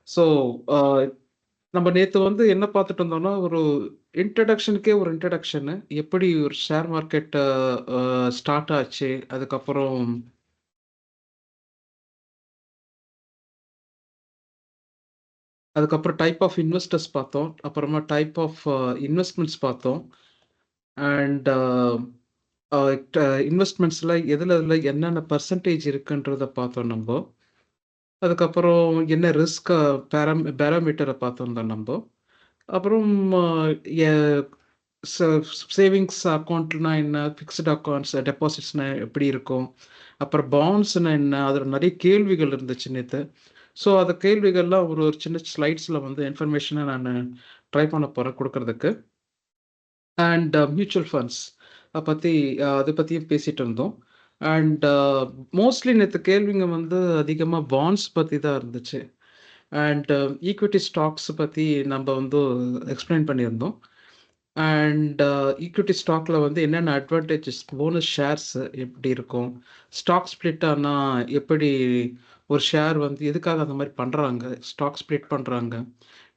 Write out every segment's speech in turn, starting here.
So நம்ம நேத்து வந்து என்ன பார்த்துட்டு இருந்தோம்னா, ஒரு இன்ட்ரடக்ஷனுக்கே ஒரு இன்ட்ரடக்ஷனு. எப்படி ஒரு ஷேர் மார்க்கெட் ஸ்டார்ட் ஆச்சு. அதுக்கப்புறம் டைப் ஆஃப் இன்வெஸ்டர்ஸ் பார்த்தோம். அப்புறமா டைப் ஆஃப் இன்வெஸ்ட்மெண்ட்ஸ் பார்த்தோம். அண்ட் அ ட இன்வெஸ்ட்மெண்ட்ஸ்ல எதுல எதுல என்னென்ன பெர்சன்டேஜ் இருக்குன்றத பார்த்தோம் நம்ப. அதுக்கப்புறம் என்ன ரிஸ்க் பேராமீட்டர பார்த்திருந்தோம் நம்ப. அப்புறம் எ ச சேவிங்ஸ் அக்கவுண்ட்னா என்ன? ஃபிக்ஸ்ட் அக்கவுண்ட்ஸ், டெபாசிட்ஸ்னா எப்படி இருக்கும்? அப்புறம் பாண்ட்ஸ்னா என்ன? அதில நெறைய கேள்விகள் இருந்துச்சு நேத்து. ஸோ, அந்த கேள்விகள்லாம் ஒரு ஒரு சின்ன ஸ்லைட்ஸ்ல வந்து இன்ஃபர்மேஷனா நானு ட்ரை பண்ண போறேன் குடுக்கறதுக்கு. அண்ட் மியூச்சுவல் ஃபண்ட்ஸ் பத்தி அத பத்தியும் பேசிட்டு இருந்தோம். அண்ட் மோஸ்ட்லி நேத்து கேள்விங்க வந்து அதிகமா பாண்ட்ஸ் பத்தி தான் இருந்துச்சு. அண்ட் ஈக்விட்டி ஸ்டாக்ஸ் பத்தி நம்ப வந்து எக்ஸ்ப்ளைன் பண்ணியிருந்தோம். அண்ட் ஈக்விட்டி ஸ்டாக்ல வந்து என்னென்ன அட்வான்டேஜஸ் போனஸ் ஷேர்ஸ் எப்படி இருக்கும்? ஸ்டாக் ஸ்ப்ளிட் ஆனா எப்படி ஒரு ஷேர் வந்து எதுக்காக அந்த மாரி பண்றாங்க? ஸ்டாக் ஸ்ப்ளிட் பண்றாங்க.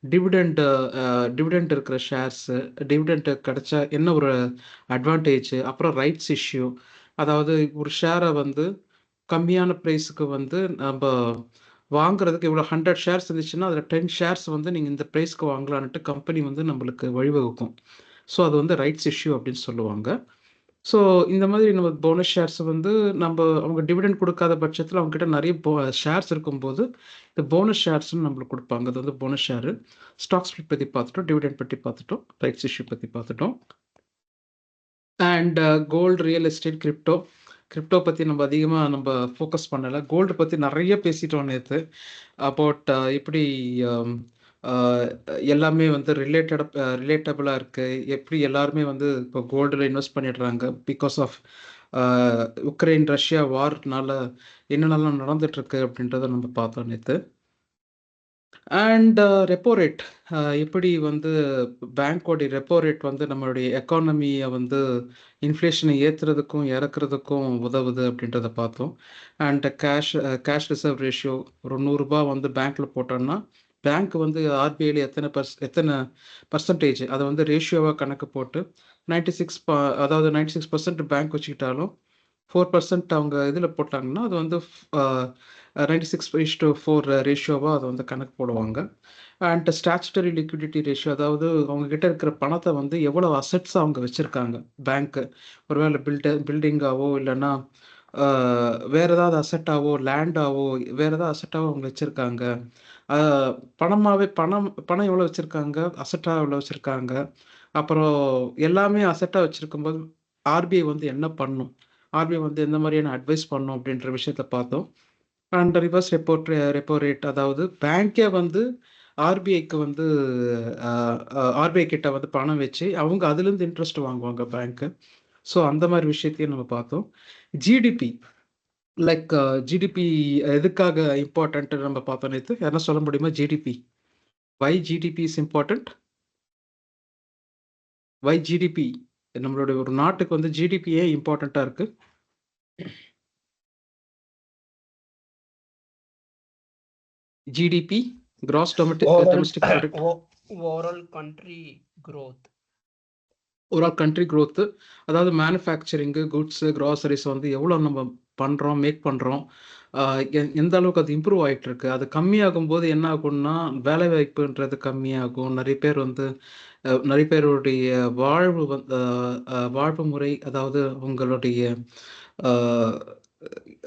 டிவிடெண்ட் டிவிடெண்ட் இருக்கிற ஷேர்ஸு, டிவிடெண்ட் கிடைச்சா என்ன ஒரு அட்வான்டேஜ்? அப்புறம் ரைட்ஸ் இஷ்யூ. அதாவது ஒரு ஷேர வந்து கம்மியான பிரைஸ்க்கு வந்து நம்ப வாங்குறதுக்கு இவ்வளோ 100 ஷேர்ஸ் இருந்துச்சுன்னா, அதில 10 ஷேர்ஸ் வந்து நீங்க இந்த பிரைஸ்க்கு வாங்கலான்ட்டு கம்பெனி வந்து நம்மளுக்கு வழிவகுக்கும். ஸோ, அது வந்து ரைட்ஸ் இஷ்யூ அப்படின்னு சொல்லுவாங்க. ஸோ, இந்த மாதிரி நம்ம போனஸ் ஷேர்ஸ் வந்து அவங்க டிவிடெண்ட் குடுக்காத பட்சத்தில அவங்க கிட்ட நெறைய ஷேர்ஸ் இருக்கும்போது, இந்த போனஸ் ஷேர்ஸ்ன்னு நம்மளுக்கு குடுப்பாங்க. அது வந்து போனஸ் ஷேரு. ஸ்டாக் ஸ்ப்ளிட் பத்தி பார்த்துட்டோம். டிவிடெண்ட் பத்தி பார்த்துட்டோம். ரைட்ஸ் இஷ்யூ பத்தி பார்த்துட்டோம். And gold, real estate, crypto. Crypto பத்தி நம்ம அதிகமா ஃபோக்கஸ் பண்ணல. கோல்டு பத்தி நெறைய பேசிட்டோம் நேத்து. அபௌட் எப்படி அம் அ எல்லாமே வந்து ரிலேட்டபிளா இருக்கு. எப்படி எல்லாருமே வந்து இப்போ கோல்டுல இன்வெஸ்ட் பண்ணிடுறாங்க. Because of a Ukraine, Russia வார்னால என்னென்னலாம் நடந்துட்டுருக்கு அப்படின்றத நம்ம பார்த்தோம் நேத்து. அண்ட் ரெப்போ ரேட் எப்படி வந்து பேங்கோடைய ரெப்போ ரேட் வந்து நம்மளுடைய எக்கானமிய வந்து இன்ஃப்ளேஷனை ஏத்துறதுக்கும், இறக்குறதுக்கும் உதவுது அப்படின்றத பார்த்தோம். அண்ட் கேஷ் ரிசர்வ் ரேஷியோ ஒரு ரூ. 100 வந்து பேங்க்ல போட்டோம்னா, பேங்க் வந்து ஆர்பிஐல எத்தன பெர்சன்டேஜ் அத வந்து ரேஷியோவா கணக்கு போட்டு 96 அதாவது 96% பேங்க் வச்சுக்கிட்டாலும் 4% அவங்க இதில போட்டாங்கன்னா, அது வந்து அ 96:4 ரேஷியோவா அத வந்து கணக்கு போடுவாங்க. அண்ட் ஸ்டாச்சுட்டரி லிக்விடிட்டி ரேஷியோ அதாவது அவங்க கிட்ட இருக்கிற பணத்த வந்து எவ்வளவு அசெட்ஸ் அவங்க வச்சிருக்காங்க பேங்க். ஒருவேள பில்டிங்காவோ இல்லன்னா அ வேற ஏதாவது அசெட்டாவோ, லேண்டாவோ வேற ஏதாவது அசெட்டாவோ அவங்க வச்சிருக்காங்க. அ பணம் எவ்வளோ வச்சிருக்காங்க, அசெட்டா எவ்வளோ வச்சிருக்காங்க. அப்புறம் எல்லாமே அசெட்டா வச்சிருக்கும்போது ஆர்பிஐ வந்து என்ன பண்ணும்? ஆர்பிஐ வந்து எந்த மாதிரியான அட்வைஸ் பண்ணும் அப்படின்ற விஷயத்த பார்த்தோம். அண்ட் ரிவர்ஸ் ரெப்போ ரேட் அதாவது பேங்க்கே வந்து ஆர்பிஐக்கு வந்து ஆர்பிஐ கிட்ட வந்து பணம் வச்சு அவங்க அதுலேருந்து இன்ட்ரெஸ்ட் வாங்குவாங்க பேங்க்கு. ஸோ அந்த மாதிரி விஷயத்தையும் நம்ம பார்த்தோம். ஜிடிபி லைக் ஜிடிபி எதுக்காக இம்பார்ட்டன்ட் நம்ம பார்த்தோம் நேத்து. யாருன்னா சொல்ல முடியுமா GDP? Why GDP is important? Why GDP? நம்மளுடைய ஒரு நாட்டுக்கு வந்து ஜிடிபி ஏன் இம்பார்ட்டன்ட்டா இருக்கு? GDP gross Overall, domestic product. overall country growth. ஒரு கண்ட்ரி growth அதாவது மேனுஃபேக்சரிங்கு, குட்ஸு, கிராசரிஸ் வந்து எவ்வளோ நம்ம பண்றோம், மேக் பண்றோம். அ எந்த அளவுக்கு அது இம்ப்ரூவ் ஆயிட்டிருக்கு. அது கம்மியாகும்போது என்ன ஆகும்னா, வேலைவாய்ப்புன்றது கம்மியாகும். நெறைய பேருடைய வாழ்வு வந்து வாழ்வு முறை அதாவது உங்களுடைய அ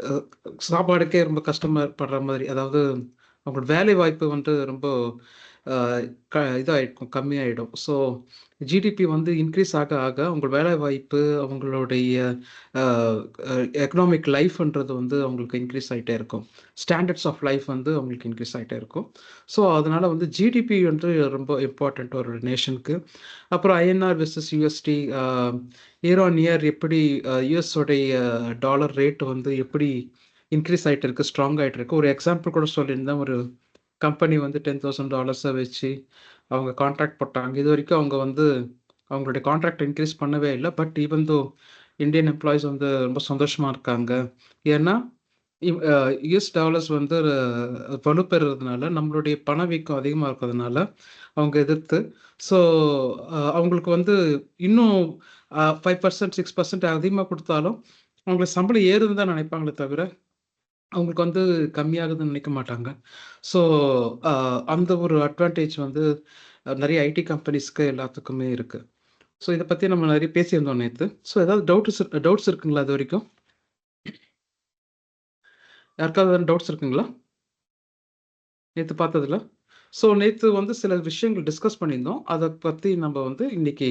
அ சாப்பாடுக்கே ரொம்ப கஷ்டமா மாதிரி அதாவது அவங்களோட வேலைவாய்ப்பு வந்து ரொம்ப அ இதாயிருக்கும், கம்மியாயிடும். ஸோ ஜிடிபி வந்து இன்க்ரீஸ் ஆக ஆக உங்க வேலைவாய்ப்பு, அவங்களுடைய அ அ எக்கனாமிக் லைஃப்ன்றது வந்து அவங்களுக்கு இன்க்ரீஸ் ஆயிட்டே இருக்கும். ஸ்டாண்டர்ட்ஸ் ஆஃப் லைஃப் வந்து அவங்களுக்கு இன்க்ரீஸ் ஆயிட்டே இருக்கும். ஸோ அதனால வந்து ஜிடிபி வந்து ரொம்ப இம்பார்ட்டன்ட் ஒரு நேஷனுக்கு. அப்புறம் INR versus UST year on year எப்படி யுஎஸ் உடைய டாலர் ரேட் வந்து எப்படி இன்க்ரீஸ் ஆயிட்டு இருக்கு, ஸ்ட்ராங் ஆயிட்டு இருக்கு. ஒரு எக்ஸாம்பிள் கூட சொல்லியிருந்தேன். ஒரு கம்பெனி வந்து $10,000 வச்சு அவங்க கான்ட்ராக்ட் போட்டாங்க. இதுவரைக்கும் அவங்க வந்து அவங்களுடைய கான்ட்ராக்ட் இன்க்ரீஸ் பண்ணவே இல்ல. But even though Indian employees வந்து ரொம்ப சந்தோஷமா இருக்காங்க. ஏன்னா, யுஎஸ் டாலர்ஸ் வந்து வலுப்பெறுறதுனால நம்மளுடைய பணவீக்கம் அதிகமாக இருக்கிறதுனால அவங்க எதிர்த்து ஸோ அவங்களுக்கு வந்து இன்னும் 5% 6% அதிகமாக கொடுத்தாலும் அவங்களுக்கு சம்பளம் ஏறுதுன்னு தான் நினைப்பாங்களே தவிர அவங்களுக்கு வந்து கம்மியாகுதுன்னு நினைக்க மாட்டாங்க. ஸோ அந்த ஒரு அட்வான்டேஜ் வந்து நிறைய ஐடி கம்பெனிஸ்க்கு எல்லாத்துக்குமே இருக்கு. ஸோ இதை பற்றி நம்ம நிறைய பேசியிருந்தோம் நேற்று. ஸோ ஏதாவது டவுட்ஸ் இருக்குங்களா அது வரைக்கும்? யாருக்காவது டவுட்ஸ் இருக்குங்களா நேற்று பார்த்ததுல? ஸோ நேற்று வந்து சில விஷயங்கள் டிஸ்கஸ் பண்ணியிருந்தோம். அதை பற்றி நம்ம வந்து இன்னைக்கு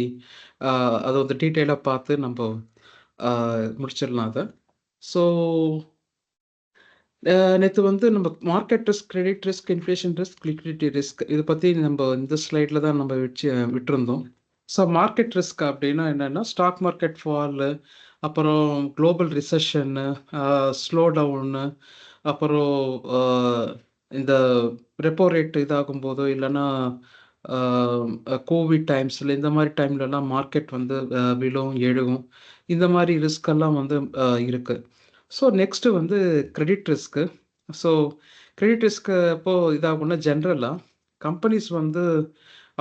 அதை வந்து டீட்டெயிலாக பார்த்து நம்ம முடிச்சிடலாம் அதை. ஸோ நேற்று வந்து நம்ம market risk, credit risk, inflation risk, liquidity risk இதை பற்றி நம்ம இந்த ஸ்லைடில் தான் நம்ம விட்டுருந்தோம். ஸோ மார்க்கெட் ரிஸ்க் அப்படின்னா என்னென்னா ஸ்டாக் மார்க்கெட் ஃபால், அப்புறம் குளோபல் ரிசெஷன்னு, ஸ்லோ டவுனு, அப்புறம் இந்த ரெப்போ ரேட் இதாகும் போதோ இல்லைன்னா கோவிட் டைம்ஸில் இந்த மாதிரி டைம்லலாம் மார்க்கெட் வந்து விழும் எழுகும். இந்த மாதிரி ரிஸ்கெல்லாம் வந்து இருக்குது. ஸோ நெக்ஸ்ட்டு வந்து credit risk. So credit risk எப்போ இதாகும்னா ஜென்ரலாக கம்பெனிஸ் வந்து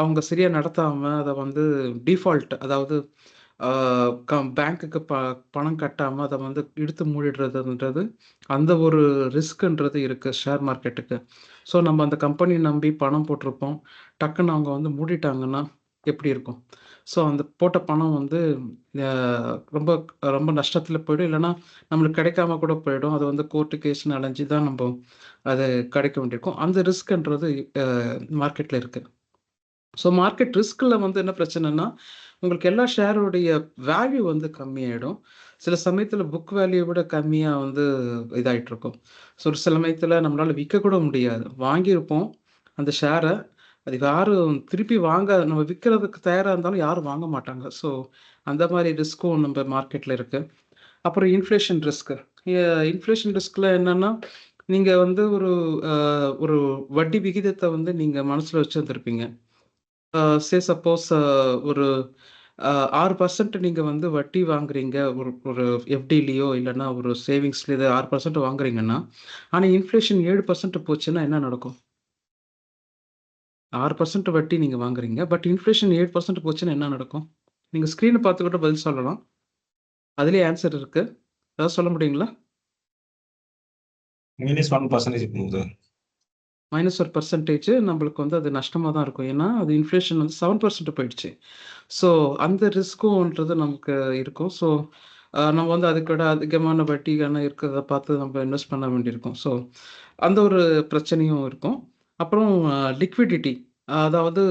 அவங்க சரியாக நடத்தாமல் அதை வந்து டிஃபால்ட், அதாவது பேங்க்குக்கு பணம் கட்டாமல் அதை வந்து இழுத்து மூடிடுறதுன்றது அந்த ஒரு ரிஸ்க்குன்றது இருக்குது ஷேர் மார்க்கெட்டுக்கு. ஸோ நம்ம அந்த கம்பெனி நம்பி பணம் போட்டிருப்போம், டக்குன்னு அவங்க வந்து மூடிட்டாங்கன்னா எப்படி இருக்கும்? ஸோ அந்த போட்ட பணம் வந்து ரொம்ப ரொம்ப நஷ்டத்தில் போயிடும், இல்லைன்னா நம்மளுக்கு கிடைக்காம கூட போயிடும். அது வந்து கோர்ட்டு கேஸ்ன்னு அலைஞ்சு தான் நம்ம அது கிடைக்க வேண்டியிருக்கும். அந்த ரிஸ்க்ன்றது மார்க்கெட்டில் இருக்குது. ஸோ மார்க்கெட் ரிஸ்கில் வந்து என்ன பிரச்சனைனா உங்களுக்கு எல்லா ஷேருடைய வேல்யூ வந்து கம்மியாயிடும். சில சமயத்தில் புக் வேல்யூ விட கம்மியாக வந்து இதாகிட்டு இருக்கும். ஸோ ஒரு சில சமயத்தில் நம்மளால் விற்கக்கூட முடியாது. வாங்கியிருப்போம் அந்த ஷேரை, அது யாரும் திருப்பி நம்ம விற்கிறதுக்கு தயாராக இருந்தாலும் யாரும் வாங்க மாட்டாங்க. ஸோ அந்த மாதிரி ரிஸ்க்கும் நம்ம மார்க்கெட்டில் இருக்குது. அப்புறம் இன்ஃப்ளேஷன் ரிஸ்க்கு. இன்ஃப்ளேஷன் ரிஸ்கில் என்னென்னா நீங்கள் வந்து ஒரு வட்டி விகிதத்தை வந்து நீங்கள் மனசில் வச்சுருந்துருப்பீங்க. சப்போஸ் ஒரு 6% நீங்க வந்து வட்டி வாங்குறீங்க. ஒரு ஒரு எஃப்டிலயோ இல்லன்னா ஒரு சேவிங்ஸ்ல 6% வாங்குறீங்கன்னா, ஆனா இன்ஃப்ளேஷன் 7% போச்சுன்னா என்ன நடக்கும்? 6% வட்டி நீங்க வாங்குறீங்க. பட் இன்ஃப்ளேஷன் 7% போச்சுன்னா என்ன நடக்கும்? நீங்க ஸ்க்ரீன பார்த்து கூட பதில் சொல்லலாம். அதிலேயே ஆன்சர் இருக்கு. ஏதாவது சொல்ல முடியுங்களா? -1% போகுது. -1% நம்மளுக்கு வந்து அது நஷ்டமா தான் இருக்கும். ஏன்னா, அது இன்ஃப்ளேஷன் வந்து 7% போயிடுச்சு. ஸோ அந்த ரிஸ்க்கும்ன்றது நமக்கு இருக்கும். ஸோ நம்ம வந்து அதுக்கு விட அதிகமான வட்டிகான இருக்கிறத பார்த்து நம்ம இன்வெஸ்ட் பண்ண வேண்டியிருக்கும். ஸோ அந்த ஒரு பிரச்சனையும் இருக்கும். அப்புறம் லிக்விடிட்டி, அதாவது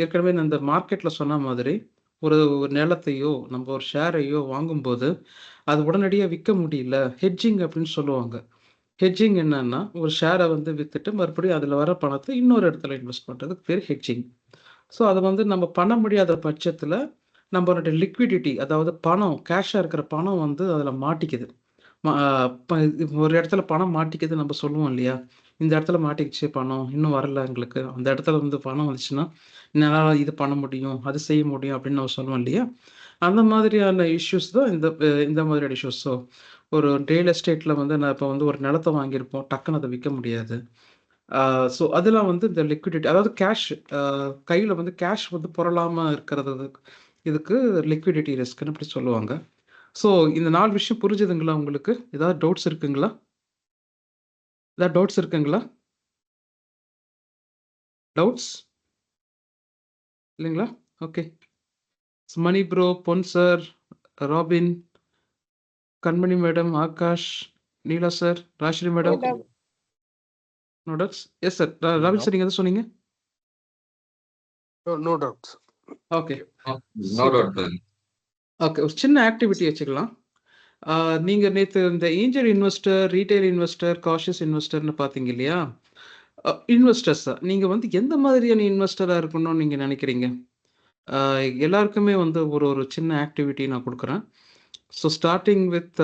ஏற்கனவே நான் இந்த மார்க்கெட்ல சொன்ன மாதிரி ஒரு நிலத்தையோ, நம்ம ஒரு ஷேரையோ வாங்கும்போது, அது உடனடியா விக்க முடியல. ஹெட்ஜிங் அப்படின்னு சொல்லுவாங்க. ஹெட்ஜிங் என்னன்னா, ஒரு ஷேர வந்து வித்துட்டு மறுபடியும் அதுல வர பணத்த இன்னொரு இடத்துல இன்வெஸ்ட் பண்றதுக்கு பேரு ஹெட்ஜிங். ஸோ அத வந்து நம்ம பண்ண முடியாத பட்சத்துல, நம்மளுடைய லிக்விடிட்டி, அதாவது பணம், கேஷா இருக்கிற பணம் வந்து அதுல மாட்டிக்குது. ம ப ஒரு இடத்துல பணம் மாட்டிக்குதுன்னு நம்ம சொல்லுவோம் இல்லையா? இந்த இடத்துல மாட்டிக்கிச்சு பணம், இன்னும் வரல எங்களுக்கு. அந்த இடத்துல வந்து பணம் வந்துச்சுன்னா, என்னால இது பண்ண முடியும், அது செய்ய முடியும் அப்படின்னு நம்ம சொல்லுவோம் இல்லையா? அந்த மாதிரியான இஷ்யூஸ் தான் இந்த மாதிரியான இஷ்யூஸ். ஸோ ஒரு ரியல் எஸ்டேட்ல வந்து நான் இப்ப வந்து ஒரு நிலத்த வாங்கியிருப்போம், டக்குனு அத விக்க முடியாது. ஸோ அதெல்லாம் வந்து இந்த லிக்விடிட்டி, அதாவது கேஷ், கையில வந்து கேஷ் வந்து புரளாம இருக்கிறது, இதுக்கு லிக்விடிட்டி ரிஸ்க்ன்னு இப்படி சொல்லுவாங்க. ஸோ இந்த 4 விஷயம் புரிஞ்சுதுங்களா உங்களுக்கு? ஏதாவது டவுட்ஸ் இருக்குங்களா? ஏதாவது டவுட்ஸ் இருக்குங்களா? டவுட்ஸ்? இல்லைங்களா? Okay. Mani bro, Pon sir, Robin, Kanmani madam, Akash, Neela sir, Rashri madam. No doubts. Yes sir. Robin sir, நீங்க எதை சொன்னீங்க? No doubts. Okay. No doubt. Okay. ஒரு சின்ன ஆக்டிவிட்டி வச்சுக்கலாம். நீங்க நேத்து இந்த angel investor, retail investor, cautious இன்வெஸ்டர்ன்னு பார்த்தீங்க இல்லையா? இன்வெஸ்டர்ஸா நீங்க வந்து எந்த மாதிரியான இன்வெஸ்டரா இருக்கணும்னு நீங்க நினைக்கிறீங்க? எல்லாருக்குமே வந்து ஒரு சின்ன ஆக்டிவிட்டி நான் குடுக்குறேன். So starting with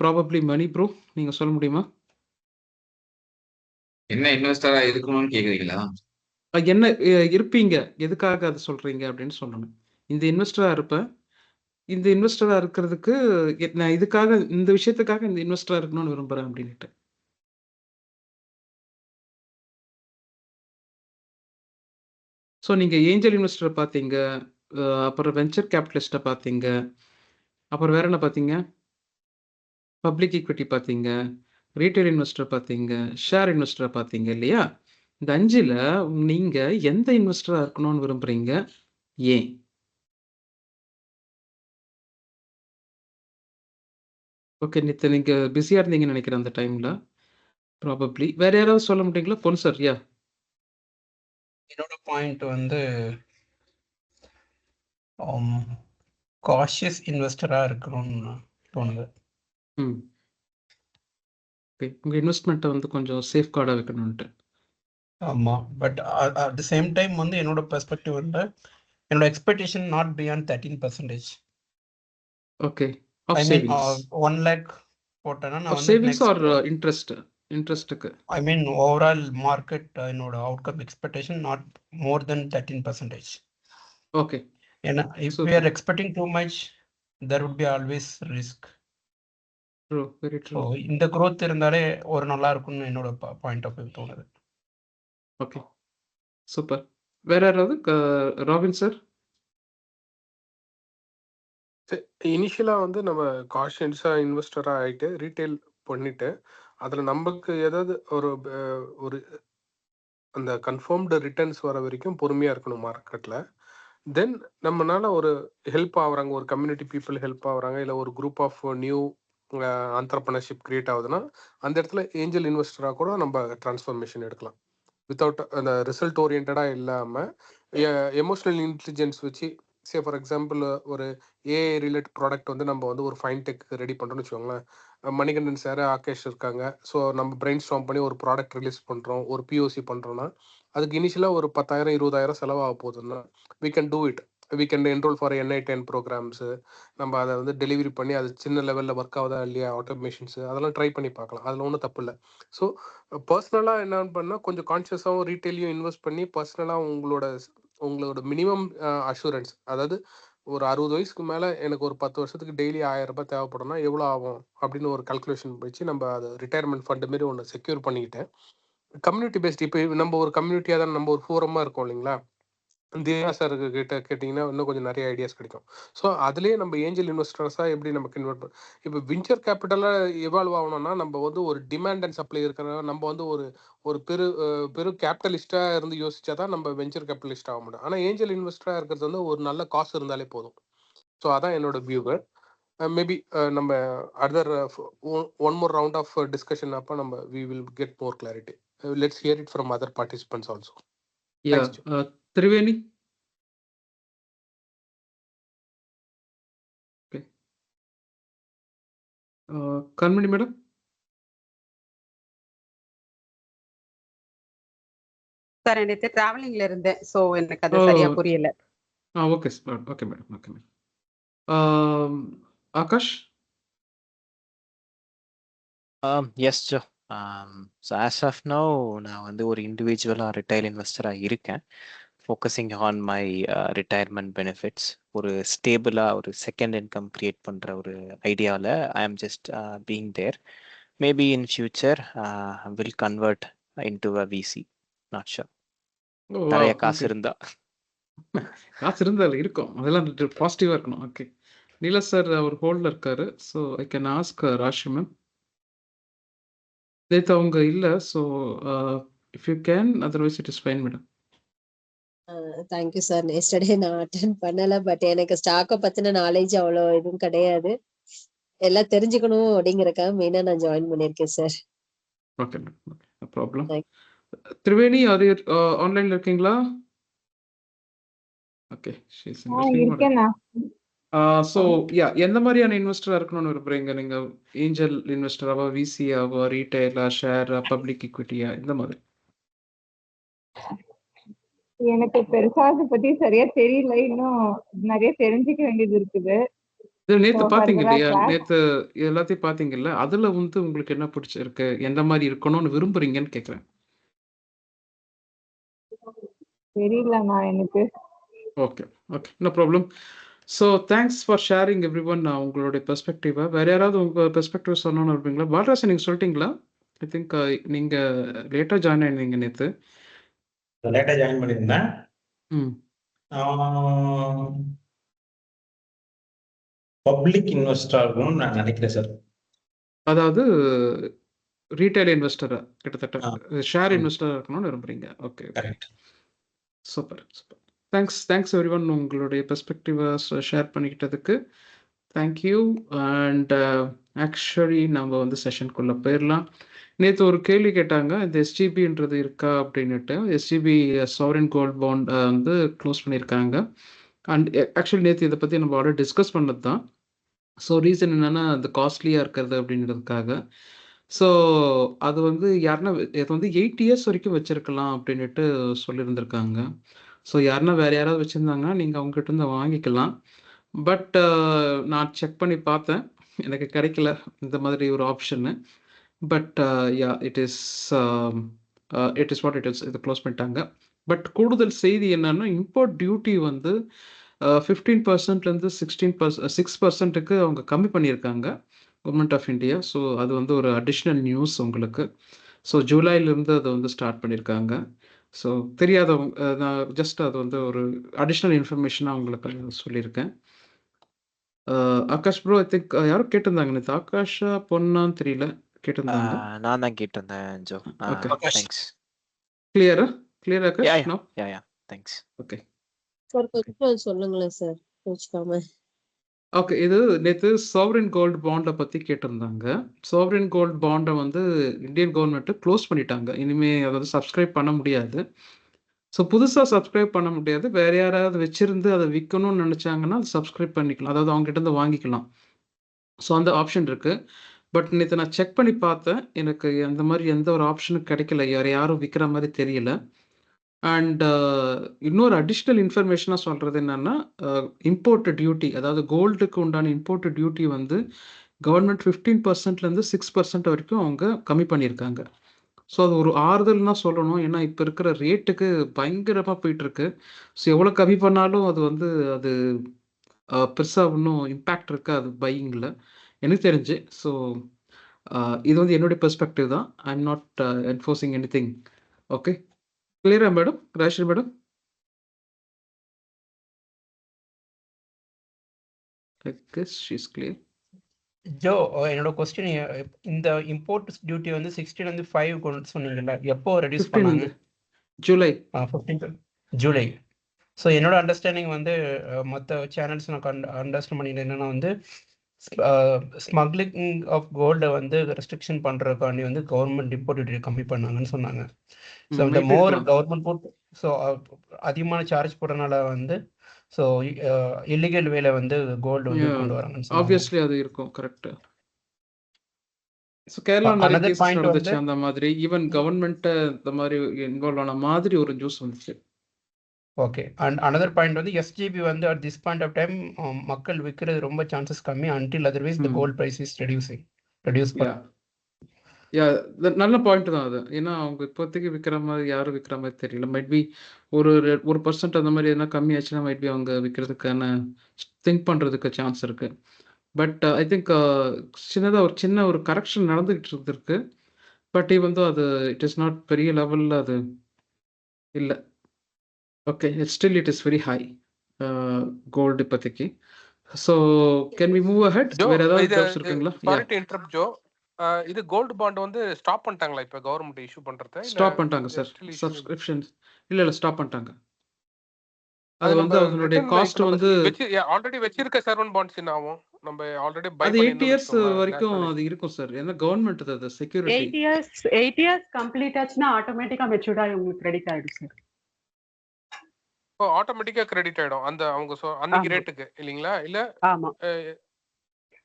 probably Mani bro, நீங்க சொல்ல முடியுமா? என்ன இன்வெஸ்டரா இருக்கணும்னு கேக்குறீங்களா? என்ன இருப்பீங்க? எதுக்காக அத சொல்றீங்க அப்படின்னு சொல்லணும். இந்த இன்வெஸ்டரா இருப்பேன். இந்த இன்வெஸ்டரா இருக்கிறதுக்கு நான் இதுக்காக இந்த விஷயத்துக்காக இந்த இன்வெஸ்டரா இருக்கணும்னு விரும்புறேன் அப்படின்ட்டு. ஸோ நீங்க ஏஞ்சல் இன்வெஸ்டர பார்த்தீங்க. அப்புறம் வென்ச்சர் கேபிட்டலிஸ்ட்ட பார்த்தீங்க. அப்புறம் வேற என்ன பார்த்தீங்க? பப்ளிக் ஈக்விட்டி பார்த்தீங்க. ரீட்டெயில் இன்வெஸ்டர் பார்த்தீங்க. ஷேர் இன்வெஸ்டர பார்த்தீங்க இல்லையா? இந்த 5ல நீங்க எந்த இன்வெஸ்டரா இருக்கணும்னு விரும்புறீங்க? ஏன்? ஓகே. நேத்து நீங்க பிஸியா இருந்தீங்கன்னு நெனைக்கிறேன் அந்த டைம்ல. ப்ராபப்ளி. வேற யாராவது சொல்ல முடியுங்களா? பொன் சார் யா. என்னோட பாயிண்ட் வந்து காஷியஸ் இன்வெஸ்டரா இருக்கணும்னு தோணுது. ம். ஓகே. உங்க இன்வெஸ்ட்மெண்ட்ட வந்து கொஞ்சம் சேஃப்கார்டா வைக்கணுன்ட்டு. ஆமா. But at the same time வந்து என்னோட பெர்ஸ்பெக்டிவ் வந்து என்னோட expectation not beyond 13%. Okay. Of I mean savings. 1 lakh போட்டேன்னா நான் ஆஃப் வந்து சேவிங்ஸ் நெக்ஸ்ட் ஆர் இன்ட்ரெஸ்ட்? இன்ட்ரெஸ்ட்டுக்கு. ஐ மீன் ஓவரால் மார்க்கெட் என்னோட outcome expectation not more than 13%. Okay. ஏன்னா if we super. are expecting too much there would be always risk. True. Very so true. இந்த growth இருந்தாலே ஒரு நல்லா இருக்கும்னு என்னோட point of view தோணுது. ஓகே. சூப்பர். வேற யாராவது? Robin sir? இனிஷியலா வந்து நம்ம காஷியஸா இன்வெஸ்டரா ஆயிட்டு ரீட்டைல் பண்ணிட்டு அதுல நமக்கு ஏதாவது ஒரு அந்த கன்ஃபார்ம்டு ரிட்டர்ன்ஸ் வர வரைக்கும் பொறுமையா இருக்கணும் மார்க்கெட்ல. தென் நம்மனால ஒரு ஹெல்ப் ஆகுறாங்க, ஒரு கம்யூனிட்டி பீப்புள் ஹெல்ப் ஆகுறாங்க, இல்லை ஒரு group of new entrepreneurship create ஆகுதுன்னா அந்த இடத்துல ஏஞ்சல் இன்வெஸ்டரா கூட நம்ம டிரான்ஸ்ஃபர்மேஷன் எடுக்கலாம். வித்தவுட் அந்த ரிசல்ட் ஓரியன்டா இல்லாமல் எமோஷனல் இன்டெலிஜென்ஸ் வச்சு ஃபார் எக்ஸாம்பிள் ஒரு ஏஐ ரிலேட்டட் ப்ராடக்ட் வந்து நம்ம வந்து ஒரு ஃபைன் டெக் ரெடி பண்ணுறோம்னு வச்சுக்கோங்களேன். மணிகண்டன் சார், ஆகேஷ் இருக்காங்க. ஸோ நம்ம பிரெயின் ஸ்டார்ம் பண்ணி ஒரு ப்ராடக்ட் ரிலீஸ் பண்ணுறோம், ஒரு பிஓசி பண்ணுறோன்னா அதுக்கு இனிஷியலாக ஒரு 10,000 20,000 செலவாக போகுதுன்னா we can do it. we can enroll for NI10 programs. நம்ம அதை வந்து டெலிவரி பண்ணி அது சின்ன லெவலில் ஒர்க் ஆகுதா இல்லையா, ஆட்டோமேஷன்ஸு அதெல்லாம் ட்ரை பண்ணி பார்க்கலாம். அதில் ஒன்றும் தப்பு இல்லை. ஸோ பர்சனலாக என்னன்னு பண்ணால் கொஞ்சம் கான்ஷியஸாகவும் ரீட்டைலையும் இன்வெஸ்ட் பண்ணி பர்சனலாக உங்களோட மினிமம் அஷூரன்ஸ், அதாவது ஒரு 60 வயசுக்கு மேலே எனக்கு ஒரு 10 வருஷத்துக்கு டெய்லி 1000 ரூபாய் தேவைப்படும்னா எவ்வளோ ஆகும் அப்படின்னு ஒரு கால்குலேஷன் வச்சு நம்ம அதை ரிட்டையர்மெண்ட் ஃபண்டு மாரி ஒன்று செக்யூர் பண்ணிக்கிட்டேன். கம்யூனிட்டி பேஸ்ட் இப்போ நம்ம ஒரு கம்யூனிட்டியாக தான் நம்ம ஒரு ஃபோரமாக இருக்கோம் இல்லைங்களா. தியா சார் கிட்ட கேட்டிங்கன்னா இன்னும் கொஞ்சம் நிறைய ஐடியாஸ் கிடைக்கும். ஸோ அதுலேயே நம்ம ஏஞ்சல் இன்வெஸ்டர்ஸாக எப்படி நமக்கு இன்வெஸ்ட் பண்ண இப்போ வெஞ்சர் கேபிட்டலாக இவால்வ் ஆகணும்னா நம்ம வந்து ஒரு டிமாண்ட் அண்ட் சப்ளை இருக்கிற நம்ம வந்து ஒரு பெரு கேபிட்டலிஸ்டாக இருந்து யோசிச்சா தான் நம்ம வெஞ்சர் கேபிட்டலிஸ்ட் ஆக முடியும். ஆனால் ஏஞ்சல் இன்வெஸ்டராக இருக்கிறது வந்து ஒரு நல்ல காசு இருந்தாலே போதும். ஸோ அதான் என்னோட வியூவர். மேபி நம்ம other one more round of discussion அப்போ நம்ம we will get more clarity. Let's hear it from other participants also. Yeah. Triveni? Okay. Kanmani madam? Sir நேற்று டிராவலிங்ல இருந்தேன். ஸோ எனக்கு அது சரியா புரியல. Okay madam. Okay madam. Okay madam. Akash? Yes ஜோ. ஸோ ஆஸ் ஆஃப் நவ் நான் வந்து ஒரு இண்டிவிஜுவலாக ரிட்டைல் இன்வெஸ்டராக இருக்கேன். Focusing on my retirement benefits. ஒரு ஸ்டேபிளாக ஒரு செகண்ட் இன்கம் க்ரியேட் பண்ணுற ஒரு ஐடியாவில் I am just being there. Maybe in future will convert into a VC. Not sure. நிறைய காசு இருந்தா. காசு இருந்தால் இருக்கும், அதெல்லாம் பாசிட்டிவாக இருக்கணும். ஓகே. நீலா சார் அவர் ஹோல்டில் இருக்காரு. So I can ask Raashi ma'am. நேற்று அவங்க இல்லை. So if you can, otherwise it is fine madam. Thank you sir. Yesterday நான் அட்டென்ட் பண்ணல. பட் எனக்கு ஸ்டாக்கை பத்தின நாலேஜ் அவ்வளோ எதுவும் கிடையாது. எல்லாம் தெரிஞ்சுக்கணும் அப்படிங்கறக்காக மெயினா நான் ஜாயின் பண்ணியிருக்கேன் sir. Okay madam. Okay, no problem. Triveni, அது ஆன்லைன்ல இருக்கீங்களா? ஓகே, ஷீஸ் இருக்கேண்ணா. ஸோ யா, எந்த மாதிரியான இன்வெஸ்டரா இருக்கணும்னு விரும்புறீங்க நீங்க? ஏஞ்சல் இன்வெஸ்டராவா, விசியாவா, ரீட்டைலா, ஷேரா, பப்ளிக் ஈக்விட்டியா, இந்த மாதிரி? எனக்கு பெருசா அதை பத்தி சரியா தெரியல. இன்னும் நிறைய தெரிஞ்சுக்க வேண்டியது இருக்குது. இது நேத்து So, பாத்தீங்க further-ஆ இல்லையா? class- நேத்து எல்லாத்தையும் பாத்தீங்கல்ல, அதுல வந்து உங்களுக்கு என்ன பிடிச்சிருக்கு, எந்த மாதிரி இருக்கணும்னு விரும்புறீங்கன்னு கேக்குறேன். தெரியலண்ணா எனக்கு. Okay okay, no problem. So thanks for sharing everyone உங்களுடைய பெர்ஸ்பெக்டிவை. வேறு யாராவது உங்கள் பெர்ஸ்பெக்டிவ் சொல்லணும்னு இருப்பீங்களா? பாலராஜன் நீங்கள் சொல்லிட்டீங்களா? ஐ திங்க் நீங்கள் லேட்டாக ஜாயின் ஆயிருந்தீங்க நேற்று. லேட்டாக ஜாயின் பண்ணியிருந்தேன். பப்ளிக் இன்வெஸ்டராக இருக்கணும்னு நான் நினைக்கிறேன் சார். அதாவது ரீட்டைல் இன்வெஸ்டரா கிட்டத்தட்ட ஷேர் இன்வெஸ்டராக இருக்கணும்னு விரும்புறீங்க. Okay, correct. Super super. Thanks every one உங்களுடைய பெர்ஸ்பெக்டிவை ஷேர் பண்ணிக்கிட்டதுக்கு. தேங்க்யூ. அண்ட் ஆக்சுவலி நம்ம வந்து செஷனுக்குள்ளே போயிடலாம். நேற்று ஒரு கேள்வி கேட்டாங்க, இந்த எஸ்ஜிபின்றது இருக்கா அப்படின்னுட்டு. எஸ்ஜிபி சாவரின் கோல்ட் பாண்ட் வந்து க்ளோஸ் பண்ணியிருக்காங்க. அண்ட் ஆக்சுவலி நேற்று இதை பற்றி நம்ம ஆல்ரெடி டிஸ்கஸ் பண்ணது தான். ஸோ ரீசன் என்னென்னா அது காஸ்ட்லியாக இருக்கிறது அப்படின்றதுக்காக. ஸோ அது வந்து யாருன்னா இது வந்து 8 இயர்ஸ் வரைக்கும் வச்சுருக்கலாம் அப்படின்ட்டு சொல்லியிருந்திருக்காங்க. ஸோ யாருன்னா வேறு யாராவது வச்சுருந்தாங்கன்னா நீங்கள் அவங்ககிட்ட இருந்து வாங்கிக்கலாம். பட் நான் செக் பண்ணி பார்த்தேன், எனக்கு கிடைக்கல இந்த மாதிரி ஒரு option. But yeah it is what it is. இது க்ளோஸ் பண்ணிட்டாங்க. பட் கூடுதல் செய்தி என்னன்னா, இம்போர்ட் டியூட்டி வந்து 15%லேருந்து 6%க்கு அவங்க கம்மி பண்ணியிருக்காங்க கவர்மெண்ட் ஆஃப் இந்தியா. ஸோ அது வந்து ஒரு அடிஷ்னல் நியூஸ் உங்களுக்கு. ஸோ ஜூலைலேருந்து அதை வந்து ஸ்டார்ட் பண்ணியிருக்காங்க. ஸோ தெரியாதவங்க நான் ஜஸ்ட் அது வந்து ஒரு அடிஷ்னல் இன்ஃபர்மேஷனாக உங்களுக்கு சொல்லியிருக்கேன். ஆகாஷ் ப்ரோ, ஐ திங்க் யாரும் கேட்டிருந்தாங்க நேற்று. ஆகாஷா பொண்ணான்னு தெரியல, கேட்டிருந்தாங்க. நான் தான் கேட்டிருந்தேன் ஜோ. Okay, thanks. கிளியர் யா ஆகாஷ்? யா நோ, யா யா தேங்க்ஸ். ஓகே சார் கொஞ்சம் சொல்லுங்களேன் சார், கோச்சுக்காம. ஓகே. இது நேற்று சாவரின் கோல்டு பாண்டை பற்றி கேட்டிருந்தாங்க. சாவரின் கோல்டு பாண்டை வந்து இந்தியன் கவர்மெண்ட்டு க்ளோஸ் பண்ணிட்டாங்க. இனிமேல் அதை வந்து சப்ஸ்கிரைப் பண்ண முடியாது. ஸோ புதுசாக சப்ஸ்கிரைப் பண்ண முடியாது. வேறு யாராவது வச்சுருந்து அதை விற்கணும்னு நினச்சாங்கன்னா அது சப்ஸ்கிரைப் பண்ணிக்கலாம், அதாவது அவங்ககிட்ட இருந்து வாங்கிக்கலாம். ஸோ அந்த ஆப்ஷன் இருக்குது. பட் நேற்று நான் செக் பண்ணி பார்த்தேன், எனக்கு அந்த மாதிரி எந்த ஒரு ஆப்ஷனும் கிடைக்கல. யாரும் விற்கிற மாதிரி தெரியல. அண்ட் இன்னொரு அடிஷ்னல் இன்ஃபர்மேஷனாக சொல்கிறது என்னென்னா, இம்போர்ட் டியூட்டி, அதாவது கோல்டுக்கு உண்டான இம்போர்ட் டியூட்டி வந்து கவர்மெண்ட் 15%லேருந்து 6% வரைக்கும் அவங்க கம்மி பண்ணியிருக்காங்க. ஸோ அது ஒரு ஆறுதல் தான் சொல்லணும். ஏன்னா இப்போ இருக்கிற ரேட்டுக்கு பயங்கரமாக போயிட்டுருக்கு. ஸோ எவ்வளோ கம்மி பண்ணாலும் அது வந்து அது பெருசாக இன்னும் இம்பேக்ட் இருக்காது பையிங்கில் எனக்கு தெரிஞ்சு. ஸோ இது வந்து என்னுடைய பெர்ஸ்பெக்டிவ் தான். I am not enforcing anything. Okay, கிளியரா madam? Rajashree madam? I guess she is clear. Jo, என்னோட கொஸ்டின், இந்த இம்போர்ட் டியூட்டி வந்து 16 வந்து 5 கொண்டு சொன்னீங்கல்ல, எப்போ ரெடியூஸ் 15 பண்ணாங்க? ஜூலை. 15 ஜூலை. ஸோ என்னோட அண்டர்ஸ்டாண்டிங் வந்து மற்ற சேனல்ஸ் நான் அண்டர்ஸ்டாண்ட் பண்ணிட்டு என்னன்னா வந்து ஸ்மக்லிங் ஆஃப் கோல்டை வந்து ரெஸ்ட்ரிக்ஷன் பண்ணுறதுக்காண்டி வந்து கவர்மெண்ட் இம்போர்ட் டியூட்டி கம்மி பண்ணாங்கன்னு சொன்னாங்க. ஸோ இந்த மோர் கவர்மெண்ட் போட்டு ஸோ அதிகமான சார்ஜ் போடுறதுனால வந்து ஸோ இல்லீகல் வேலை வந்து கோல்டு வந்து கொண்டு வராங்கன்னு சொன்னாங்க. ஆப்வியஸ்லி அது இருக்கும், கரெக்ட். ஸோ கேரளா நிறைய கேசஸ் நடந்துச்சு அந்த மாதிரி. ஈவன் கவர்மெண்ட்டை இந்த மாதிரி இன்வால்வ் ஆன மாதிரி ஒரு நியூஸ் வந்துச்சு. ஓகே. அண்ட் அனதர் பாயிண்ட் வந்து எஸ்ஜிபி வந்து at this point of time மக்கள் விற்கிறது ரொம்ப சான்சஸ் கம்மி. Until otherwise the gold price is reduce பண்ண. நல்ல பாயிண்ட் தான் அது. ஏன்னா அவங்க இப்போதைக்கு விற்கிற மாதிரி யாரும் விற்கிற மாதிரி தெரியல. மைட் பி ஒரு 1% அந்த மாதிரி எதனா கம்மி ஆச்சுன்னா மைட் பி அவங்க விற்கிறதுக்கான திங்க் பண்ணுறதுக்கு சான்ஸ் இருக்கு. பட் ஐ திங்க் சின்னதாக ஒரு சின்ன ஒரு கரெக்ஷன் நடந்துகிட்டு இருந்திருக்கு. பட் வந்து அது இட் இஸ் நாட் பெரிய லெவலில் அது இல்லை. Okay, still it is very high gold இப்போதைக்கு. So can we move ahead? வேற ஏதாவது டவுட்ஸ் இருக்குங்களா? Sorry to interrupt Jo. இது கோல்டு பாண்ட் வந்து ஸ்டாப் பண்ணிட்டாங்களா இப்போ கவர்மெண்ட் இஷ்யூ பண்றதை? ஸ்டாப் பண்ணிட்டாங்க சார். சப்ஸ்கிரிப்ஷன்ஸ் இல்ல ஸ்டாப் பண்ணிட்டாங்க. அது வந்து அதனுடைய காஸ்ட் வந்து ஆல்ரெடி வச்சிருக்க சர்வன் பாண்ட்ஸ் என்ன ஆகும்? நம்ம ஆல்ரெடி பை அது 8 இயர்ஸ் வரைக்கும் அது இருக்கும் சார். ஏன்னா கவர்மெண்ட் அது செக்யூரிட்டி. 8 இயர்ஸ் கம்ப்ளீட் ஆச்சுன்னா ஆட்டோமேட்டிக்கா மெச்சூர்ட் ஆகி உங்களுக்கு கிரெடிட் ஆயிடும் சார். ஓ, ஆட்டோமேட்டிக்கா கிரெடிட் ஆயிடும் அந்த அவங்க அன்னைக்கு ரேட்டுக்கு இல்லீங்களா? இல்ல ஆமா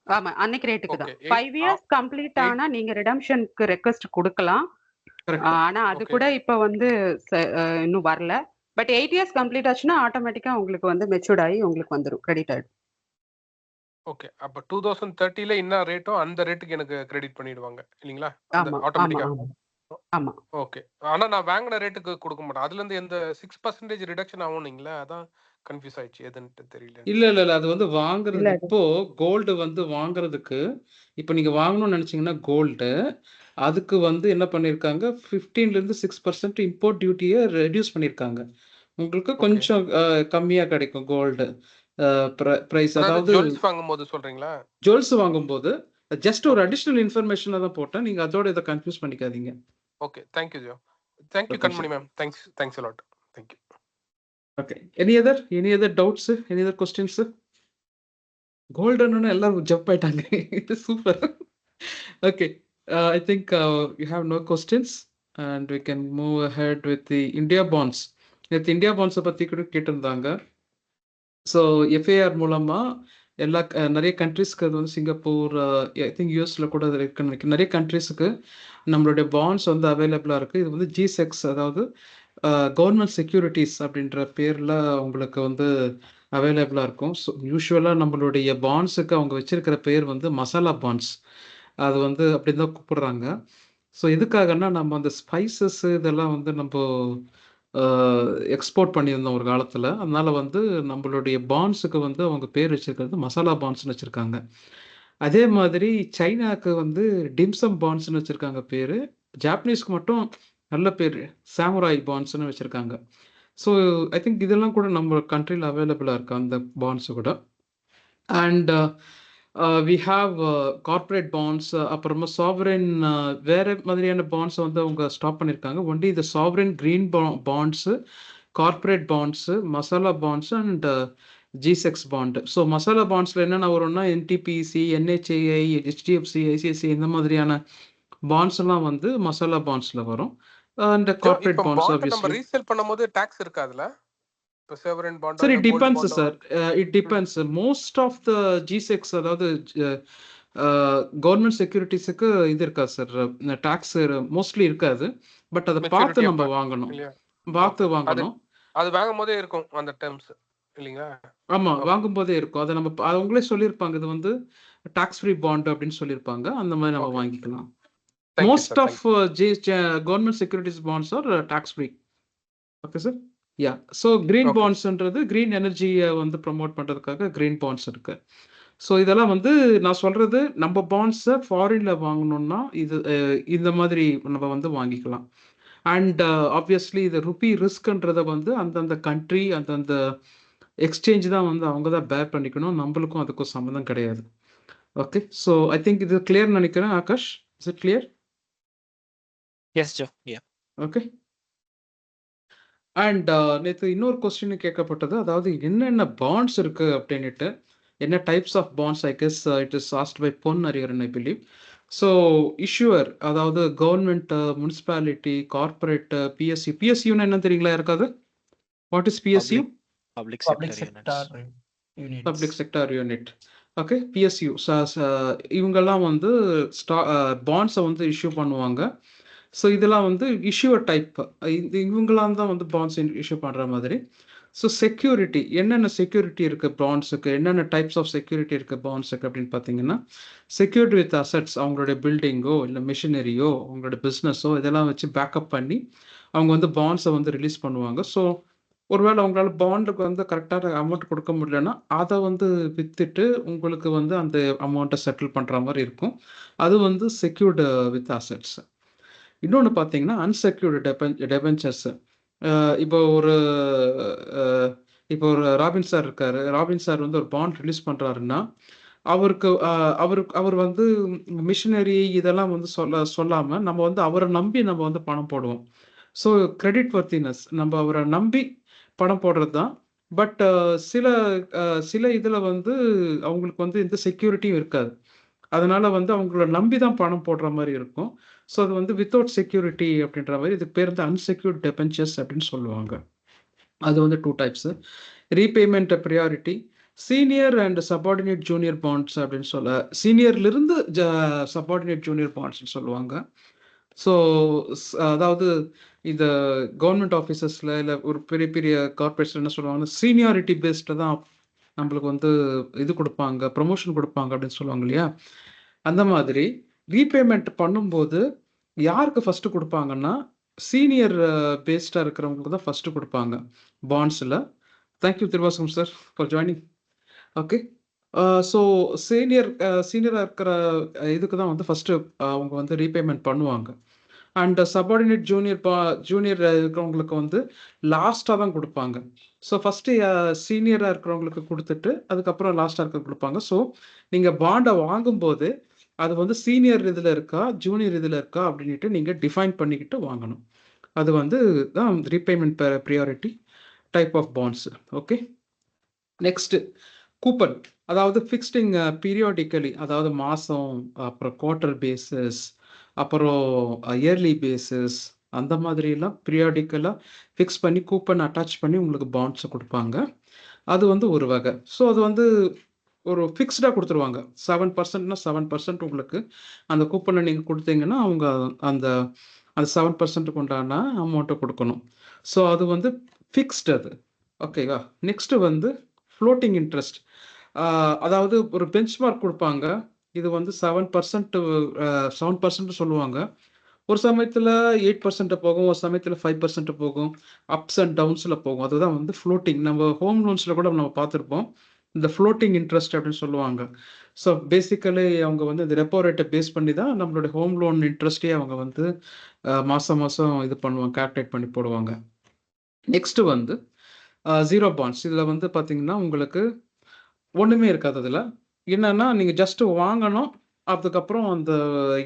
ஆமா, அன்னைக்கு ரேட்டுக்கு தான். 5 இயர்ஸ் கம்ப்ளீட் ஆனா நீங்க ரிடம்ஷனுக்கு ரெக்வெஸ்ட் கொடுக்கலாம். ஆனா அது கூட இப்ப வந்து இன்னும் வரல. பட் 8 இயர்ஸ் கம்ப்ளீட் ஆச்சுன்னா ஆட்டோமேட்டிக்கா உங்களுக்கு வந்து மெச்சூர்ட் ஆகி உங்களுக்கு வந்துரும், கிரெடிட் ஆயிடும். ஓகே, அப்ப 2030ல என்ன ரேட்டோ அந்த ரேட்டுக்கு எனக்கு கிரெடிட் பண்ணிடுவாங்க இல்லீங்களா? ஆமா ஆட்டோமேட்டிக்கா. ஆமா. ஓகே. ஆனா நான் வாங்குன ரேட்டுக்கு குடுக்க மாட்டேன். அதுலருந்து எந்த 6% ரிடக்ஷன் ஆகும்னீங்களா? அதான் கன்ஃப்யூஸ் ஆயிடுச்சு. எதுன்ட்டு தெரியல. இல்ல. அது வந்து வாங்குறது இல்ல அது இப்போ கோல்டு வந்து வாங்குறதுக்கு, இப்ப நீங்க வாங்கணும்னு நெனச்சீங்கன்னா கோல்டு, அதுக்கு வந்து என்ன பண்ணியிருக்காங்க, 15லேருந்து 6% இம்போர்ட் டியூட்டிய ரெட்யூஸ் பண்ணியிருக்காங்க. உங்களுக்கு ஓகே. கொஞ்சம் கம்மியா கிடைக்கும் கோல்டு. பிரைஸ் அதாவது அதாவது ஜுவல்ஸ் வாங்கும்போது சொல்றீங்களா? ஜுவல்ஸ் வாங்கும்போது, ஜஸ்ட் ஒரு ஓகே. அடிஷனல் இன்ஃபர்மேஷன தான் போட்டேன். நீங்க அதோட இத கன்ஃப்யூஸ் பண்ணிக்காதீங்க. Okay. Thank you Jo. Thank you okay, Kanmani ma'am. Thanks a lot. Thank you. Okay. Any other doubts? Any other questions? கோல்டுன்னு எல்லாரும் ஜம்ப் ஆயிட்டாங்க. Super. Okay. I think you have no questions and we can move ahead with the India bonds. நேத்து India பாண்ட்ஸ பத்தி கூட கேட்டிருந்தாங்க. So FIR மூலமா எல்லா நெறைய கண்ட்ரீஸ்க்கு அது வந்து சிங்கப்பூர், ஐ திங்க் யுஎஸ்ல கூட அது இருக்குன்னு நெனைக்கிறேன். நெறைய கண்ட்ரீஸ்க்கு நம்மளுடைய பாண்ட்ஸ் வந்து அவைலபிளா இருக்கு. இது வந்து ஜி-செக்ஸ், அதாவது கவர்ன்மெண்ட் செக்யூரிட்டீஸ் அப்படின்ற பேர்ல உங்களுக்கு வந்து அவைலபிளா இருக்கும். ஸோ யூசுவலா நம்மளுடைய பாண்ட்ஸுக்கு அவங்க வச்சிருக்கிற பேர் வந்து மசாலா பாண்ட்ஸ். அது வந்து அப்படின்னு தான் கூப்பிடுறாங்க. ஸோ எதுக்காகன்னா, நம்ம அந்த ஸ்பைசஸ் இதெல்லாம் வந்து எக்ஸ்போர்ட் பண்ணியிருந்தோம் ஒரு காலத்துல. அதனால வந்து நம்மளுடைய பாண்ட்ஸுக்கு வந்து அவங்க பேர் வச்சிருக்கிறது மசாலா பாண்ட்ஸ்ன்னு வச்சிருக்காங்க. அதே மாதிரி சைனாக்கு வந்து டிம்சம் பாண்ட்ஸ்ன்னு வச்சிருக்காங்க பேரு. ஜாப்பனீஸ்க்கு மட்டும் நல்ல பேரு சாமுராய் பாண்ட்ஸ்ன்னு வச்சிருக்காங்க. ஸோ ஐ திங்க் இதெல்லாம் கூட நம்ம கண்ட்ரில அவைலபிளா இருக்கு அந்த பாண்ட்ஸ் கூட. And we have corporate bonds, அப்புறமா சாவரின் வேற மாதிரியான பாண்ட்ஸ் வந்து அவங்க ஸ்டாப் பண்ணியிருக்காங்க. ஒன்லி இந்த sovereign green bonds, corporate bonds, masala bonds and G-secs bond. So மசாலா பாண்ட்ஸ்ல என்னென்ன வரும்னா என்டிபிசி, என்ஹெச்ஏஐ, ஹெச்டிஎஃப்சி, ஐசிஐசிஐ இந்த மாதிரியான பாண்ட்ஸ் எல்லாம் வந்து மசாலா பாண்ட்ஸ்ல வரும். அண்ட் ஜோ, கார்ப்பரேட் இப்ப பாண்ட்ஸ் பாண்ட் நம்ம ஆப்வியஸ்லி. ரீசேல் பண்ணும்போது டாக்ஸ் இருக்கா அதுல? இப்ப செவரன் பாண்டோ சார் இல்ல இட் கோல்டு டிபெண்ட்ஸ் பாண்டோ sir. It depends. Most of the G secs, அதாவது கவர்மெண்ட் செக்யூரிட்டிஸுக்கு இது இருக்காது சார், டாக்ஸ் மோஸ்ட்லி இருக்காது. பட் அதை பார்த்து மெச்சூரிட்டி நம்ம அப்ப வாங்கணும். இல்லையா? பார்த்து ஓகே. அது வாங்கணும். அது வாங்கும்போதே இருக்கும் அந்த டெர்ம்ஸ் இல்லீங்களா? ஆமா, ஓகே. வாங்கும்போதே இருக்கும். அதை நம்ம அவங்களே சொல்லியிருப்பாங்க, இது வந்து டாக்ஸ் ஃப்ரீ பாண்ட் அப்படின்னு சொல்லியிருப்பாங்க. அந்த மாதிரி நம்ம ஓகே. வாங்கிக்கலாம். Thank you most sir. Of government securities bonds are tax free. Okay sir. Yeah. So green okay. பாண்ட்ஸ்ன்றது கிரீன் எனர்ஜியை வந்து ப்ரமோட் பண்றதுக்காக கிரீன் பாண்ட்ஸ் இருக்கு. ஸோ இதெல்லாம் வந்து நான் சொல்றது, நம்ம பாண்ட்ஸை ஃபாரின்ல வாங்கணும்னா இது இந்த மாதிரி நம்ம வந்து வாங்கிக்கலாம். அண்ட் ஆப்வியஸ்லி இது ருபி ரிஸ்க்ன்றதை வந்து அந்தந்த கண்ட்ரி, அந்தந்த எக்ஸ்சேஞ்ச் தான் வந்து அவங்க தான் பேர் பண்ணிக்கணும். நம்மளுக்கும் அதுக்கும் சம்மந்தம் கிடையாது. ஓகே. ஸோ ஐ திங்க் இது கிளியர் நினைக்கிறேன். Akash, is it clear? Yes Jo. Yeah. Okay. And நேற்று இன்னொரு கொஸ்டின் கேட்கப்பட்டது, அதாவது என்னென்ன பாண்ட்ஸ் இருக்கு அப்படின்னுட்டு. என்ன types of bonds, I guess it is asked by Pon Hariharan, I believe. So issuer, அதாவது கவர்மெண்ட், முனிசிபாலிட்டி, கார்பரேட், பிஎஸ்யூ. பிஎஸ்யூன்னு என்ன தெரியுங்களா யாருக்காவது? What is PSU? Public public sector sector units. Public sector unit. Okay. PSU இவங்கெல்லாம் வந்து பாண்ட்ஸை வந்து இஷ்யூ பண்ணுவாங்க. So இதெல்லாம் வந்து இஷ்யூவர் டைப். இவங்களாம் தான் வந்து பாண்ட்ஸ் இஷ்யூ பண்ணுற மாதிரி. ஸோ செக்யூரிட்டி, என்னென்ன செக்யூரிட்டி இருக்குது பாண்ட்ஸுக்கு, என்னென்ன டைப்ஸ் ஆஃப் செக்யூரிட்டி இருக்குது பாண்ட்ஸுக்கு அப்படின்னு பார்த்தீங்கன்னா, செக்யூரிட்டி வித் அசட்ஸ், அவங்களுடைய பில்டிங்கோ இல்லை மிஷினரியோ அவங்களோட பிஸ்னஸோ இதெல்லாம் வச்சு பேக்கப் பண்ணி அவங்க வந்து பாண்ட்ஸை வந்து ரிலீஸ் பண்ணுவாங்க. ஸோ ஒருவேளை அவங்களால பாண்டுக்கு வந்து கரெக்டான அமௌண்ட் கொடுக்க முடியலன்னா அதை வந்து வித்துட்டு உங்களுக்கு வந்து அந்த அமௌண்ட்டை செட்டில் பண்ணுற மாதிரி இருக்கும். அது வந்து செக்யூர்டு வித் அசட்ஸ். இன்னொன்று பார்த்தீங்கன்னா அன்செக்யூர்டு டெபென்ச்சர்ஸ். இப்போ ஒரு ராபின் சார் இருக்காரு. ராபின் சார் வந்து ஒரு பாண்ட் ரிலீஸ் பண்ணுறாருன்னா அவர் வந்து மிஷினரி இதெல்லாம் வந்து சொல்லாமல் நம்ம வந்து அவரை நம்பி நம்ம வந்து பணம் போடுவோம். ஸோ கிரெடிட் வர்த்தினஸ், நம்ம அவரை நம்பி பணம் போடுறது தான். பட் சில இதில் வந்து அவங்களுக்கு வந்து எந்த செக்யூரிட்டியும் இருக்காது. அதனால வந்து அவங்கள நம்பி தான் பணம் போடுற மாதிரி இருக்கும். ஸோ அது வந்து வித்தவுட் செக்யூரிட்டி அப்படின்ற மாதிரி, இதுக்கு பேர் வந்து அன்செக்யூர்ட் டெபென்ச்சர்ஸ் அப்படின்னு சொல்லுவாங்க. அது வந்து 2 types. Repayment priority, senior and subordinate junior bonds அப்படின்னு சீனியர்லேருந்து சபார்டினேட் ஜூனியர் பாண்ட்ஸ்ன்னு சொல்லுவாங்க. ஸோ அதாவது இந்த கவர்மெண்ட் ஆஃபீஸஸில் இல்லை ஒரு பெரிய பெரிய கார்பரேட்ஸில் என்ன சொல்லுவாங்கன்னா, சீனியாரிட்டி பேஸ்டில் தான் நம்மளுக்கு வந்து இது கொடுப்பாங்க, ப்ரமோஷன் கொடுப்பாங்க அப்படின்னு சொல்லுவாங்க இல்லையா? அந்த மாதிரி ரீபேமெண்ட் பண்ணும்போது யாருக்கு ஃபர்ஸ்ட் குடுப்பாங்கன்னா, சீனியர் பேஸ்டா இருக்கிறவங்களுக்கு தான் ஃபர்ஸ்ட் குடுப்பாங்க பாண்ட்ஸ்ல. Thank you Thiruvasagam sir for joining. Okay. So சீனியரா இருக்கிற இதுக்கு தான் வந்து ஃபர்ஸ்ட் அவங்க வந்து ரீபேமெண்ட் பண்ணுவாங்க. அண்ட் சப்பார்டினேட் ஜூனியர் இருக்கிறவங்களுக்கு வந்து லாஸ்ட்டாக தான் கொடுப்பாங்க. ஸோ ஃபஸ்ட்டு சீனியராக இருக்கிறவங்களுக்கு கொடுத்துட்டு அதுக்கப்புறம் லாஸ்ட்டாக இருக்க கொடுப்பாங்க. ஸோ நீங்கள் பாண்டை வாங்கும்போது அது வந்து சீனியர் இதில் இருக்கா ஜூனியர் இதில் இருக்கா அப்படின்ட்டு நீங்கள் டிஃபைன் பண்ணிக்கிட்டு வாங்கணும். அது வந்து தான் repayment priority type of bonds. Okay. Next coupon, அதாவது ஃபிக்ஸ்டிங் பீரியாடிக்கலி, அதாவது மாதம், அப்புறம் குவார்ட்டர் பேசிஸ், அப்புறம் இயர்லி பேசிஸ், அந்த மாதிரிலாம் பீரியாடிக்கலாக ஃபிக்ஸ் பண்ணி கூப்பன் அட்டாச் பண்ணி உங்களுக்கு பாண்ட்ஸை கொடுப்பாங்க. அது வந்து ஒரு வகை. ஸோ அது வந்து ஒரு ஃபிக்ஸ்டாக கொடுத்துருவாங்க. 7%னா 7% உங்களுக்கு அந்த கூப்பனை நீங்கள் கொடுத்தீங்கன்னா அவங்க அந்த அந்த 7%க்கு உண்டான அமௌண்ட்டை கொடுக்கணும். ஸோ அது வந்து ஃபிக்ஸ்டு அது. ஓகேவா. நெக்ஸ்ட்டு வந்து ஃப்ளோட்டிங் இன்ட்ரெஸ்ட், அதாவது ஒரு பெஞ்ச்மார்க் கொடுப்பாங்க. இது வந்து 7% சொல்லுவாங்க. ஒரு சமயத்தில் 8% போகும், ஒரு சமயத்தில் 5% போகும், அப்ஸ் அண்ட் டவுன்ஸில் போகும். அதுதான் வந்து ஃப்ளோட்டிங். நம்ம ஹோம் லோன்ஸில் கூட நம்ம பார்த்துருப்போம் இந்த ஃப்ளோட்டிங் இன்ட்ரெஸ்ட் அப்படின்னு சொல்லுவாங்க. ஸோ பேசிக்கலி அவங்க வந்து இந்த ரெப்போ ரேட்டை பேஸ் பண்ணி தான் நம்மளுடைய ஹோம் லோன் இன்ட்ரெஸ்ட்டே அவங்க வந்து மாதம் இது பண்ணுவாங்க, கால்குலேட் பண்ணி போடுவாங்க. நெக்ஸ்ட்டு வந்து ஜீரோ பாண்ட்ஸ். இதில் வந்து பார்த்தீங்கன்னா உங்களுக்கு ஒன்றுமே இருக்காது. அதில் என்னன்னா நீங்கள் ஜஸ்ட்டு வாங்கணும், அதுக்கப்புறம் அந்த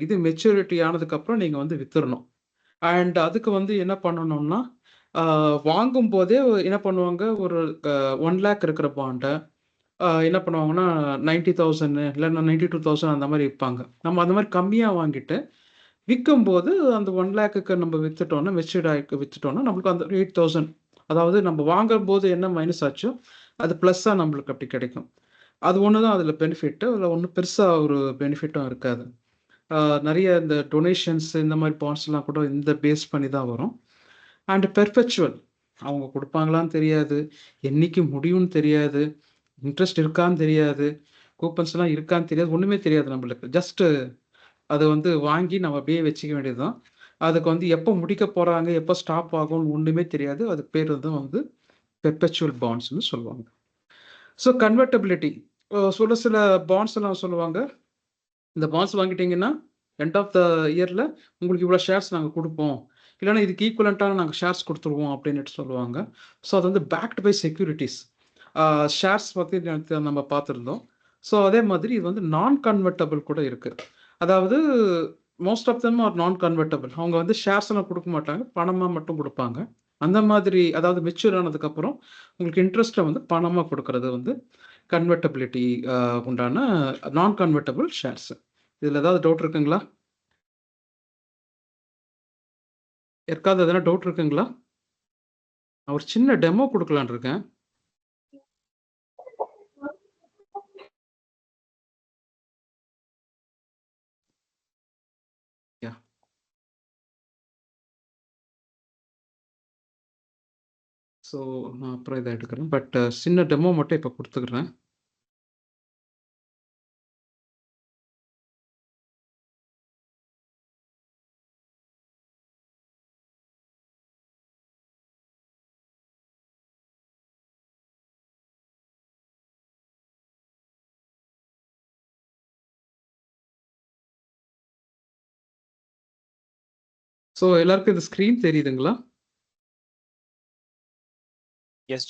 இது மெச்சூரிட்டி ஆனதுக்கப்புறம் நீங்கள் வந்து வித்துடணும். அண்ட் அதுக்கு வந்து என்ன பண்ணணும்னா வாங்கும் போதே என்ன பண்ணுவாங்க, ஒரு 1 lakh இருக்கிற பாண்டை என்ன பண்ணுவாங்கன்னா 90,000 இல்லைன்னா 92,000 அந்த மாதிரி விற்பாங்க. நம்ம அந்த மாதிரி கம்மியாக வாங்கிட்டு விற்கும்போது அந்த 1 lakhக்கு நம்ம வித்துட்டோம்னா, மெச்சூர்ட் ஆகி வித்துட்டோம்னா நம்மளுக்கு அந்த 8,000, அதாவது நம்ம வாங்கும்போது என்ன மைனஸ் ஆச்சோ அது ப்ளஸ்ஸாக நம்மளுக்கு அப்படி கிடைக்கும். அது ஒன்று தான் அதில் பெனிஃபிட்டு. அதில் ஒன்றும் பெருசாக ஒரு பெனிஃபிட்டும் இருக்காது. நிறைய இந்த டொனேஷன்ஸ் இந்த மாதிரி பாண்ட்ஸ்லாம் கூட இந்த பேஸ் பண்ணி தான் வரும். அண்ட் பெர்பெச்சுவல், அவங்க கொடுப்பாங்களான்னு தெரியாது, என்னைக்கு முடியும்னு தெரியாது, இன்ட்ரெஸ்ட் இருக்கான்னு தெரியாது, கூப்பன்ஸ்லாம் இருக்கான்னு தெரியாது, ஒன்றுமே தெரியாது நம்மளுக்கு. ஜஸ்ட்டு அதை வந்து வாங்கி நம்ம அப்படியே வச்சுக்க வேண்டியது தான். அதுக்கு வந்து எப்போ முடிக்க போகிறாங்க, எப்போ ஸ்டாப் ஆகும்னு ஒன்றுமே தெரியாது. அதுக்கு பேர் வந்து பெர்பெச்சுவல் பாண்ட்ஸ்னு சொல்லுவாங்க. ஸோ கன்வெர்ட்டபிலிட்டி, சில பாண்ட்ஸ் எல்லாம் சொல்லுவாங்க, இந்த பாண்ட்ஸ் வாங்கிட்டீங்கன்னா எண்ட் ஆஃப் த இயரில் உங்களுக்கு இவ்வளோ ஷேர்ஸ் நாங்கள் கொடுப்போம், இல்லைன்னா இதுக்கு ஈக்குவலண்ட்டான நாங்கள் ஷேர்ஸ் கொடுத்துருவோம் அப்படின்ட்டு சொல்லுவாங்க. ஸோ அது வந்து பேக்டு பை செக்யூரிட்டிஸ். ஷேர்ஸ் பற்றி நம்ம பார்த்துருந்தோம். ஸோ அதே மாதிரி இது வந்து நான் கன்வெர்ட்டபிள் கூட இருக்குது. அதாவது மோஸ்ட் ஆஃப் தம் ஆர் நான் கன்வெர்ட்டபிள். அவங்க வந்து ஷேர்ஸ் எல்லாம் கொடுக்க மாட்டாங்க, பணமாக மட்டும் கொடுப்பாங்க. அந்த மாதிரி, அதாவது மெச்சூர் ஆனதுக்கப்புறம் உங்களுக்கு இன்ட்ரெஸ்ட்டை வந்து பணமாக கொடுக்கறது வந்து கன்வெர்ட்டபிலிட்டி உண்டான நான் கன்வெர்ட்டபிள் ஷேர்ஸ். இதில் ஏதாவது டவுட் இருக்குங்களா? யாருக்காவது எதனா டவுட் இருக்குங்களா? நான் ஒரு சின்ன டெமோ கொடுக்கலான்னு இருக்கேன். ஸோ நான் அப்புறம் இதை எடுக்கிறேன், பட் சின்ன டெமோ மட்டும் இப்போ கொடுத்துக்கிறேன். ஸோ எல்லாருக்கும் இந்த ஸ்க்ரீன் தெரியுதுங்களா? S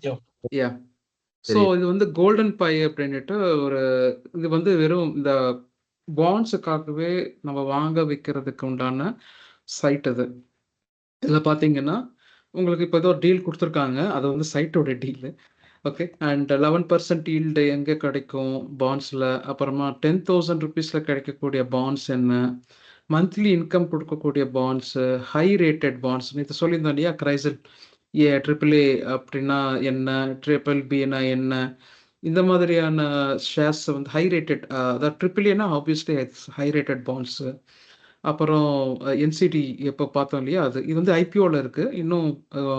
Jo. யா. ஸோ இது வந்து கோல்டன் பை அப்படின்ட்டு ஒரு, இது வந்து வெறும் இந்த பாண்ட்ஸுக்காகவே நம்ம வாங்க வைக்கிறதுக்கு உண்டான சைட் இது. இதில் பார்த்தீங்கன்னா உங்களுக்கு இப்போ ஏதோ டீல் கொடுத்துருக்காங்க, அது வந்து சைட்டோட டீலு. ஓகே. அண்ட் 11% ஈல்டு எங்கே கிடைக்கும் பாண்ட்ஸில், அப்புறமா 10,000 ருபீஸில் கிடைக்கக்கூடிய பாண்ட்ஸ் என்ன, மந்த்லி இன்கம் கொடுக்கக்கூடிய பாண்ட்ஸு, ஹை ரேட்டட் பாண்ட்ஸ், இது சொல்லியிருந்தோம் இல்லையா, கிரைசல் AAA அப்படின்னா என்ன, BBBனா என்ன, இந்த மாதிரியான ஷேர்ஸ் வந்து ஹை ரேட்டட், அதாவது AAAனா ஆப்வியஸ்லி ஹை ரேட்டட் பாண்ட்ஸு. அப்புறம் NCD எப்போ பார்த்தோம் இல்லையா, இது வந்து IPOவில் இருக்குது, இன்னும்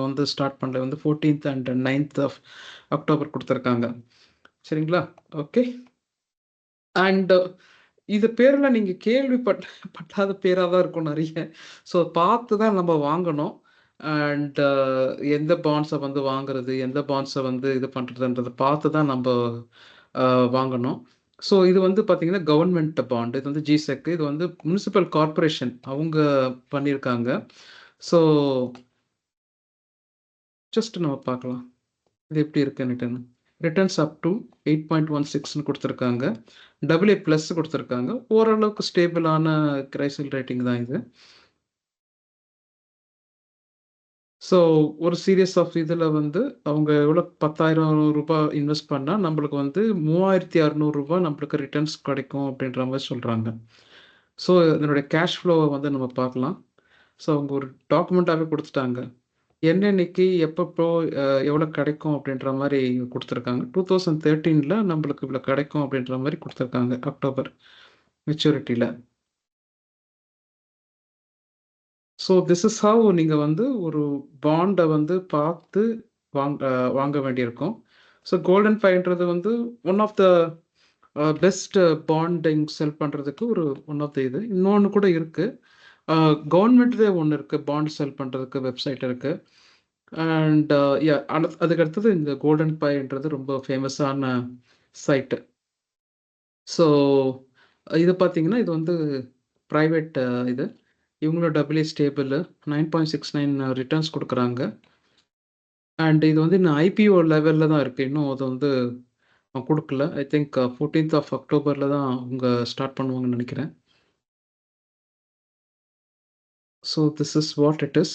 வந்து ஸ்டார்ட் பண்ணல, வந்து 14th and 9th of October கொடுத்துருக்காங்க. சரிங்களா? ஓகே. அண்ட் இது பேர்லாம் நீங்க பட்டாத பேரா தான் இருக்கும் நெறைய. ஸோ பார்த்து தான் நம்ம வாங்கணும். அண்ட் எந்த பாண்ட்ஸை வந்து வாங்குறது, எந்த பாண்ட்ஸை வந்து இது பண்ணுறதுன்றதை பார்த்து தான் நம்ம வாங்கணும். ஸோ இது வந்து பார்த்தீங்கன்னா கவர்மெண்ட் பாண்ட். இது வந்து ஜிசெக். இது வந்து முனிசிபல் கார்ப்பரேஷன் அவங்க பண்ணியிருக்காங்க. ஸோ ஜஸ்ட் நம்ம பார்க்கலாம் இது எப்படி இருக்குன்னுட்டுன்னு. ரிட்டர்ன்ஸ் அப் டு 8.16ன்னு கொடுத்துருக்காங்க. AA+ கொடுத்துருக்காங்க. ஓரளவுக்கு ஸ்டேபிளான கிரைசில் ரேட்டிங் தான் இது. ஸோ ஒரு சீரியஸ் ஆஃப் இதில் வந்து அவங்க எவ்வளோ 10,000 ரூபாய் இன்வெஸ்ட் பண்ணால் நம்மளுக்கு வந்து 3,600 ரூபாய் நம்மளுக்கு ரிட்டர்ன்ஸ் கிடைக்கும் அப்படின்ற மாதிரி சொல்கிறாங்க. ஸோ இதனுடைய கேஷ் ஃப்ளோவை வந்து நம்ம பார்க்கலாம். ஸோ அவங்க ஒரு டாக்குமெண்ட்டாகவே கொடுத்துட்டாங்க. என்னன்னைக்கு எப்பப்போ எவ்வளோ கிடைக்கும் அப்படின்ற மாதிரி கொடுத்துருக்காங்க. 2013 நம்மளுக்கு இவ்வளோ கிடைக்கும் அப்படின்ற மாதிரி கொடுத்துருக்காங்க அக்டோபர் மெச்சூரிட்டியில். ஸோ திஸ் இஸ் ஹவ் நீங்கள் வந்து ஒரு பாண்டை வந்து பார்த்து வாங்க வேண்டியிருக்கும். ஸோ கோல்டன் ஃபைன்றது வந்து one of the best bonding sell பண்ணுறதுக்கு ஒன் ஆஃப் த இது. இன்னொன்று கூட இருக்குது, கவர்மெண்ட்லேயே ஒன்று இருக்குது பாண்ட் செல் பண்ணுறதுக்கு வெப்சைட் இருக்குது. அண்ட் அதுக்கு அடுத்தது இந்த கோல்டன் பைன்றது ரொம்ப ஃபேமஸான சைட்டு. ஸோ இது பார்த்தீங்கன்னா இது வந்து ப்ரைவேட் இது. இவங்களோட AA ஸ்டேபிள் 9.69 ரிட்டர்ன்ஸ் கொடுக்குறாங்க. அண்ட் இது வந்து இன்னும் IPO லெவலில் தான் இருக்குது. இன்னும் அது வந்து கொடுக்கல. ஐ திங்க் 14th அக்டோபரில் தான் அவங்க ஸ்டார்ட் பண்ணுவாங்கன்னு நினைக்கிறேன். So this is what it is.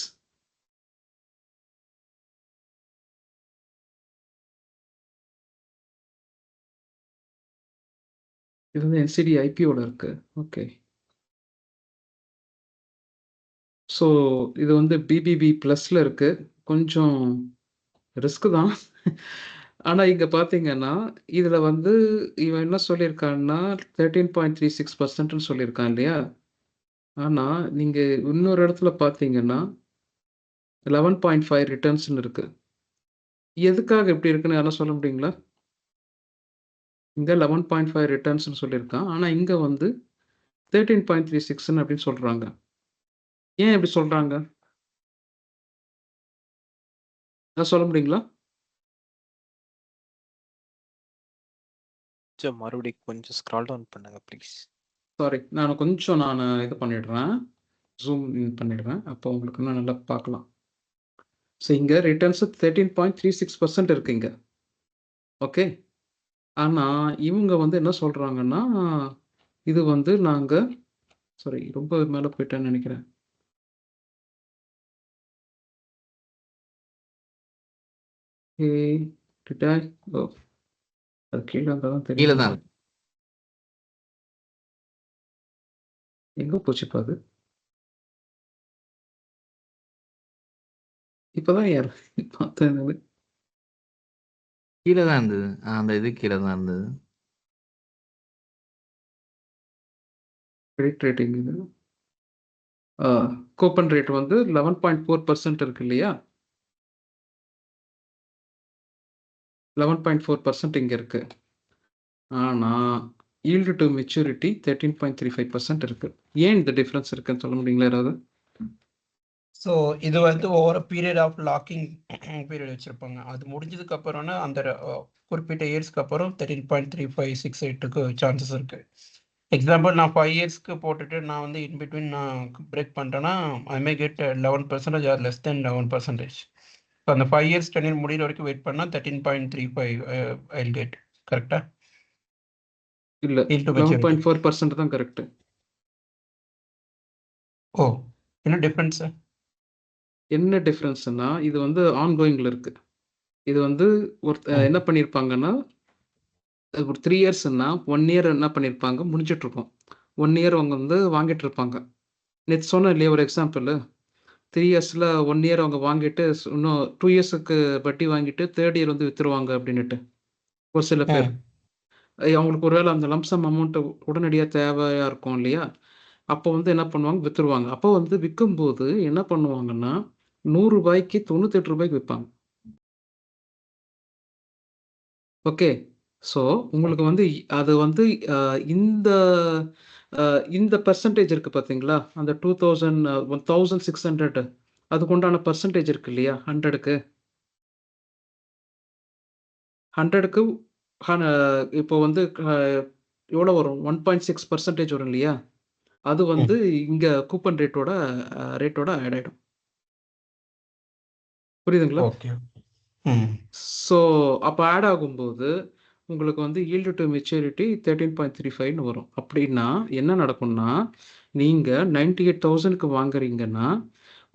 இது வந்து NCD IPOல இருக்குது. ஓகே. ஸோ இது வந்து BBB+ இருக்குது. கொஞ்சம் ரிஸ்க்கு தான். ஆனால் இங்கே பார்த்தீங்கன்னா இதில் வந்து இவன் என்ன சொல்லியிருக்கான்னா 13.36%ன்னு சொல்லியிருக்கான் இல்லையா? ஆனால் நீங்கள் இன்னொரு இடத்துல பார்த்தீங்கன்னா 11.5 ரிட்டர்ன்ஸ்னு இருக்குது. எதுக்காக இப்படி இருக்குன்னு யாரும் சொல்ல முடியுங்களா? இங்கே 11.5 ரிட்டர்ன்ஸ்னு சொல்லியிருக்கான். ஆனால் இங்கே வந்து 13.36ன்னு அப்படின்னு சொல்கிறாங்க. ஏன் இப்படி சொல்கிறாங்க? சொல்ல முடியுங்களா? மறுபடியும் கொஞ்சம் ஸ்க்ரால் டவுன் பண்ணுங்க ப்ளீஸ். சாரி, நான் இது பண்ணிடுறேன், ஜூம் இன் பண்ணிடுறேன். அப்போ உங்களுக்கு இன்னும் நல்லா பார்க்கலாம். ஸோ இங்கே ரிட்டர்ன்ஸு 13.36% இருக்குங்க. ஓகே. ஆனால் இவங்க வந்து என்ன சொல்கிறாங்கன்னா இது வந்து நாங்கள் ரொம்ப மேலே போயிட்டேன்னு நினைக்கிறேன். அது கீழே இருந்தால் தான் தெரியும். எங்கே போச்சுப்பா அது? இப்போதான் யார் பார்த்தேன். கீழே தான் இருந்தது. அந்த இது கீழே தான் இருந்தது. கிரெடிட் ரேட்டிங் இது கூப்பன் ரேட் வந்து 11.4% இருக்கு இல்லையா? 11.4% இங்கே இருக்கு. ஆனால் ஈல்டு டு மெச்சூரிட்டி 13.35% இருக்கு. ஏன் இந்த டிஃப்ரென்ஸ் இருக்குன்னு சொல்ல முடியுங்களா யாராவது? ஸோ இது வந்து ஓவர பீரியட் ஆஃப் லாக்கிங் பீரியட் வச்சுருப்பாங்க. அது முடிஞ்சதுக்கு அப்புறம்னா அந்த குறிப்பிட்ட இயர்ஸ்க்கு அப்புறம் 13.3568க்கு சான்சஸ் இருக்குது. எக்ஸாம்பிள் நான் 5 இயர்ஸ்க்கு போட்டுட்டு நான் வந்து இன்பிட்வீன் நான் பிரேக் பண்ணுறேன்னா I may get 11% or less than 11%. So அந்த 5 இயர்ஸ் டென்யூர் முடிகிற வரைக்கும் வெயிட் பண்ணால் 13.35 ஐ கெட். கரெக்டா? இல்லை, 11.4% தான் கரெக்டு. ஓ, என்ன டிஃப்ரென்ஸு? என்ன டிஃப்ரென்ஸ்னா இது வந்து ஆன்கோயிங்கில் இருக்குது. இது வந்து என்ன பண்ணியிருப்பாங்கன்னா ஒரு 3 இயர்ஸ்ன்னா 1 இயர் என்ன பண்ணியிருப்பாங்க முடிஞ்சிட்ருக்கோம். 1 இயர் அவங்க வந்து வாங்கிட்டு இருப்பாங்க. நேற்று சொன்னேன் இல்லையா ஒரு எக்ஸாம்பிள், 3 இயர்ஸில் 1 இயர் அவங்க வாங்கிட்டு இன்னும் 2 இயர்ஸுக்கு வட்டி வாங்கிட்டு 3rd இயர் வந்து விற்றுருவாங்க அப்படின்னுட்டு ஒரு சில பேர். அவங்களுக்கு ஒருவேளை அந்த லம்சம் அமௌண்ட்டு உடனடியாக தேவையாக இருக்கும் இல்லையா? அப்போ வந்து என்ன பண்ணுவாங்க, விற்றுருவாங்க. அப்போ வந்து விற்கும்போது என்ன பண்ணுவாங்கன்னா 100 ரூபாய்க்கு 98 ரூபாய்க்கு விற்பாங்க. ஓகே. ஸோ உங்களுக்கு வந்து அது வந்து இந்த இந்த பெர்சன்டேஜ் இருக்குது பார்த்தீங்களா, அந்த 2000 1600 அதுக்கு உண்டான பெர்சன்டேஜ் இருக்கு இல்லையா, 100க்கு 100க்கு இப்போ வந்து எவ்வளோ வரும், 1.6% வரும் இல்லையா, அது வந்து இங்கே கூப்பன் ரேட்டோட ஆட் ஆகிடும். புரியுதுங்களா? ஓகே. ஸோ அப்போ ஆட் ஆகும்போது உங்களுக்கு வந்து yield to maturity 13.35ன்னு வரும். அப்படின்னா என்ன நடக்கும்னா, நீங்கள் 98,000க்கு வாங்குறீங்கன்னா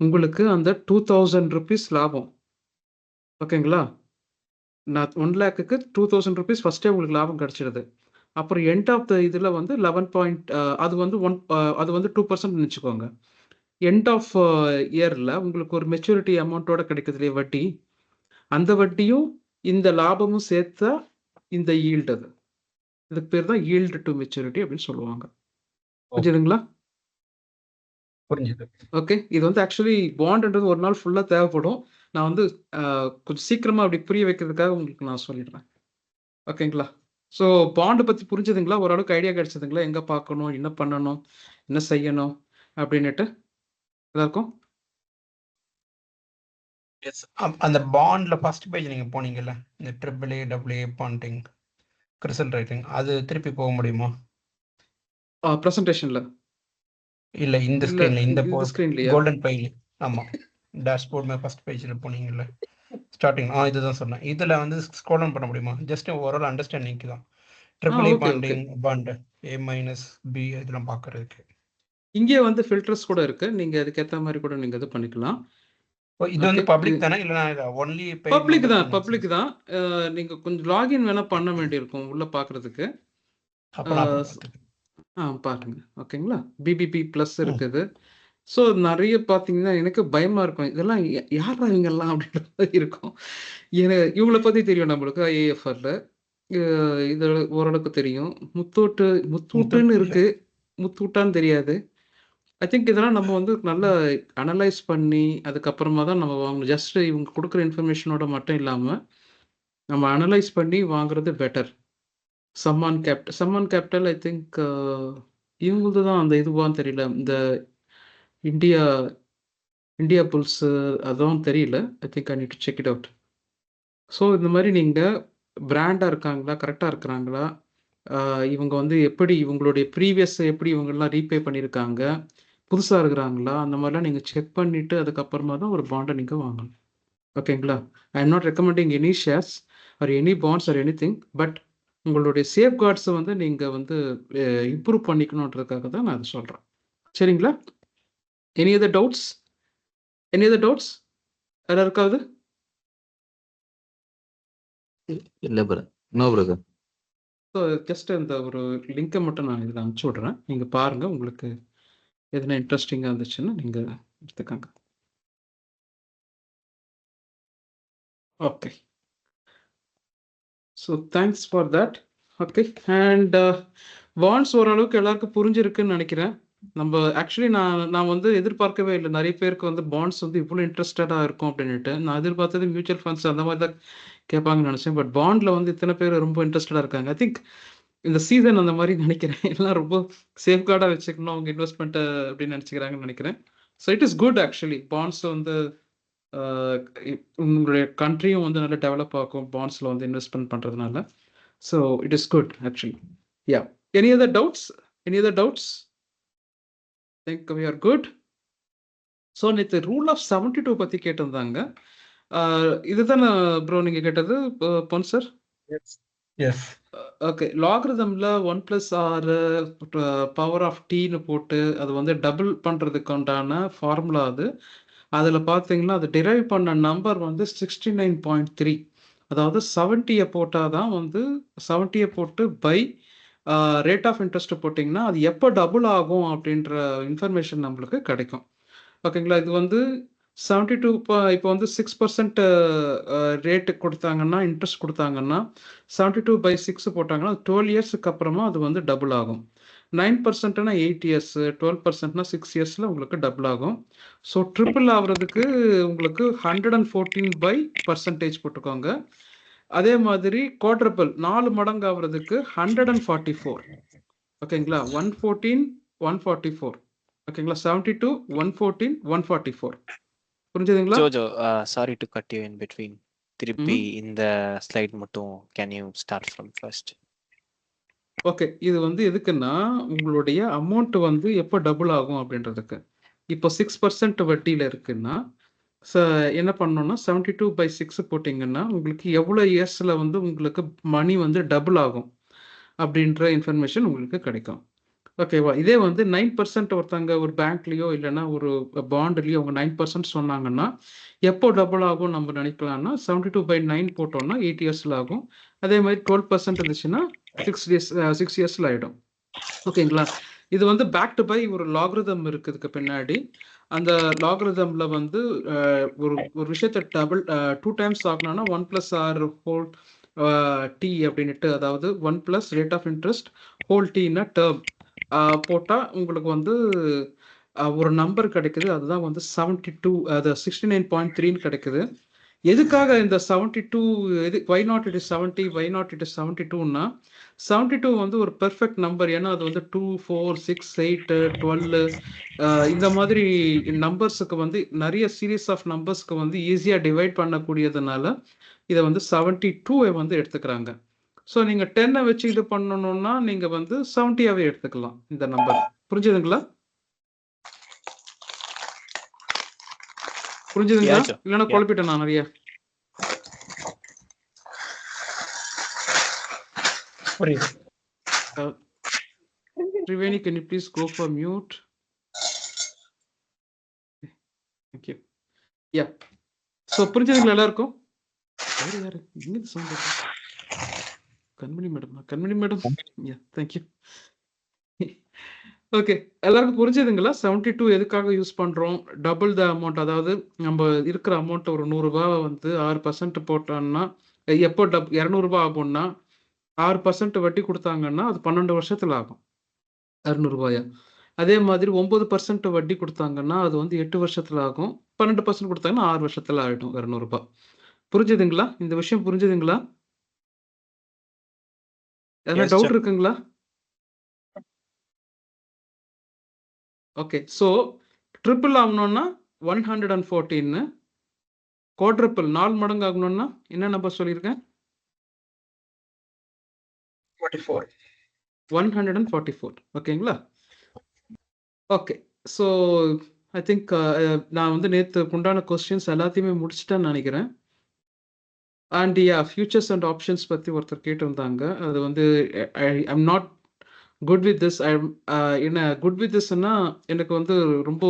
உங்களுக்கு அந்த 2,000 rupees லாபம். ஓகேங்களா? நான் 1 lakhக்கு 2,000 rupees ஃபஸ்ட்டே உங்களுக்கு லாபம் கிடச்சிடுது. அப்புறம் எண்ட் ஆஃப் த இதில் வந்து 11 அது வந்து 2% வச்சுக்கோங்க. எண்ட் ஆஃப் இயரில் உங்களுக்கு ஒரு மெச்சூரிட்டி அமௌண்ட்டோட கிடைக்குது இல்லையா வட்டி, அந்த வட்டியும் இந்த லாபமும் சேர்த்தா இந்த ஈல்டு. அது இதுக்கு பேர் தான் yield to maturity அப்படின்னு சொல்லுவாங்க. புரிஞ்சுதுங்களா? புரிஞ்சுது. ஓகே. இது வந்து ஆக்சுவலி பாண்டுன்றது ஒரு நாள் ஃபுல்லாக தேவைப்படும். நான் வந்து கொஞ்சம் சீக்கிரமாக அப்படி புரிய வைக்கிறதுக்காக உங்களுக்கு நான் சொல்லிடுறேன். ஓகேங்களா? ஸோ பாண்டு பற்றி புரிஞ்சுதுங்களா? ஓரளவுக்கு ஐடியா கிடைச்சதுங்களா? எங்கே பார்க்கணும், என்ன பண்ணணும், என்ன செய்யணும் அப்படின்னுட்டு எல்லாருக்கும்? எஸ். அந்த பாண்ட்ல ஃபர்ஸ்ட் பேஜ் நீங்க போனீங்கல்ல, இந்த AAA AA bonding Crisil writing, அது திருப்பி போக முடியுமா? ப்ரெசன்டேஷனில் இல்ல இந்த இல்லை, ஸ்க்ரீன்ல, இந்த இந்த ஸ்க்ரீன்லையா? கோல்டன் பைல. ஆமா, டேஷ்போர்ட் ஃபர்ஸ்ட் பேஜ்ல போனீங்கல்ல, ஸ்டார்டிங் இதுதான் சொன்னேன். இதுல வந்து ஸ்க்ரோல் டவுன் பண்ண முடியுமா? ஜஸ்ட் ஓவரால் அண்டர்ஸ்டாண்டிங்க்கு தான். AAA okay okay. Bond A-B இதெல்லாம் பார்க்கறதுக்கு. இங்கே வந்து ஃபில்டர்ஸ் கூட இருக்கு. நீங்கள் அதுக்கேற்ற மாதிரி கூட நீங்கள் இது பண்ணிக்கலாம். இது வந்து பப்ளிக் தானே, இல்ல ஒன்லி பப்ளிக் தான். நீங்க கொஞ்சம் லாகின் வேணா பண்ண வேண்டியிருக்கும் உள்ள பார்க்கறதுக்கு. பாருங்க. ஓகேங்களா? பிபிபி ப்ளஸ் இருக்குது. ஸோ நிறைய பார்த்தீங்கன்னா எனக்கு பயமா இருக்கும். இதெல்லாம் யாரா இவங்கெல்லாம் அப்படின்ற மாதிரி இருக்கும். இவங்கள பத்தி தெரியும் நம்மளுக்கு ஐஏஎஃப்ஆர்ல. இது ஓரளவுக்கு தெரியும். முத்தூட்டுன்னு இருக்கு. முத்தூட்டான்னு தெரியாது. ஐ திங்க் இதெல்லாம் நம்ம வந்து நல்லா அனலைஸ் பண்ணி அதுக்கப்புறமா தான் நம்ம வாங்கணும். ஜஸ்ட் இவங்க கொடுக்குற இன்ஃபர்மேஷனோட மட்டும் இல்லாமல் நம்ம அனலைஸ் பண்ணி வாங்குறது better. Samman Capital I think இவங்களது தான் அந்த இதுவான்னு தெரியல. இந்த இந்தியா புல்ஸ் அதுவும் தெரியல. I think I need to check it out. So இந்த மாதிரி நீங்கள் பிராண்டாக இருக்காங்களா, கரெக்டாக இருக்கிறாங்களா, இவங்க வந்து எப்படி இவங்களுடைய ப்ரீவியஸ் எப்படி இவங்கெல்லாம் ரீபே பண்ணியிருக்காங்க, புதுசாக இருக்கிறாங்களா, அந்த மாதிரிலாம் நீங்கள் செக் பண்ணிவிட்டு அதுக்கப்புறமா தான் ஒரு பாண்டை நீங்கள் வாங்கணும். ஓகேங்களா? I am not recommending any shares or any bonds or anything. But உங்களுடைய சேஃப்கார்ட்ஸை வந்து நீங்கள் வந்து இம்ப்ரூவ் பண்ணிக்கணுன்றதுக்காக தான் நான் அதை சொல்கிறேன். சரிங்களா? Any other doubts? வேறு இருக்காது? இல்லை brother, no brother. So just இந்த ஒரு லிங்கை மட்டும் நான் இதில் அனுப்பிச்சி விட்றேன். நீங்கள் பாருங்கள், உங்களுக்கு எதுனா இன்ட்ரெஸ்டிங்காக இருந்துச்சுன்னா நீங்கள் எடுத்துக்காங்க. Okay. So thanks for that. Okay. And bonds ஓரளவுக்கு எல்லாருக்கும் புரிஞ்சிருக்குன்னு நினைக்கிறேன். நம்ம ஆக்சுவலி நான் வந்து எதிர்பார்க்கவே இல்லை நிறைய பேருக்கு வந்து பாண்ட்ஸ் வந்து இவ்வளோ இன்ட்ரெஸ்டடாக இருக்கும் அப்படின்ட்டு. நான் எதிர்பார்த்தது மியூச்சுவல் ஃபண்ட்ஸ் அந்த மாதிரி தான் கேட்பாங்கன்னு நினச்சேன். பட் பாண்டில் வந்து இத்தனை பேர் ரொம்ப இன்ட்ரெஸ்டடாக இருக்காங்க. ஐ திங்க் இந்த சீசன் அந்த மாதிரி நினைக்கிறேன். எல்லாம் ரொம்ப சேஃப்கார்டாக வச்சுக்கணும் அவங்க இன்வெஸ்ட்மெண்ட்டை அப்படின்னு நினச்சிக்கிறாங்கன்னு நினைக்கிறேன். So it is good actually. Bonds வந்து உங்களுடைய கண்ட்ரியும் வந்து நல்லா டெவலப் ஆகும் பாண்ட்ஸில் வந்து இன்வெஸ்ட்மெண்ட் பண்ணுறதுனால. So it is good actually. Yeah. Any other doubts? Think we are good. So நேற்று ரூல் ஆஃப் 72 பற்றி கேட்டிருந்தாங்க. இதுதானே ப்ரோ நீங்கள் கேட்டது பொன் சார்? எஸ். ஓகே. லாகரிதமில் 1+r பவர் ஆஃப் tன்னு போட்டு அது வந்து டபுள் பண்ணுறதுக்கு உண்டான ஃபார்முலா அது. அதில் பார்த்தீங்கன்னா அது டிரைவ் பண்ண நம்பர் வந்து 69.3. அதாவது 70 போட்டால் தான் வந்து 70 போட்டு பை ரேட் ஆஃப் இன்ட்ரெஸ்ட் போட்டிங்கன்னா அது எப்போ டபுள் ஆகும் அப்படின்ற இன்ஃபர்மேஷன் நம்மளுக்கு கிடைக்கும். ஓகேங்களா? இது வந்து 72 இப்போ வந்து 6% ரேட்டு கொடுத்தாங்கன்னா, இன்ட்ரெஸ்ட் கொடுத்தாங்கன்னா 72/6 போட்டாங்கன்னா 12 இயர்ஸுக்கு அப்புறமா அது வந்து டபுள் ஆகும். 9%னா 8 இயர்ஸ், 12%னா 6 இயர்ஸில் உங்களுக்கு டபுள் ஆகும். ஸோ ட்ரிபிள் ஆகுறதுக்கு உங்களுக்கு 114% போட்டுக்கோங்க. அதே மாதிரி குவாட்ரபிள் 4 மடங்கு ஆகுறதுக்கு 144. ஓகேங்களா? 114 144. ஓகேங்களா? 72 114 144. புரிஞ்சுதுங்களா? Jojo sorry to cut you in between. திருப்பி இந்த ஸ்லைட் மட்டும் can you start from first? Okay, இது வந்து எதுக்குன்னா உங்களுடைய அமௌண்ட் வந்து எப்போ டபுள் ஆகும் அப்படின்றதுக்கு. இப்போ 6% வட்டியில் இருக்குன்னா என்ன பண்ணணும்னா 72/6 போட்டிங்கன்னா உங்களுக்கு எவ்வளோ இயர்ஸில் வந்து உங்களுக்கு மணி வந்து டபுள் ஆகும் அப்படின்ற இன்ஃபர்மேஷன் உங்களுக்கு கிடைக்கும். ஓகேவா? இதே வந்து 9% ஒருத்தங்க ஒரு பேங்க்லேயோ இல்லைன்னா ஒரு பாண்ட்லேயோ அவங்க 9% சொன்னாங்கன்னா எப்போ டபுள் ஆகும் நம்ம நினைக்கலாம்னா 72/9 போட்டோம்னா 8 இயர்ஸில் ஆகும். அதே மாதிரி 12% இருந்துச்சுன்னா 6 இயர்ஸில் ஆகிடும். ஓகேங்களா? இது வந்து பேக்டு பை ஒரு லாக்ரிதம் இருக்குதுக்கு பின்னாடி. அந்த லாக்ரிதம்ல வந்து ஒரு விஷயத்தை டபுள் 2 டைம்ஸ் ஆகணும்னா 1+r ஹோல் t அப்படின்ட்டு, அதாவது 1+ ரேட் ஆஃப் இன்ட்ரெஸ்ட் ஹோல் tன்னா டேர்ம் போட்டால் உங்களுக்கு வந்து ஒரு நம்பர் கிடைக்குது. அதுதான் வந்து 72, அது 69.3 கிடைக்குது. எதுக்காக இந்த 72 why not it is 70, why not it is 72ன்னா 72 வந்து ஒரு பெர்ஃபெக்ட் நம்பர். ஏன்னா அது வந்து 2 4 6 8 12 இந்த மாதிரி நம்பர்ஸுக்கு வந்து நிறைய சீரீஸ் ஆஃப் நம்பர்ஸ்க்கு வந்து ஈஸியாக டிவைட் பண்ணக்கூடியதுனால இதை வந்து 72 வந்து எடுத்துக்கிறாங்க. ஸோ நீங்கள் 10 வச்சு இது பண்ணணும்னா நீங்கள் வந்து 70ஆவே எடுத்துக்கலாம் இந்த நம்பர். புரிஞ்சுதுங்களா? புரிஞ்சுதுங்களா? இல்லைன்னா குழப்பிட்டேன் நான் நிறைய. Triveni, can you please go for mute? Thank you. Yeah. So புரிஞ்சதுங்களா எல்லாருக்கும்? யாரு யாரு இங்க சவுண்ட் இருக்கு? கண்மணி madam. Yeah, thank you. Okay, எல்லாருக்கும் புரிஞ்சதுங்களா? 72 எதுக்காக யூஸ் பண்றோம்? டபுள் த அமௌண்ட், அதாவது நம்ம இருக்கிற அமௌண்ட் ஒரு 100 ரூபாய் வந்து 6% போட்டோம்னா எப்போ 200 ரூபாய் ஆகும்னா 6% வட்டி கொடுத்தாங்கன்னா அது 12 வருஷத்துல ஆகும் 200 ரூபாயா. அதே மாதிரி 9% வட்டி கொடுத்தாங்கன்னா அது வந்து 8 வருஷத்துல ஆகும். 12% கொடுத்தாங்கன்னா 6 வருஷத்துல ஆகிடும் 200 ரூபாய். புரிஞ்சுதுங்களா? இந்த விஷயம் புரிஞ்சுதுங்களா? எதனா டவுட் இருக்குங்களா? ஓகே, ஸோ ட்ரிபிள் ஆகணும்னா 114, குவாட்ரபிள் 4 மடங்கு ஆகணும்னா என்ன நம்பர் சொல்லியிருக்கேன்? 144. ஓகேங்களா? ஓகே, ஸோ ஐ திங்க் நான் வந்து நேற்று உண்டான கொஸ்டின்ஸ் எல்லாத்தையுமே முடிச்சுட்டேன்னு நினைக்கிறேன். அண்ட் ஃபியூச்சர்ஸ் அண்ட் ஆப்ஷன்ஸ் பற்றி ஒருத்தர் கேட்டிருந்தாங்க. அது வந்து I'm not good with this. என்ன குட் வித் திஸ்ன்னா எனக்கு வந்து ரொம்ப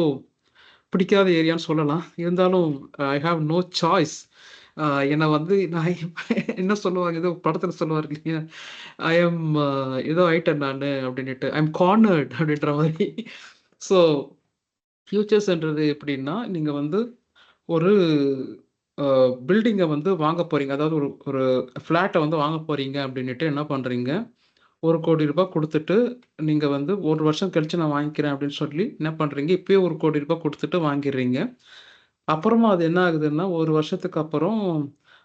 பிடிக்காத ஏரியான்னு சொல்லலாம். இருந்தாலும் ஐ ஹாவ் நோ சாய்ஸ். என்னை வந்து நான் என்ன சொல்லுவாங்க, ஏதோ படத்தில் சொல்லுவார் இல்லையா, ஐ எம் ஏதோ ஆயிட்டேன் நான் அப்படின்ட்டு, ஐ எம் கார்னர்ட் அப்படின்ற மாதிரி. ஸோ ஃபியூச்சர்ஸ்ன்றது எப்படின்னா நீங்கள் வந்து ஒரு பில்டிங்கை வந்து வாங்க போகிறீங்க, அதாவது ஒரு ஃப்ளாட்டை வந்து வாங்க போகிறீங்க அப்படின்ட்டு என்ன பண்ணுறீங்க, 1 கோடி ரூபாய் கொடுத்துட்டு நீங்கள் வந்து 1 வருஷம் கழிச்சு நான் வாங்கிக்கிறேன் அப்படின்னு சொல்லி என்ன பண்ணுறீங்க, இப்போயே 1 கோடி ரூபாய் கொடுத்துட்டு வாங்கிடுறீங்க. அப்புறமா அது என்ன ஆகுதுன்னா 1 வருஷத்துக்கு அப்புறம்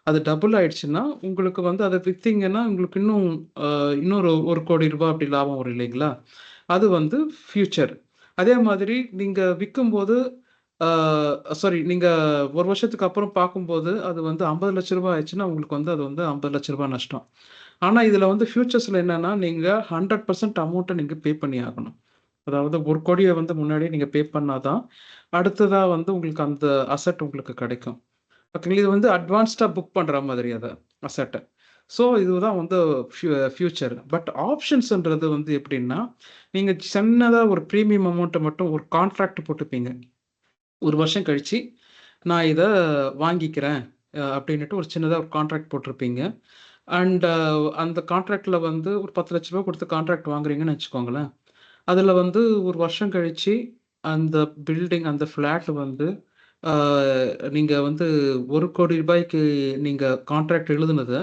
அது டபுள் ஆயிடுச்சுன்னா உங்களுக்கு வந்து அதை விற்றீங்கன்னா உங்களுக்கு இன்னொரு 1 கோடி ரூபாய் அப்படி லாபம் வரும் இல்லைங்களா? அது வந்து ஃபியூச்சர். அதே மாதிரி நீங்கள் விற்கும்போது சாரி, நீங்கள் 1 வருஷத்துக்கு அப்புறம் பார்க்கும்போது அது வந்து 50 லட்ச ரூபாய் ஆயிடுச்சுன்னா உங்களுக்கு வந்து அது வந்து 50 லட்ச ரூபாய் நஷ்டம். ஆனால் இதில் வந்து ஃபியூச்சர்ஸில் என்னென்னா நீங்கள் 100% அமௌண்ட்டை நீங்கள் பே பண்ணி ஆகணும். அதாவது 1 கோடியை வந்து முன்னாடியே நீங்கள் பே பண்ணாதான் அடுத்ததாக வந்து உங்களுக்கு அந்த அசட் உங்களுக்கு கிடைக்கும். ஓகேங்களா? இது வந்து அட்வான்ஸ்டாக புக் பண்ணுற மாதிரி அதை அசட்டை. ஸோ இதுதான் வந்து ஃபியூச்சர். பட் ஆப்ஷன்ஸ்ன்றது வந்து எப்படின்னா நீங்கள் சின்னதாக ஒரு ப்ரீமியம் அமௌண்ட்டை மட்டும் ஒரு கான்ட்ராக்ட் போட்டுப்பீங்க. 1 வருஷம் கழிச்சு நான் இதை வாங்கிக்கிறேன் அப்படின்ட்டு ஒரு சின்னதாக ஒரு கான்ட்ராக்ட் போட்டிருப்பீங்க. அண்ட் அந்த கான்ட்ராக்டில் வந்து ஒரு 10 லட்ச ரூபா கொடுத்து கான்ட்ராக்ட் வாங்குறீங்கன்னு வச்சுக்கோங்களேன். அதில் வந்து 1 வருஷம் கழிச்சு அந்த பில்டிங், அந்த ஃப்ளாட் வந்து நீங்கள் வந்து 1 கோடி ரூபாய்க்கு நீங்கள் கான்ட்ராக்ட் எழுதுனதை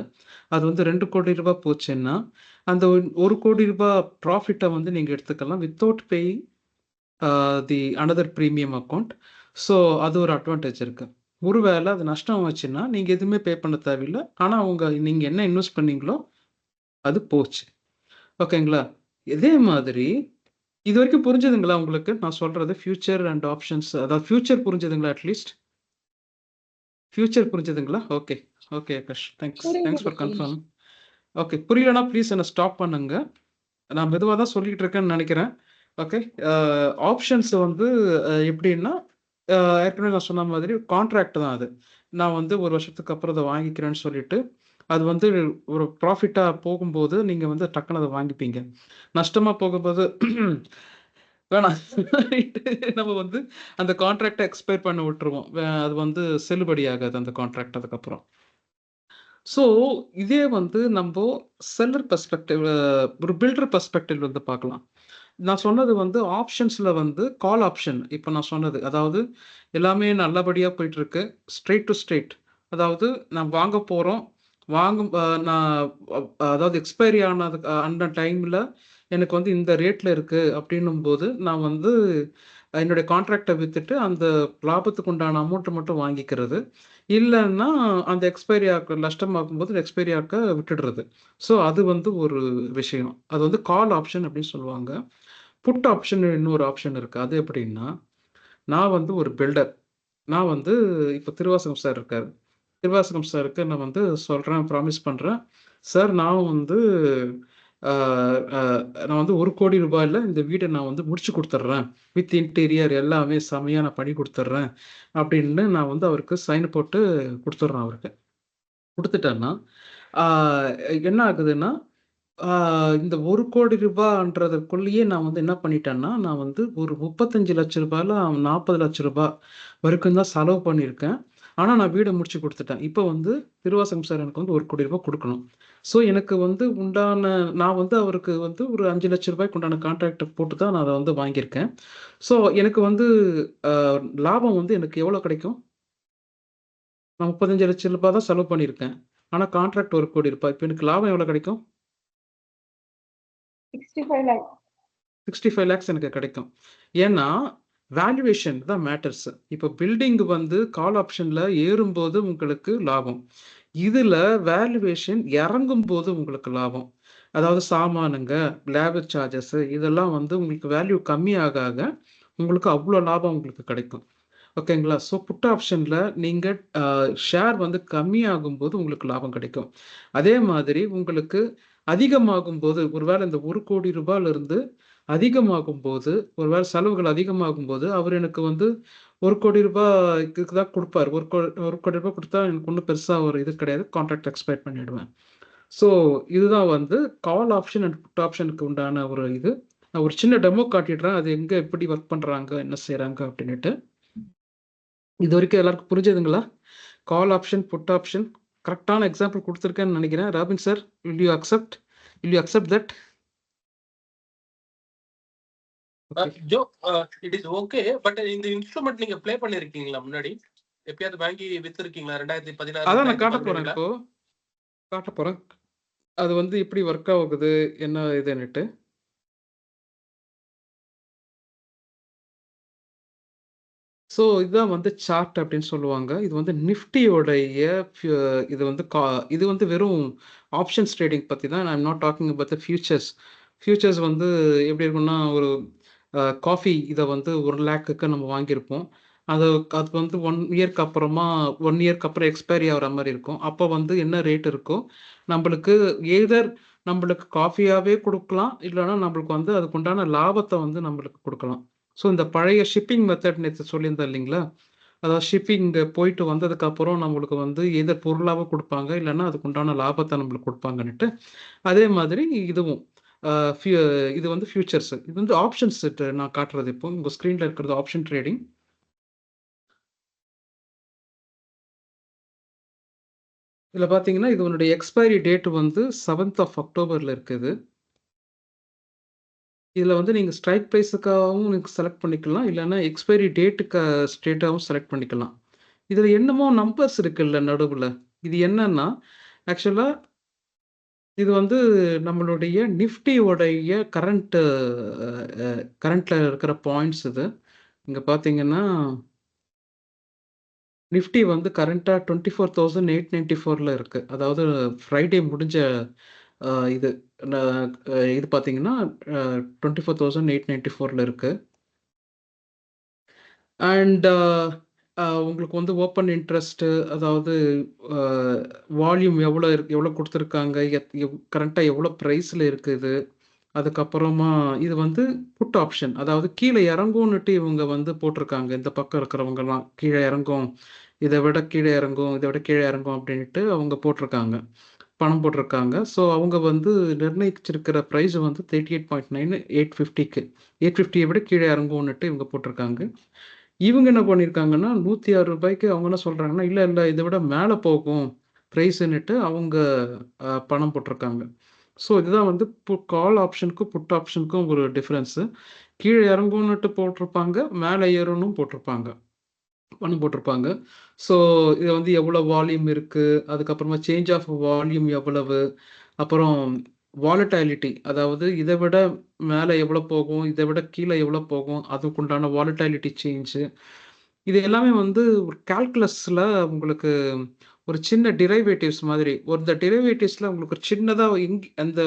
அது வந்து 2 கோடி ரூபாய் போச்சுன்னா அந்த 1 கோடி ரூபாய் ப்ராஃபிட்டை வந்து நீங்கள் எடுத்துக்கலாம் without paying the another premium account. So அது ஒரு அட்வான்டேஜ் இருக்குது. ஒருவேளை அது நஷ்டம் ஆச்சுன்னா, நீங்க எதுவுமே பே பண்ண தேவையில்ல. ஆனா நீங்க என்ன இன்வெஸ்ட் பண்ணீங்களோ, அது போச்சு. ஓகேங்களா? இதே மாதிரி இதுவரைக்கும் புரிஞ்சதுங்களா உங்களுக்கு? நான் சொல்றது ஃபியூச்சர் அண்ட் ஆப்ஷன்ஸ். அதாவது ஃபியூச்சர் புரிஞ்சதுங்களா அட்லீஸ்ட்? ஃபியூச்சர் புரிஞ்சதுங்களா? Okay. Okay Akash. Thanks for confirm. Okay. புரியலன்னா ப்ளீஸ் என்ன ஸ்டாப் பண்ணுங்க. நான் மெதுவா தான் சொல்லிட்டு இருக்கேன்னு நினைக்கிறேன். ஓகே. ஆப்ஷன்ஸ் வந்து எப்படின்னா, ஏற்கனவே நான் சொன்ன மாதிரி கான்ட்ராக்ட் தான் அது. நான் வந்து 1 வருஷத்துக்கு அப்புறம் அத வாங்கிக்கிறேன்னு சொல்லிட்டு, அது வந்து ஒரு ப்ராஃபிட்டா போகும்போது, நீங்க வந்து டக்குனு அத வாங்கிப்பீங்க. நஷ்டமா போகும்போது வேணாம் நம்ம வந்து அந்த கான்ட்ராக்ட்ட எக்ஸ்பயர் பண்ண விட்டுருவோம். அது வந்து செல்லுபடி ஆகாது அந்த கான்ட்ராக்ட் அதுக்கப்புறம். ஸோ, இதே வந்து நம்போ செல்லர் பெர்ஸ்பெக்டிவ் ஒரு பில்டர் பெர்ஸ்பெக்டிவ் வந்து பார்க்கலாம். நான் சொன்னது வந்து ஆப்ஷன்ஸ்ல வந்து கால் ஆப்ஷன். இப்ப நான் சொன்னது. அதாவது எல்லாமே நல்லபடியா போயிட்டுருக்கு. Straight to straight. அதாவது நான் வாங்க போறோம். வாங்கும் நான் அதாவது எக்ஸ்பைரி ஆனதுக்கு அந்த டைம்ல எனக்கு வந்து இந்த ரேட்ல இருக்கு அப்படின்னும்போது, நான் வந்து என்னுடைய கான்ட்ராக்ட்ட வித்துட்டு அந்த லாபத்துக்கு உண்டான அமௌண்ட்ட மட்டும் வாங்கிக்கிறது. இல்லன்னா அந்த எக்ஸ்பைரி நஷ்டமாகும்போது எக்ஸ்பைரி ஆக்க விட்டுடுறது. ஸோ அது வந்து ஒரு விஷயம். அது வந்து கால் ஆப்ஷன் அப்படின்னு சொல்லுவாங்க. புட் ஆப்ஷன் இன்னொரு ஆப்ஷன் இருக்கு. அது எப்படின்னா, நான் வந்து ஒரு பில்டர். நான் வந்து இப்ப திருவாசகம் சார் இருக்காரு. திருவாசகம் சாருக்கு நான் வந்து சொல்றேன், ப்ராமிஸ் பண்றேன். சார் நான் வந்து அ அ நான் வந்து ரூ. 1,00,00,000ல இந்த வீட நான் வந்து முடிச்சு குடுத்துடுறேன். வித் இன்டீரியர் எல்லாமே செம்மையா நான் பண்ணி குடுத்துடுறேன். அப்படின்னு நான் வந்து அவருக்கு சைன் போட்டு குடுத்துடுறேன் அவருக்கு. குடுத்துட்டேன்னா, ஆ என்ன ஆகுதுன்னா, ஆ இந்த ரூ. 1,00,00,000ன்றதுக்குள்ளேயே நான் வந்து என்ன பண்ணிட்டேன்னா, நான் வந்து ஒரு ரூ. 35,00,000 ரூ. 40,00,000 வரைக்கும் தான் செலவு பண்ணியிருக்கேன். ஆனா, நான் வீட முடிச்சு குடுத்துட்டேன். இப்ப வந்து திருவாசகம் சார் எனக்கு வந்து ரூ. 1,00,00,000 குடுக்கணும். ஸோ, எனக்கு வந்து உண்டான நான் வந்து அவருக்கு வந்து ஒரு ரூ. 5,00,000 உண்டான கான்ட்ராக்ட்ட போட்டு தான் நான் அத வந்து வாங்கியிருக்கேன். ஸோ, எனக்கு வந்து அ லாபம் வந்து எனக்கு எவ்வளோ கிடைக்கும்? நான் ரூ. 35,00,000 தான் செலவு பண்ணியிருக்கேன். ஆனா, கான்ட்ராக்ட் ரூ. 1,00,00,000. இப்ப எனக்கு லாபம் எவ்வளோ கிடைக்கும்? 65 lakhs. 65 லேக்ஸ் எனக்கு கிடைக்கும். ஏன்னா, வேல்யூவேஷன் தான் மேட்டர்ஸ். இப்ப பில்டிங் வந்து கால் ஆப்ஷன்ல ஏறும்போது உங்களுக்கு லாபம். இதுல வேல்யூவேஷன் இறங்கும்போது உங்களுக்கு லாபம். அதாவது சாமானுங்க, லேபர் சார்ஜஸ் இதெல்லாம் வந்து உங்களுக்கு வேல்யூ கம்மியாக ஆக, உங்களுக்கு அவ்ளோ லாபம் உங்களுக்கு கிடைக்கும். ஓகேங்களா? ஸோ புட் ஆப்ஷன்ல நீங்க ஷேர் வந்து கம்மியாகும்போது உங்களுக்கு லாபம் கிடைக்கும். அதே மாதிரி உங்களுக்கு அதிகமாகும்போது, ஒருவேளை இந்த ரூ. 1,00,00,000 அதிகமாகும்போது, ஒருவேளை செலவுகள் அதிகமாகும்போது, அவரு எனக்கு வந்து ரூ. 1,00,00,000 தான் குடுப்பாரு. ரூ. 1,00,00,000 குடுத்தா எனக்கு ஒண்ணும் பெருசா ஒரு இது கிடையாது. கான்ட்ராக்ட் எக்ஸ்பயர் பண்ணிடுவேன். ஸோ இதுதான் வந்து கால் ஆப்ஷன் அண்ட் புட் ஆப்ஷனுக்கு உண்டான ஒரு இது. நான் ஒரு சின்ன டெமோ காட்டிடுறேன். அது எங்க எப்படி ஒர்க் பண்றாங்க, என்ன செய்றாங்க அப்படின்னுட்டு. இதுவரைக்கும் எல்லாருக்கும் புரிஞ்சதுங்களா? கால் ஆப்ஷன், புட் ஆப்ஷன் கரெக்ட்டான எக்ஸாம்பிள் குடுத்துருக்கேன்னு நெனைக்கிறேன். Robin sir, will you accept? Will you accept that? Joe it is okay. But இந்த இன்ஸ்ட்ருமெண்ட் நீங்க ப்ளே பண்ணிருக்கீங்களா முன்னாடி? எப்பயாவது வாங்கி வித்திருக்கீங்களா? 2016 அதான் நான் காட்ட போறேன் 2017ல? இப்போ. காட்ட போறேன். அது வந்து எப்படி ஒர்க் ஆகுது, என்ன இதுன்னுட்டு. ஸோ இதுதான் வந்து சார்ட் அப்படின்னு சொல்லுவாங்க. இது வந்து நிஃப்டியோடைய இது வந்து இது வந்து வெறும் ஆப்ஷன்ஸ் ட்ரேடிங் பத்தி தான். I am not talking about the futures. Futures வந்து எப்படி இருக்கும்னா, ஒரு காஃபி இத வந்து 1,00,000க்கு நம்ம வாங்கியிருப்போம். அது அது வந்து 1 இயர்க்கு அப்புறமா 1 இயர்க்கு அப்புறம் எக்ஸ்பைரி ஆகுற மாரி இருக்கும். அப்போ வந்து என்ன ரேட் இருக்கோ, நம்பளுக்கு எய்தர் நம்பளுக்கு காஃபியாவே குடுக்கலாம். இல்லன்னா நம்பளுக்கு வந்து அதுக்குண்டான லாபத்த வந்து நம்பளுக்கு குடுக்கலாம். ஸோ இந்த பழைய ஷிப்பிங் மெத்தட் நேத்து சொல்லியிருந்தேன் இல்லைங்களா? அதாவது ஷிப்பிங் போயிட்டு வந்ததுக்கப்புறம் நம்மளுக்கு வந்து எய்தர் பொருளாவோ குடுப்பாங்க. இல்லன்னா அதுக்குண்டான லாபத்த நம்மளுக்கு குடுப்பாங்கன்னுட்டு. அதே மாதிரி இதுவும். அ ஃபியூ இது வந்து ஃபியூச்சர்ஸ். இது வந்து ஆப்ஷன்ஸ் நான் காட்டுறது இப்போ. உங்க ஸ்க்ரீன்ல இருக்கிறது ஆப்ஷன் ட்ரேடிங். இதுல பார்த்தீங்கன்னா, இதனுடைய எக்ஸ்பைரி டேட் வந்து 7த் ஆஃப் அக்டோபர்ல இருக்குது. இதுல வந்து நீங்க ஸ்ட்ரைக் பிரைஸுக்காகவும் நீங்க செலக்ட் பண்ணிக்கலாம். இல்லன்னா எக்ஸ்பைரி டேட்டுக்கு ஸ்ட்ரெய்ட்டாவும் செலக்ட் பண்ணிக்கலாம். இதுல என்னமோ நம்பர்ஸ் இருக்குல்ல நடுவுல. இது என்னன்னா, ஆக்சுவலா இது வந்து நம்மளுடைய நிஃப்டியோடைய கரண்ட்ல இருக்கிற பாயிண்ட்ஸ் இது. இங்க பார்த்தீங்கன்னா நிஃப்டி வந்து கரண்டா 24,894ல இருக்கு. அதாவது ஃப்ரைடே முடிஞ்ச இது இது பார்த்தீங்கன்னா 24,894ல இருக்கு. அண்ட் உங்களுக்கு வந்து ஓப்பன் இன்ட்ரெஸ்ட், அதாவது வால்யூம் எவ்வளோ கொடுத்துருக்காங்க, கரண்டா எவ்வளோ ப்ரைஸில் இருக்குது. அதுக்கப்புறமா இது வந்து புட் ஆப்ஷன், அதாவது கீழே இறங்கும்னுட்டு இவங்க வந்து போட்டிருக்காங்க. இந்த பக்கம் இருக்கிறவங்கலாம் கீழே இறங்கும், இதை விட கீழே இறங்கும், இதை விட கீழே இறங்கும் அப்படின்ட்டு அவங்க போட்டிருக்காங்க, பணம் போட்டிருக்காங்க. ஸோ அவங்க வந்து நிர்ணயிச்சிருக்கிற ப்ரைஸ் வந்து 38.9 850க்கு 850 விட கீழே இறங்கும்னுட்டு இவங்க போட்டிருக்காங்க. இவங்க என்ன பண்ணியிருக்காங்கன்னா 106 ரூபாய்க்கு அவங்க என்ன சொல்கிறாங்கன்னா, இல்லை இல்லை இதை விட மேலே போகும் ப்ரைஸுன்னுட்டு அவங்க பணம் போட்டிருக்காங்க. ஸோ இதுதான் வந்து கால் ஆப்ஷனுக்கும் புட் ஆப்ஷனுக்கும் ஒரு டிஃப்ரென்ஸு. கீழே இறங்கும்னுட்டு போட்டிருப்பாங்க, மேலே ஏறணும் போட்டிருப்பாங்க, பணம் போட்டிருப்பாங்க. ஸோ இது வந்து எவ்வளோ வால்யூம் இருக்குது, அதுக்கப்புறமா சேஞ்ச் ஆஃப் வால்யூம் எவ்வளவு, அப்புறம் வாலட்டாலிட்டி, அதாவது இதை விட மேலே எவ்வளோ போகும், இதை விட கீழே எவ்வளோ போகும், அதுக்குண்டான வாலட்டாலிட்டி சேஞ்சு, இது எல்லாமே வந்து ஒரு கால்குலஸில் உங்களுக்கு ஒரு சின்ன டிரைவேட்டிவ்ஸ் மாதிரி. இந்த டிரைவேட்டிவ்ஸில் உங்களுக்கு ஒரு சின்னதாக அந்த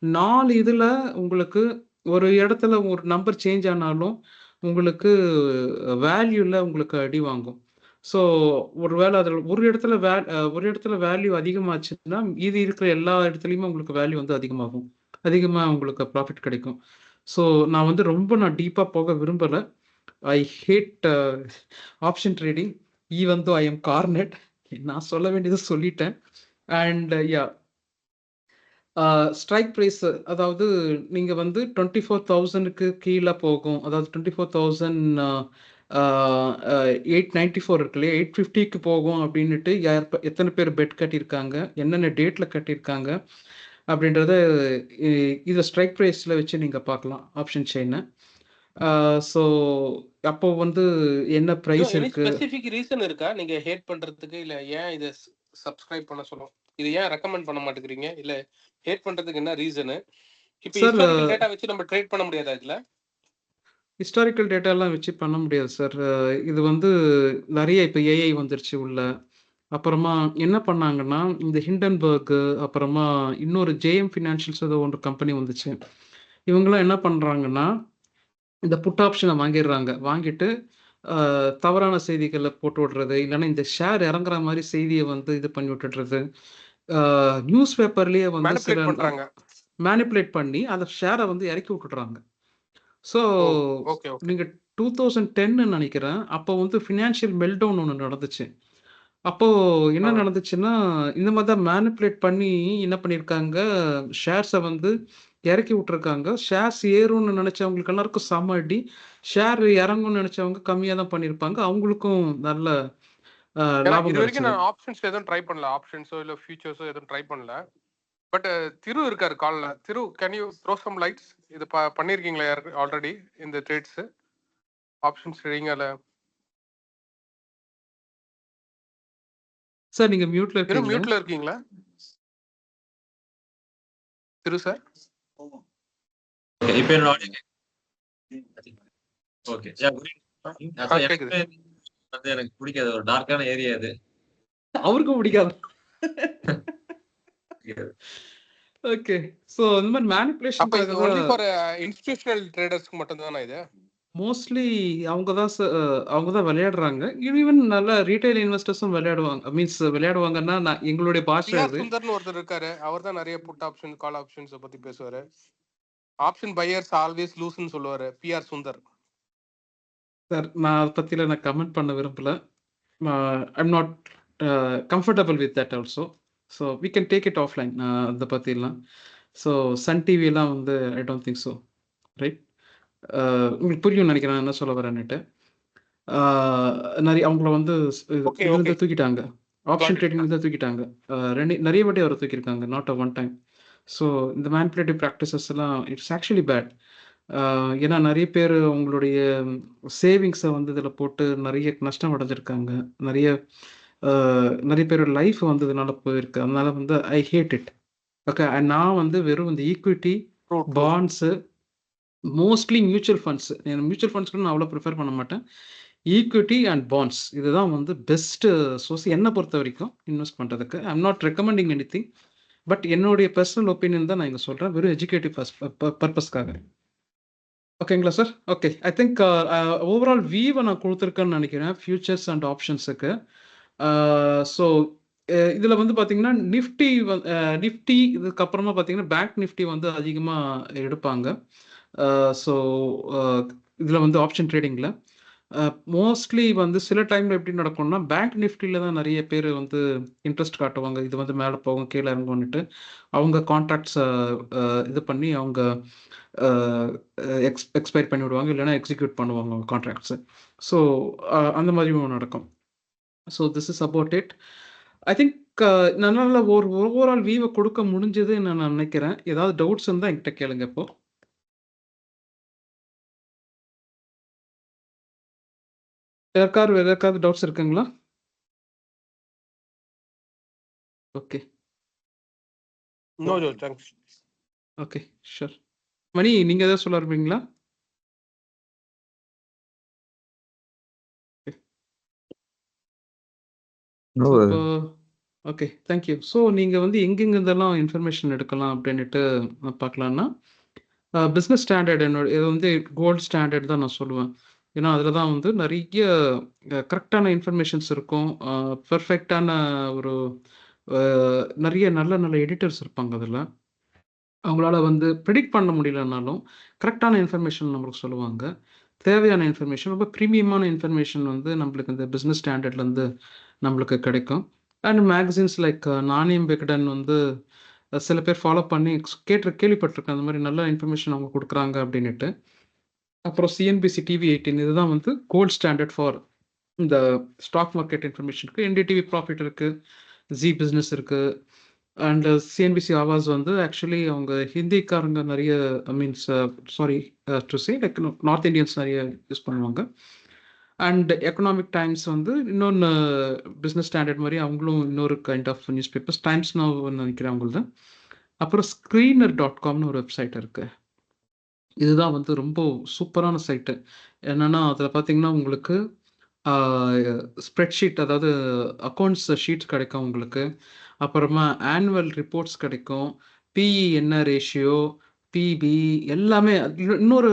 4 இதில் உங்களுக்கு ஒரு இடத்துல ஒரு நம்பர் சேஞ்ச் ஆனாலும் உங்களுக்கு வேல்யூவில் உங்களுக்கு அடி வாங்கும். ஸோ ஒருவேளை அதில் ஒரு இடத்துல வேல்யூ அதிகமாச்சுன்னா இது இருக்கிற எல்லா இடத்துலையுமே உங்களுக்கு வேல்யூ வந்து அதிகமாகும், அதிகமாக உங்களுக்கு ப்ராஃபிட் கிடைக்கும். ஸோ நான் வந்து நான் டீப்பாக போக விரும்பலை. I hate option trading even though I M garnet. நான் சொல்ல வேண்டியதை சொல்லிட்டேன். அண்ட் யா ஸ்ட்ரைக் ப்ரைஸ், அதாவது நீங்கள் வந்து 24,000க்கு கீழே போகும், அதாவது 24,894 இருக்கு இல்லையா, 850க்கு போகும் அப்படின்ட்டு எத்தனை பேர் பெட் கட்டியிருக்காங்க, என்னென்ன டேட்டில் கட்டியிருக்காங்க அப்படின்றத இதை ஸ்ட்ரைக் ப்ரைஸில் வச்சு நீங்கள் பார்க்கலாம் ஆப்ஷன் செயினை. ஸோ அப்போ வந்து என்ன ப்ரைஸ் இருக்கு, ஸ்பெசிஃபிக் ரீசன் இருக்கா நீங்க ஹேட் பண்றதுக்கு, இல்ல ஏன் இதை சப்ஸ்கிரைப் பண்ண சொல்லும், இது ஏன் ரெக்கமெண்ட் பண்ண மாட்டேங்கிறீங்க, இல்ல ஹேட் பண்றதுக்கு என்ன ரீசன்? இப்போ ஹிஸ்டாரிக்கல் டேட்டா வச்சு நம்ம ட்ரேட் பண்ண முடியாதா இதுல? ஹிஸ்டாரிக்கல் டேட்டாலாம் வச்சு பண்ண முடியாது சார். இது வந்து நிறைய இப்போ ஏஐ வந்துருச்சு உள்ள. அப்புறமா என்ன பண்ணாங்கன்னா இந்த ஹிண்டன்பர்க், அப்புறமா இன்னொரு ஜேஎம் ஃபினான்ஷியல்ஸ் ஏதோ ஒன்று கம்பெனி வந்துச்சு. இவங்களாம் என்ன பண்ணுறாங்கன்னா இந்த புட் ஆப்ஷனை வாங்கிடுறாங்க, வாங்கிட்டு தவறான செய்திகளை போட்டு விடுறது, இல்லைன்னா இந்த ஷேர் இறங்குற மாதிரி செய்தியை வந்து இது பண்ணி விட்டுடுறது. நியூஸ் பேப்பர்லேயே வந்து சில மேனிப்புலேட் பண்ணி அந்த ஷேரை வந்து இறக்கி விட்டுடுறாங்க. ஸோ நீங்கள் 2010 நினைக்கிறேன், அப்போ வந்து ஃபினான்ஷியல் மெல்டவுன் ஒன்று நடந்துச்சு. அப்போது என்ன நடந்துச்சுன்னா இந்த மாதிரி தான் மேனிப்புலேட் பண்ணி என்ன பண்ணியிருக்காங்க, ஷேர்ஸை வந்து இறக்கி விட்டுருக்காங்க. ஷேர்ஸ் ஏறும்னு நினைச்சவங்களுக்கு எல்லாருக்கும் செம அடி, ஷேர் இறங்கும்னு நினைச்சவங்க கம்மியாக தான் பண்ணியிருப்பாங்க, அவங்களுக்கும் நல்ல லாபம். இது வரைக்கும் நான் ஆப்ஷன்ஸ் எதுவும் ட்ரை பண்ணல, ஆப்ஷன்ஸோ இல்லை ஃபியூச்சர்ஸோ எதுவும் ட்ரை பண்ணல. பட் திரு இருக்காரு கால்ல. Thiru, can you throw some lights? இது பண்ணியிருக்கீங்களா யாருக்கு ஆல்ரெடி இந்த ட்ரேட்ஸ் ஆப்ஷன்ஸ் ட்ரேடிங்கால? சார் நீங்க மியூட்ல இருக்கீங்க. மியூட்ல இருக்கீங்களா திரு சார்? இப்போ என்ன ஓகே. வந்து எனக்கு பிடிக்காது, ஒரு டார்க்கான ஏரியா அது. அவருக்கும் பிடிக்காது. ஓகே. சோ இந்த மாதிரி மேனிபுலேஷன் அப்ப இது only for institutional traders க்கு மட்டும் தானா இது? மோஸ்ட்லி அவங்க தான் விளையாடுறாங்க. ஈவன் நல்ல ரீட்டைல் இன்வெஸ்டர்ஸும் விளையாடுவாங்க. மீன்ஸ் விளையாடுவாங்கன்னா எங்களுடைய பாஷை பிஆர் அது. சுந்தர்னு ஒருத்தர் இருக்காரு, அவர் தான் நிறைய புட் ஆப்ஷன் கால் ஆப்ஷன்ஸ் பத்தி பேசுவாரு. ஆப்ஷன் பையர்ஸ் ஆல்வேஸ் லூஸ்னு சொல்லுவாரு பிஆர் சுந்தர். சார் நான் அதை பற்றியில் நான் கமெண்ட் பண்ண விரும்பல. I'm not comfortable with that also. So we can take it offline அதை பற்றிலாம். ஸோ சன் டிவிலாம் வந்து I don't think so, right? உங்களுக்கு புரியும் நினைக்கிறேன் என்ன சொல்ல வரேன்னுட்டு. நிறைய அவங்கள வந்து இதுலேருந்து தூக்கிட்டாங்க, ஆப்ஷன் ட்ரேடிங்லேருந்து தூக்கிட்டாங்க. நிறைய வாட்டி அவரை தூக்கியிருக்காங்க, not a one time. So இந்த மேனிபுலேட்டிவ் ப்ராக்டிசஸ் எல்லாம் இட்ஸ் ஆக்சுவலி பேட். ஏன்னா நிறைய பேர் அவங்களுடைய சேவிங்ஸை வந்து இதில் போட்டு நிறைய நஷ்டம் அடைஞ்சிருக்காங்க. நிறைய பேரோட லைஃப் வந்து இதனால போயிருக்கு. அதனால வந்து ஐ ஹேட் இட். ஓகே. நான் வந்து வெறும் இந்த equity, bonds, mostly mutual funds, mutual funds கூட நான் அவ்வளோ ப்ரிஃபர் பண்ண மாட்டேன். ஈக்விட்டி அண்ட் பாண்ட்ஸ் இதுதான் வந்து பெஸ்ட் சோர்ஸ் என்னை பொறுத்த வரைக்கும் இன்வெஸ்ட் பண்ணுறதுக்கு. I'm not recommending anything, but என்னுடைய பர்சனல் ஒப்பீனியன் தான் நான் இங்கே சொல்கிறேன், வெறும் எஜுகேட்டிவ் பர்பஸ்க்காக. ஓகேங்களா sir? Okay, I think overall வியூவை நான் கொடுத்துருக்கேன்னு நினைக்கிறேன் ஃபியூச்சர்ஸ் அண்ட் ஆப்ஷன்ஸுக்கு. ஸோ இதில் வந்து பார்த்தீங்கன்னா நிஃப்டி இதுக்கப்புறமா பார்த்தீங்கன்னா பேங்க் நிஃப்டி வந்து அதிகமாக எடுப்பாங்க. ஸோ இதில் வந்து ஆப்ஷன் ட்ரேடிங்கில் மோஸ்ட்லி வந்து சில டைமில் எப்படி நடக்கும்னா பேங்க் நிஃப்டியில் தான் நிறைய பேர் வந்து இன்ட்ரெஸ்ட் காட்டுவாங்க, இது வந்து மேலே போகும் கீழே இறங்கும்னுட்டு. அவங்க கான்ட்ராக்ட்ஸை இது பண்ணி அவங்க எக்ஸ்பைர் பண்ணி விடுவாங்க, இல்லைன்னா எக்ஸிக்யூட் பண்ணுவாங்க அவங்க கான்ட்ராக்ட்ஸு. ஸோ அந்த மாதிரியும் நடக்கும். So this is about it. I think நல்ல ஒரு ஓவரால் வியூவை கொடுக்க முடிஞ்சது நான் நினைக்கிறேன். ஏதாவது டவுட்ஸ் இருந்தால் என்கிட்ட கேளுங்க இப்போ. யாருக்காவது டவுட்ஸ் இருக்குங்களா? Okay, no Joe, thanks. Okay, sure. Mani, நீங்கள் எதாவது சொல்ல இருப்பீங்களா? Okay, thank you. ஸோ நீங்கள் வந்து எங்கெங்கெந்தெல்லாம் இன்ஃபர்மேஷன் எடுக்கலாம் அப்படின்ட்டு பார்க்கலான்னா, பிஸ்னஸ் ஸ்டாண்டர்ட் இது வந்து கோல்டு ஸ்டாண்டர்ட் தான் நான் சொல்லுவேன். ஏன்னா அதில் தான் வந்து நிறைய கரெக்டான இன்ஃபர்மேஷன்ஸ் இருக்கும், பெர்ஃபெக்டான ஒரு நிறைய நல்ல நல்ல எடிட்டர்ஸ் இருப்பாங்க. அதில் அவங்களால வந்து ப்ரிடிக்ட் பண்ண முடியலனாலும் கரெக்டான இன்ஃபர்மேஷன் நம்மளுக்கு சொல்லுவாங்க. தேவையான இன்ஃபர்மேஷன், ரொம்ப ப்ரீமியமான இன்ஃபர்மேஷன் வந்து நம்மளுக்கு இந்த பிஸ்னஸ் ஸ்டாண்டர்ட்லேருந்து நம்மளுக்கு கிடைக்கும். அண்ட் மேகசின்ஸ் லைக் நாணயம் விகடன் வந்து சில பேர் ஃபாலோ பண்ணி கேள்விப்பட்டிருக்கேன், அந்த மாதிரி நல்ல இன்ஃபர்மேஷன் அவங்க கொடுக்குறாங்க அப்படின்ட்டு. அப்புறம் சிஎன்பிசி டிவி 18 இதுதான் வந்து கோல்ட் ஸ்டாண்டர்ட் ஃபார் இந்த ஸ்டாக் மார்க்கெட் இன்ஃபர்மேஷனுக்கு. என்டிடிவி ப்ராஃபிட் இருக்குது, ஜி பிஸ்னஸ் இருக்குது, அண்ட் சிஎன்பிசி ஆவாஸ் வந்து ஆக்சுவலி அவங்க ஹிந்திக்காரங்க நிறைய, I means sorry to say like north Indians நிறைய யூஸ் பண்ணுவாங்க. அண்ட் எக்கனாமிக் டைம்ஸ் வந்து இன்னொன்று பிஸ்னஸ் ஸ்டாண்டர்ட் மாதிரி அவங்களும் இன்னொரு kind of newspapers, Times Now நினைக்கிறேன் அவங்களது. அப்புறம் screener.comனு ஒரு வெப்சைட் இருக்குது. இதுதான் வந்து ரொம்ப சூப்பரான சைட்டு. என்னென்னா அதில் பார்த்தீங்கன்னா உங்களுக்கு ஸ்ப்ரெட்ஷீட், அதாவது அக்கௌண்ட்ஸ் ஷீட்ஸ் கிடைக்கும் உங்களுக்கு. அப்புறமா ஆனுவல் ரிப்போர்ட்ஸ் கிடைக்கும், பிஇ என்ன ரேஷியோ, பிபி எல்லாமே. இன்னொரு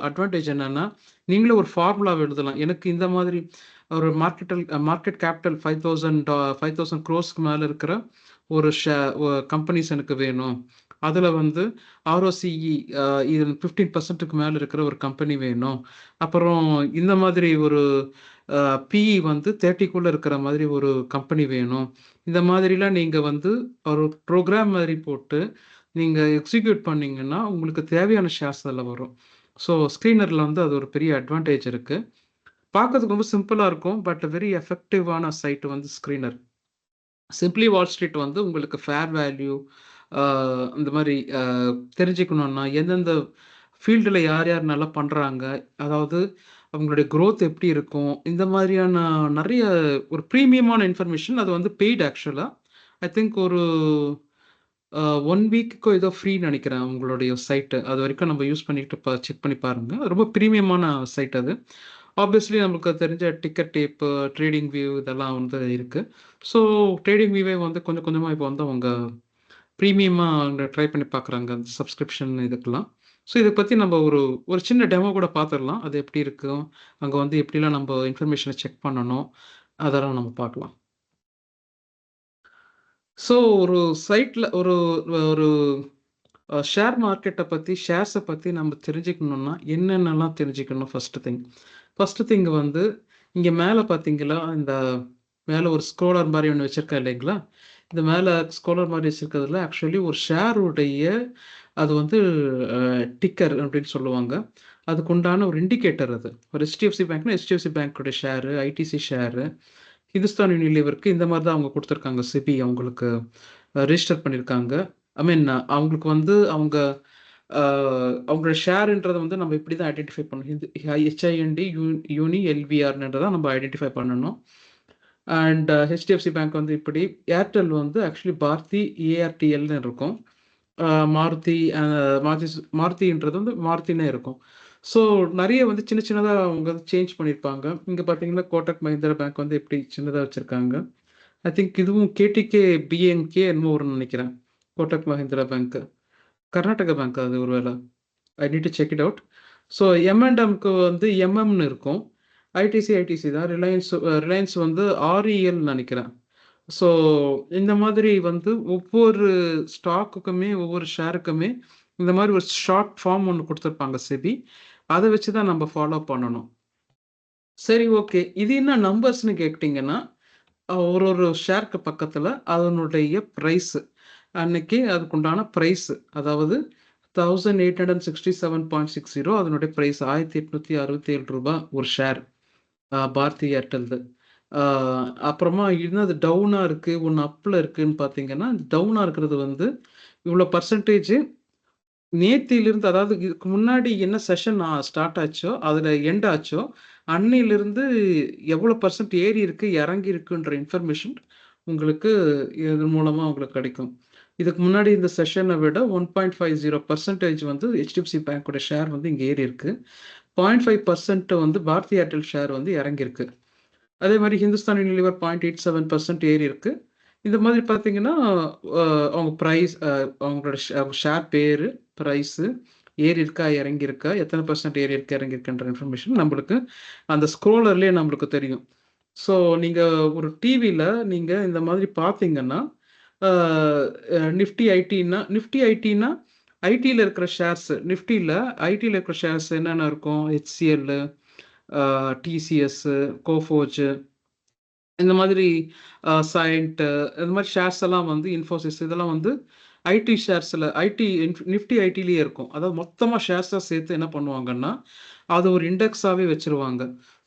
அட்வான்டேஜ் என்னென்னா நீங்களே ஒரு ஃபார்முலா எழுதலாம். எனக்கு இந்த மாதிரி ஒரு மார்க்கெட் கேபிட்டல் 5,000 crores மேலே இருக்கிற ஒரு கம்பெனிஸ் எனக்கு வேணும், அதில் வந்து ஆர்ஓசிஇ இது 15% மேலே இருக்கிற ஒரு கம்பெனி வேணும், அப்புறம் இந்த மாதிரி ஒரு பிஇ வந்து 30க்குள்ளே இருக்கிற மாதிரி ஒரு கம்பெனி வேணும். இந்த மாதிரிலாம் நீங்கள் வந்து ஒரு ப்ரோக்ராம் மாதிரி போட்டு நீங்கள் எக்ஸிக்யூட் பண்ணிங்கன்னா உங்களுக்கு தேவையான ஷேர்ஸ் அதில் வரும். ஸோ ஸ்க்ரீனரில் வந்து அது ஒரு பெரிய அட்வான்டேஜ் இருக்குது. பார்க்கறதுக்கு ரொம்ப சிம்பிளாக இருக்கும், பட் வெரி எஃபெக்டிவான சைட்டு வந்து ஸ்க்ரீனர். சிம்பிளி வால் ஸ்ட்ரீட் வந்து உங்களுக்கு ஃபேர் வேல்யூ இந்த மாதிரி தெரிஞ்சுக்கணுன்னா எந்தெந்த ஃபீல்டில் யார் யார் நல்லா பண்ணுறாங்க, அதாவது அவங்களுடைய க்ரோத் எப்படி இருக்கும், இந்த மாதிரியான நிறைய ஒரு ப்ரீமியமான இன்ஃபர்மேஷன். அது வந்து பெய்டு ஆக்சுவலாக. ஐ திங்க் ஒரு 1 வீக்குக்கோ ஏதோ ஃப்ரீன்னு நினைக்கிறேன் உங்களுடைய சைட்டு. அது வரைக்கும் நம்ம யூஸ் பண்ணிக்கிட்டு செக் பண்ணி பாருங்கள். ரொம்ப ப்ரீமியமான சைட் அது. ஆப்வியஸ்லி நமக்கு தெரிஞ்ச டிக்கெட் டேப்பு, ட்ரேடிங் வியூ இதெல்லாம் வந்து இருக்குது. ஸோ ட்ரேடிங் வியூவே வந்து கொஞ்சம் கொஞ்சமாக இப்போ வந்து அவங்க ப்ரீமியமாக அவங்க ட்ரை பண்ணி பார்க்குறாங்க அந்த சப்ஸ்கிரிப்ஷன் இதுக்கெல்லாம். ஸோ இதை பற்றி நம்ம ஒரு சின்ன டெமோ கூட பார்த்துடலாம், அது எப்படி இருக்கும், அங்கே வந்து எப்படிலாம் நம்ம இன்ஃபர்மேஷனை செக் பண்ணணும், அதெல்லாம் நம்ம பார்க்கலாம். ஸோ ஒரு சைட்டில் ஒரு ஷேர் மார்க்கெட்டை பற்றி, ஷேர்ஸை பற்றி நம்ம தெரிஞ்சுக்கணுன்னா என்னென்னலாம் தெரிஞ்சுக்கணும்? ஃபஸ்ட்டு திங் வந்து இங்கே மேலே பார்த்தீங்களா, இந்த மேலே ஒரு ஸ்க்ரோலர் மாதிரி ஒன்று வச்சுருக்கேன் இல்லைங்களா? இந்த மேலே ஸ்க்ரோலர் மாதிரி வச்சுருக்கிறதுல ஆக்சுவலி ஒரு ஷேருடைய அது வந்து டிக்கர் அப்படின்னு சொல்லுவாங்க. அதுக்கு உண்டான ஒரு இண்டிகேட்டர் அது. ஒரு ஹெச்டிஎஃப்சி பேங்க்னா ஹெச்டிஎஃப்சி பேங்க்குடைய ஷேரு, ஐடிசி ஷேரு, ஹிந்துஸ்தான் யூனிலீவருக்கு இந்த மாதிரி தான் அவங்க கொடுத்துருக்காங்க. சிபி அவங்களுக்கு ரிஜிஸ்டர் பண்ணியிருக்காங்க. ஐ மீன் அவங்களுக்கு வந்து அவங்களோட ஷேருன்றதை வந்து நம்ம இப்படி தான் ஐடென்டிஃபை பண்ணணும். ஹெச்ஐஎன்டி யூனி எல்விஆர்ன்றதை நம்ம ஐடென்டிஃபை பண்ணணும். அண்ட் ஹெச்டிஎஃப்சி பேங்க் வந்து இப்படி, ஏர்டெல் வந்து ஆக்சுவலி பாரதி ஏஆர்டிஎல்னு இருக்கும், மாருதின்றது வந்து மாருதினே இருக்கும். ஸோ நிறைய வந்து சின்ன சின்னதாக அவங்க வந்து சேஞ்ச் பண்ணியிருப்பாங்க. இங்கே பார்த்தீங்கன்னா கோட்டக் மஹிந்திரா பேங்க் வந்து எப்படி சின்னதாக வச்சுருக்காங்க. ஐ திங்க் இதுவும் கேடிகே பிஎன்கே என்னமோ வரும்னு நினைக்கிறேன். Kotak Mahindra bank Karnataka bank அது ஒரு வேளை. I need to check it out. So எம்அண்ட்எம்க்கு வந்து எம்எம்னு இருக்கும். ஐடிசி தான். ரிலையன்ஸ் வந்து ஆர்இஎல்னு நினைக்கிறேன். ஸோ இந்த மாதிரி வந்து ஒவ்வொரு ஸ்டாக்குக்குமே ஒவ்வொரு ஷேருக்குமே இந்த மாதிரி ஒரு ஷார்ட் ஃபார்ம் ஒன்று கொடுத்துருப்பாங்க செபி. அதை வச்சு தான் நம்ம ஃபாலோ பண்ணணும். சரி, ஓகே. இது என்ன நம்பர்ஸ்னு கேட்டிங்கன்னா ஒரு ஒரு ஷேருக்கு பக்கத்தில் அதனுடைய ப்ரைஸு அன்னைக்கு அதுக்குண்டான ப்ரைஸு, அதாவது 1867.60 அதனுடைய ப்ரைஸ் 1867 ரூபாய் ஒரு ஷேர் பாரதி ஏர்டெல்து. அப்புறமா இன்னும் அது டவுனாக இருக்குது, ஒன்று அப்பில் இருக்குதுன்னு பார்த்தீங்கன்னா, டவுனாக இருக்கிறது வந்து இவ்வளோ பர்சன்டேஜ் நேத்திலிருந்து, அதாவது இதுக்கு முன்னாடி என்ன செஷன் ஸ்டார்ட் ஆச்சோ அதில் எண்ட் ஆச்சோ அன்னையிலிருந்து எவ்வளோ பர்சன்ட் ஏறி இருக்கு இறங்கி இருக்குன்ற இன்ஃபர்மேஷன் உங்களுக்கு இது மூலமாக உங்களுக்கு கிடைக்கும். இதுக்கு முன்னாடி இந்த செஷனை விட 1.50% வந்து ஹெச்டிஎஃப்சி பேங்கோட ஷேர் வந்து இங்கே ஏறி இருக்கு. 0.5% வந்து பாரதி ஏர்டெல் ஷேர் வந்து இறங்கியிருக்கு. அதே மாதிரி ஹிந்துஸ்தான் யூனிலிவர் 0.87% ஏறி இருக்கு. இந்த மாதிரி பார்த்தீங்கன்னா அவங்க ப்ரைஸ், அவங்களோட ஷேர் பேர், ப்ரைஸு ஏறி இருக்கா இறங்கி இருக்கா, எத்தனை பர்சன்ட் ஏறி இருக்கா இறங்கி இருக்குன்ற இன்ஃபர்மேஷன் நம்மளுக்கு அந்த ஸ்க்ரோலர்லேயே நம்மளுக்கு தெரியும். ஸோ நீங்கள் ஒரு டிவியில் நீங்கள் இந்த மாதிரி பார்த்தீங்கன்னா நிஃப்டி ஐடினா ஐடியில் இருக்கிற ஷேர்ஸ், ஐடியில் இருக்கிற ஷேர்ஸ் என்னென்ன இருக்கும், HCL, டிசிஎஸ், கோஃபோஜ், இந்த மாதிரி சைண்ட், இந்த மாதிரி ஷேர்ஸ் எல்லாம் வந்து இன்ஃபோசிஸ், இதெல்லாம் வந்து ஐடி ஷேர்ஸில் நிஃப்டி ஐடிலேயே இருக்கும். அதாவது மொத்தமாக ஷேர்ஸாக சேர்த்து என்ன பண்ணுவாங்கன்னா அது ஒரு இண்டெக்ஸாகவே வச்சுருவாங்க.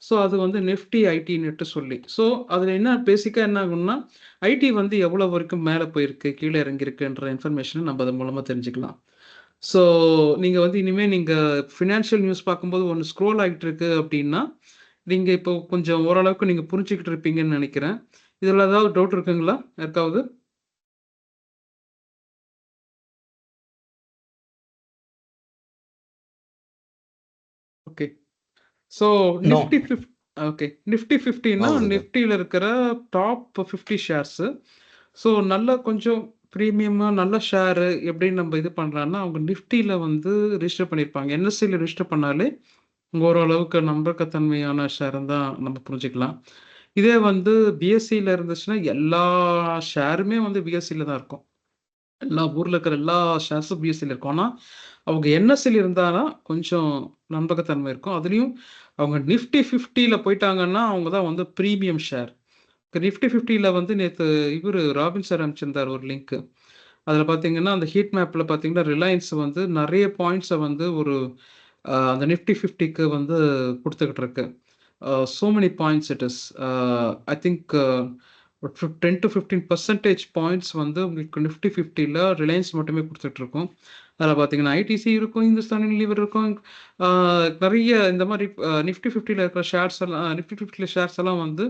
ஸோ அது வந்து நிஃப்டி ஐடின்னுட்டு சொல்லி, ஸோ அதில் என்ன பேசிக்காக என்ன ஆகும்னா ஐடி வந்து எவ்வளோ வரைக்கும் மேலே போயிருக்கு கீழே இறங்கியிருக்குன்ற இன்ஃபர்மேஷனை நம்ம அது மூலமாக தெரிஞ்சுக்கலாம். ஸோ நீங்கள் வந்து இனிமேல் நீங்கள் ஃபினான்ஷியல் நியூஸ் பார்க்கும்போது ஒன்று ஸ்க்ரோல் ஆகிட்டு இருக்கு அப்படின்னா நீங்கள் இப்போ கொஞ்சம் ஓரளவுக்கு நீங்கள் புரிஞ்சுக்கிட்டு இருப்பீங்கன்னு நினைக்கிறேன். இதில் ஏதாவது டவுட் இருக்குங்களா யாருக்காவது? ஓகே. ஸோ நிஃப்டி நிஃப்டி 50னா நிஃப்டியில் இருக்கிற டாப் 50 ஷேர்ஸு. ஸோ நல்லா கொஞ்சம் ப்ரீமியமாக நல்ல ஷேரு எப்படின்னு நம்ம இது பண்ணுறான்னா அவங்க நிஃப்டியில் வந்து ரிஜிஸ்டர் பண்ணியிருப்பாங்க. என்எஸ்சியில் ரிஜிஸ்டர் பண்ணாலே ஓரளவுக்கு நம்பகத்தன்மையான ஷேர் தான் நம்ம புரிஞ்சுக்கலாம். இதே வந்து பிஎஸ்சியில் இருந்துச்சுன்னா எல்லா ஷேருமே வந்து பிஎஸ்சியில் தான் இருக்கும். எல்லா ஊரில் இருக்கிற எல்லா ஷேர்ஸும் பிஎஸ்சியில் இருக்கும். ஆனால் அவங்க என்எஸ்சியில் இருந்தாலும் கொஞ்சம் நம்பகத்தன்மை இருக்கும். அதுலேயும் அவங்க நிஃப்டி 50ல் போயிட்டாங்கன்னா அவங்க தான் வந்து ப்ரீமியம் ஷேர். நிஃப்டி 50ல் வந்து நேற்று இவர் ராபின் சார் அனுப்பிச்சிருந்தார் ஒரு லிங்க்கு. அதில் பார்த்தீங்கன்னா அந்த ஹீட் மேப்பில் பார்த்தீங்கன்னா ரிலையன்ஸ் வந்து நிறைய பாயிண்ட்ஸை வந்து ஒரு அந்த நிஃப்டி 50க்கு வந்து கொடுத்துக்கிட்டு இருக்கு. So many points it is I think 10 to 15% points வந்து உங்களுக்கு நிஃப்டி 50ல் ரிலையன்ஸ் மட்டுமே கொடுத்துட்ருக்கோம். அதில் பார்த்தீங்கன்னா ஐடிசி இருக்கும், ஹிந்துஸ்தான் யூனிலிவர் இருக்கும், நிறைய இந்த மாதிரி நிஃப்டி 50ல் இருக்கிற ஷேர்ஸ் எல்லாம், நிஃப்டி 50ல் ஷேர்ஸ் எல்லாம் வந்து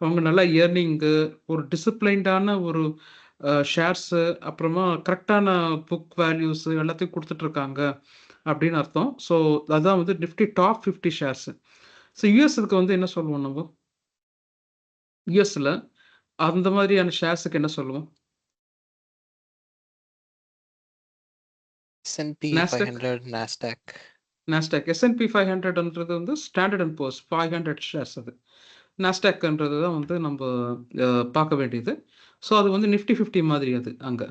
அவங்க நல்லா இயர்னிங்கு, ஒரு டிசிப்ளைன்டான ஒரு ஷேர்ஸு, அப்புறமா கரெக்டான புக் வேல்யூஸு எல்லாத்தையும் கொடுத்துட்ருக்காங்க அப்படின்னு அர்த்தம். ஸோ அதுதான் வந்து நிஃப்டி டாப் 50 ஷேர்ஸு. ஸோ யூஎஸ்க்கு வந்து என்ன சொல்லுவோம் நம்ம யூஎஸ்ல அந்த மாதிரியான ஷேர்ஸுக்கு என்ன சொல்லுவோம்? S&P 500, NASDAQ. S&P 500ன்றது வந்து ஸ்டாண்டர்ட் அண்ட் போர்ஸ் 500 ஷேர்ஸ். அது நாஸ்டாக்ன்றது தான் வந்து நம்ம பார்க்க வேண்டியது. ஸோ அது வந்து நிஃப்டி 50 மாதிரி அது அங்கே.